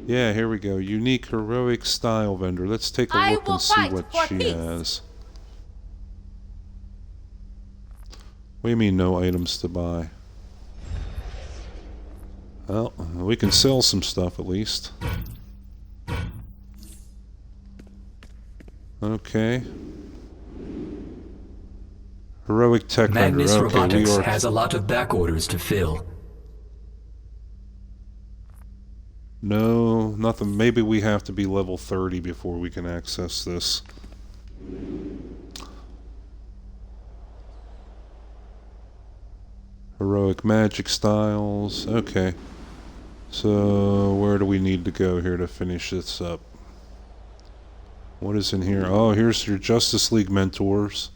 Speaker 1: Yeah, here we go. Unique heroic style vendor. Let's take a look and see what she has. What do you mean no items to buy? Well, we can sell some stuff at least. Okay. Heroic tech vendor.
Speaker 22: Magnus
Speaker 1: Okay,
Speaker 22: Robotics has a lot of back orders to fill.
Speaker 1: No, nothing. Maybe we have to be level 30 before we can access this. Heroic magic styles. Okay. So, where do we need to go here to finish this up? What is in here? Oh, here's your Justice League mentors.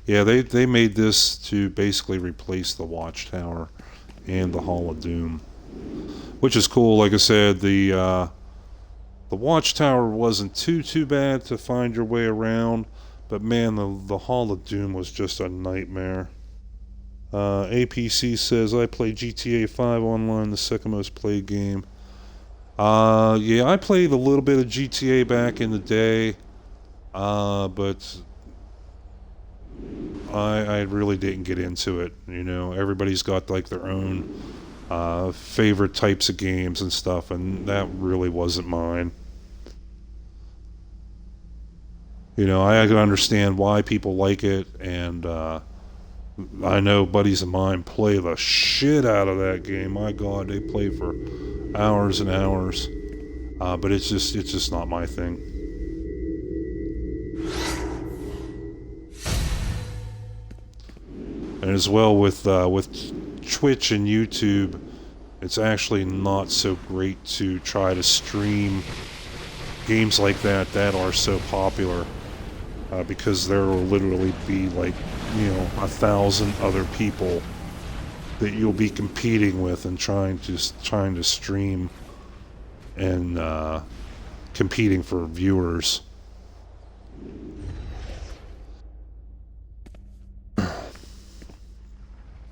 Speaker 1: Yeah, they made this to basically replace the Watchtower and the Hall of Doom, which is cool. Like I said, the Watchtower wasn't too bad to find your way around, but man, the Hall of Doom was just a nightmare. APC says, I play GTA 5 online, the second most played game. Yeah, I played a little bit of GTA back in the day, but I really didn't get into it. You know, everybody's got like their own favorite types of games and stuff, and that really wasn't mine. You know, I can understand why people like it, and I know buddies of mine play the shit out of that game. My God, they play for hours and hours. But it's just not my thing. And as well with Twitch and YouTube, it's actually not so great to try to stream games like that are so popular, because there will literally be like, you know, 1,000 other people that you'll be competing with and trying to stream and competing for viewers.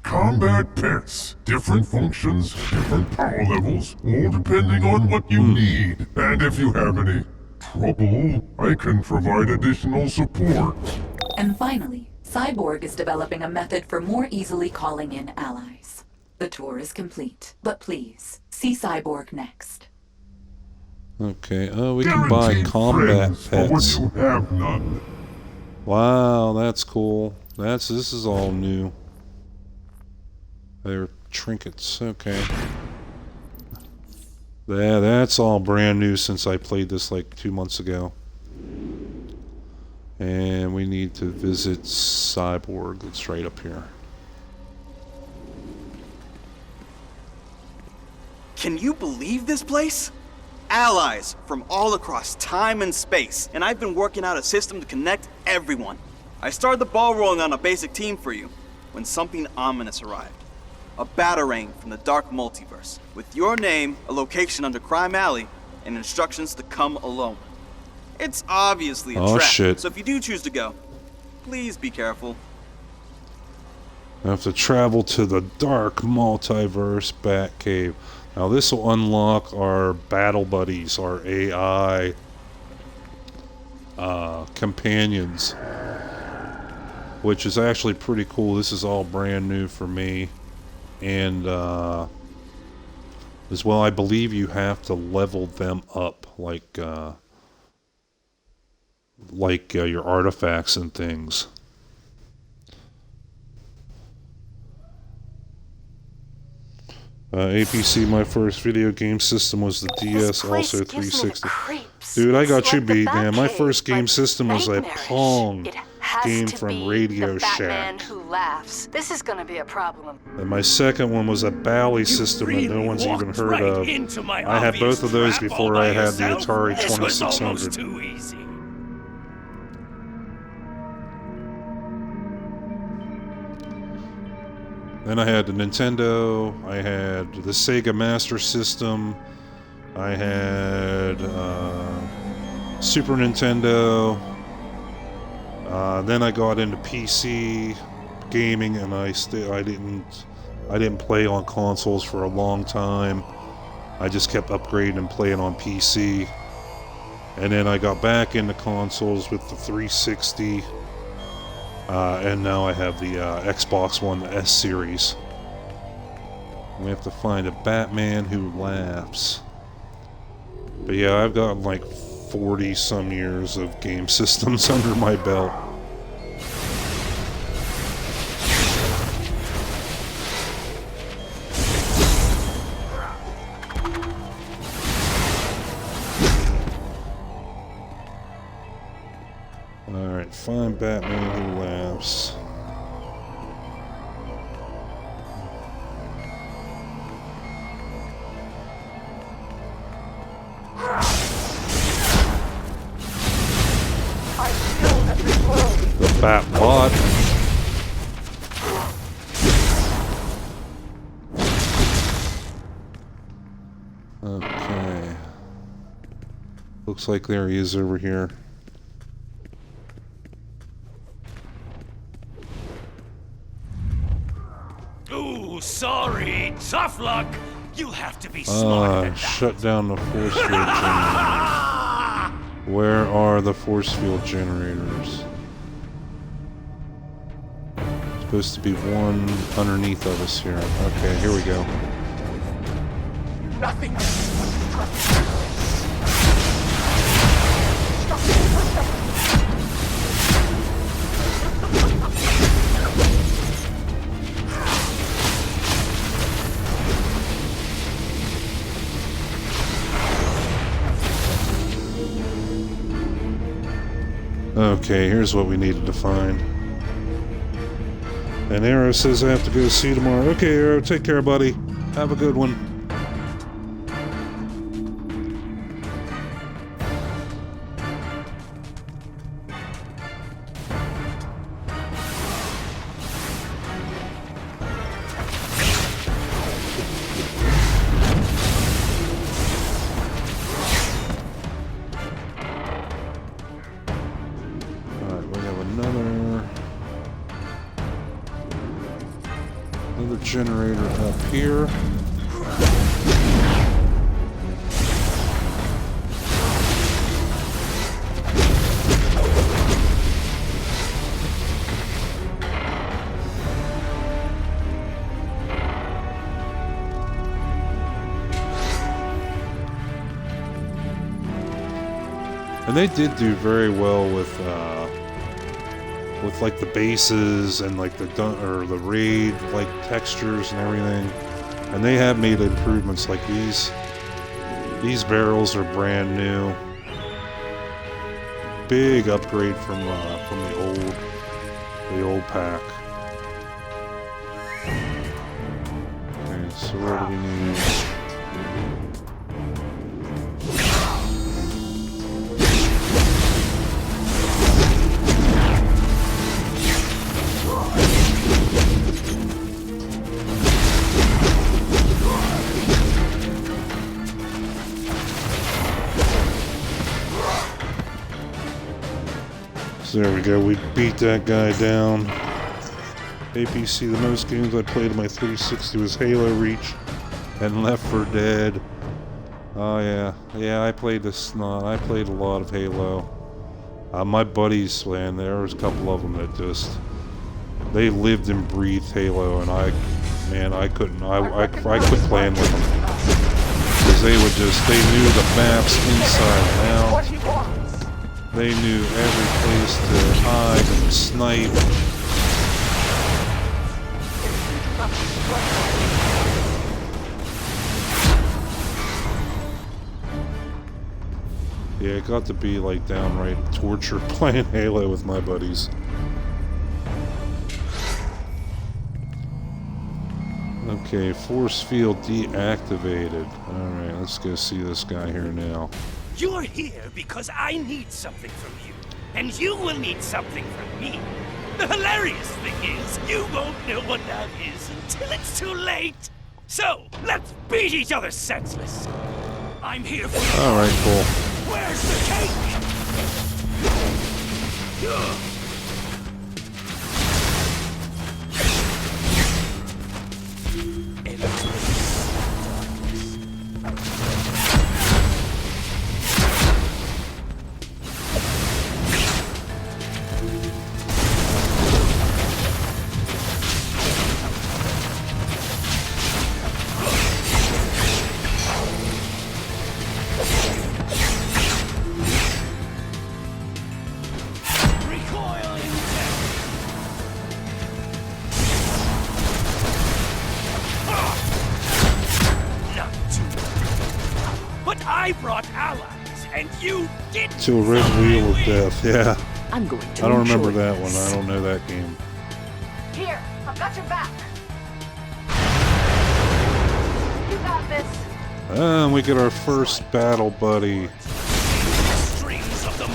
Speaker 17: Combat pets. Different functions, different power levels, all depending on what you need. And if you have any trouble, I can provide additional support.
Speaker 8: And finally, Cyborg is developing a method for more easily calling in allies. The tour is complete, but please, see Cyborg next.
Speaker 1: Okay, oh, we can buy combat pets.
Speaker 17: You have none.
Speaker 1: Wow, that's cool. This is all new. They're trinkets, okay. Yeah, that's all brand new since I played this like 2 months ago. And we need to visit Cyborg. It's right up here.
Speaker 13: Can you believe this place? Allies from all across time and space, and I've been working out a system to connect everyone. I started the ball rolling on a basic team for you when something ominous arrived. A batarang from the dark multiverse, with your name, a location under Crime Alley, and instructions to come alone. It's obviously a trap,
Speaker 1: shit.
Speaker 13: so if you do choose to go, please be careful.
Speaker 1: I have to travel to the dark multiverse Batcave. Now this will unlock our battle buddies, our AI companions, which is actually pretty cool. This is all brand new for me. And as well, I believe you have to level them up like your artifacts and things. APC, my first video game system was the DS, also 360. Dude, I got you beat, man. My first game system was a Pong game from Radio Shack.
Speaker 10: Who laughs. This is gonna be a problem.
Speaker 1: And my second one was a Bally system that no one's even heard of. I had both of those before I had the Atari 2600.
Speaker 14: Too easy.
Speaker 1: Then I had the Nintendo, I had the Sega Master System, I had Super Nintendo, then I got into PC gaming, and I didn't play on consoles for a long time. I just kept upgrading and playing on PC. And then I got back into consoles with the 360. And now I have the Xbox One S series. We have to find a Batman who laughs. But yeah, I've got like 40 some years of game systems under my belt. Alright, find Batman who laughs. Looks like there he is over here.
Speaker 11: Ooh, sorry. Tough luck. You'll have to be smarter than that.
Speaker 1: Shut down the force field generator. Where are the force field generators? Supposed to be one underneath of us here. Okay, here we go.
Speaker 11: Nothing.
Speaker 1: Okay, here's what we needed to find. And Arrow says I have to go see you tomorrow. Okay, Arrow, take care, buddy. Have a good one. Generator up here. And they did do very well with like the bases and like the raid like textures and everything, and they have made improvements. Like these barrels are brand new, big upgrade from the old pack. Okay, so what do we need? So there we go, we beat that guy down. APC, the most games I played on my 360 was Halo Reach and Left 4 Dead. Oh yeah, I played this. I played a lot of Halo. My buddies, man, there was a couple of them that just they lived and breathed Halo, and I couldn't. I quit playing with them because they knew the maps inside and out. They knew every place to hide and snipe. Yeah, it got to be like downright torture playing Halo with my buddies. Okay, force field deactivated. Alright, let's go see this guy here now.
Speaker 11: You're here because I need something from you, and you will need something from me. The hilarious thing is, you won't know what that is until it's too late. So, let's beat each other senseless. I'm here for you.
Speaker 1: Alright, cool.
Speaker 11: Where's the cake? I brought allies, and you didn't.
Speaker 1: To a red wheel of death, yeah.
Speaker 9: I'm going to
Speaker 1: I don't remember
Speaker 9: enjoy
Speaker 1: that
Speaker 9: this.
Speaker 1: one. I don't know that game.
Speaker 10: Here, I've got your back. You got this.
Speaker 1: And we get our first battle buddy.
Speaker 11: Strings of the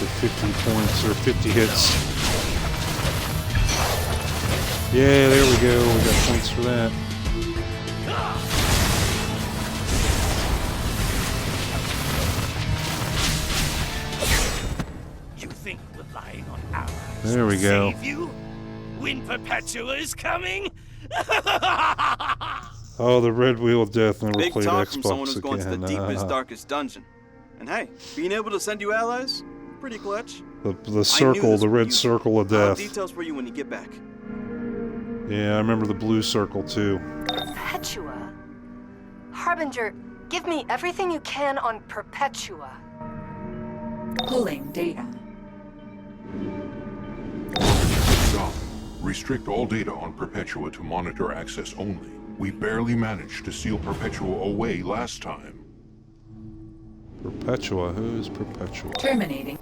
Speaker 1: at 50 points or 50 hits. Yeah, there we go. We got points for that.
Speaker 11: You think relying on ours
Speaker 1: There we go.
Speaker 11: save you when Perpetua is coming?
Speaker 1: Oh, the Red Wheel of Death never
Speaker 13: Big
Speaker 1: played
Speaker 13: talk
Speaker 1: Xbox
Speaker 13: from someone who's going to the
Speaker 1: again.
Speaker 13: deepest, darkest dungeon. And hey, being able to send you allies, pretty clutch.
Speaker 1: The circle, the red circle of
Speaker 13: I'll have
Speaker 1: death.
Speaker 13: details for you when you get back.
Speaker 1: Yeah, I remember the blue circle too.
Speaker 10: Perpetua? Harbinger, give me everything you can on Perpetua.
Speaker 8: Pulling data.
Speaker 17: Stop. Restrict all data on Perpetua to monitor access only. We barely managed to seal Perpetua away last time.
Speaker 1: Perpetua? Who's Perpetua?
Speaker 8: Terminating.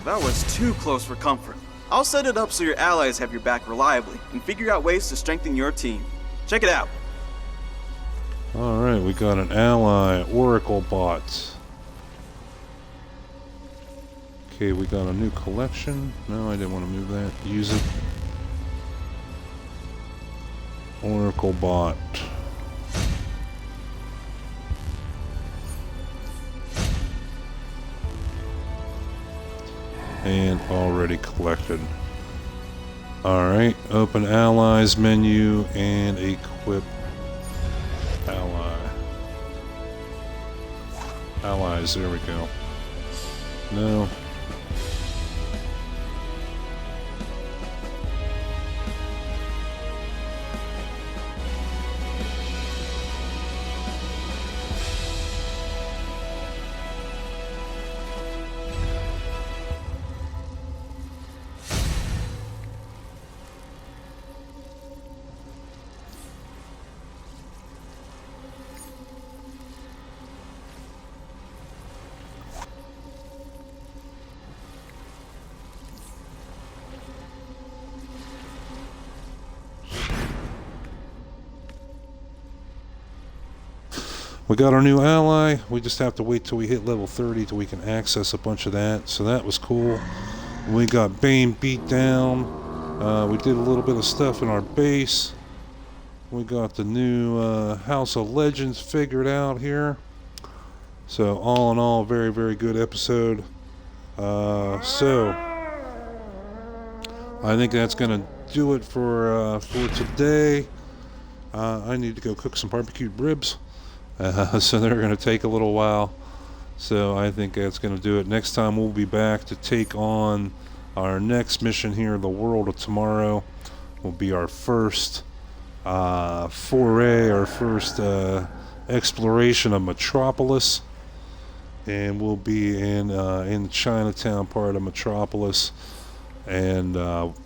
Speaker 13: That was too close for comfort. I'll set it up so your allies have your back reliably and figure out ways to strengthen your team. Check it out.
Speaker 1: Alright, we got an ally, Oracle bot. Okay, we got a new collection. No, I didn't want to move that. Use it. Oracle bot. And already collected. Alright, open allies menu and equip ally. Allies, there we go. No. We got our new ally. We just have to wait till we hit level 30 till we can access a bunch of that. So that was cool. We got Bane beat down. We did a little bit of stuff in our base. We got the new House of Legends figured out here. So all in all, very, very good episode. So I think that's gonna do it for today. I need to go cook some barbecued ribs. So they're going to take a little while. So I think that's going to do it. Next time we'll be back to take on our next mission here, the World of Tomorrow. Will be our first foray, our first exploration of Metropolis. And we'll be in the Chinatown part of Metropolis. And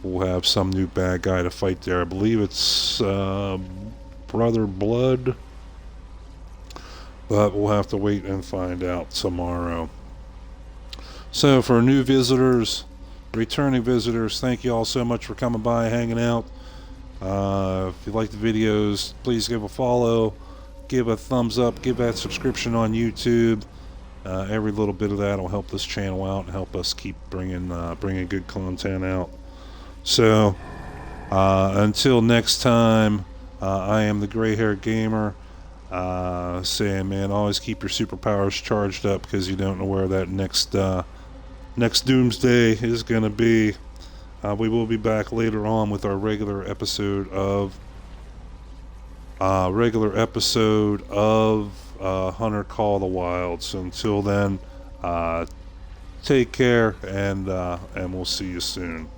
Speaker 1: we'll have some new bad guy to fight there. I believe it's Brother Blood. But we'll have to wait and find out tomorrow. So for new visitors, returning visitors, thank you all so much for coming by, hanging out. If you like the videos, please give a follow, give a thumbs up, give that subscription on YouTube. Every little bit of that will help this channel out and help us keep bringing good content out. So until next time, I am the gray-haired gamer. Saying, man, always keep your superpowers charged up because you don't know where that next doomsday is going to be. We will be back later on with our regular episode of Hunter Call the Wild. So until then, take care and we'll see you soon.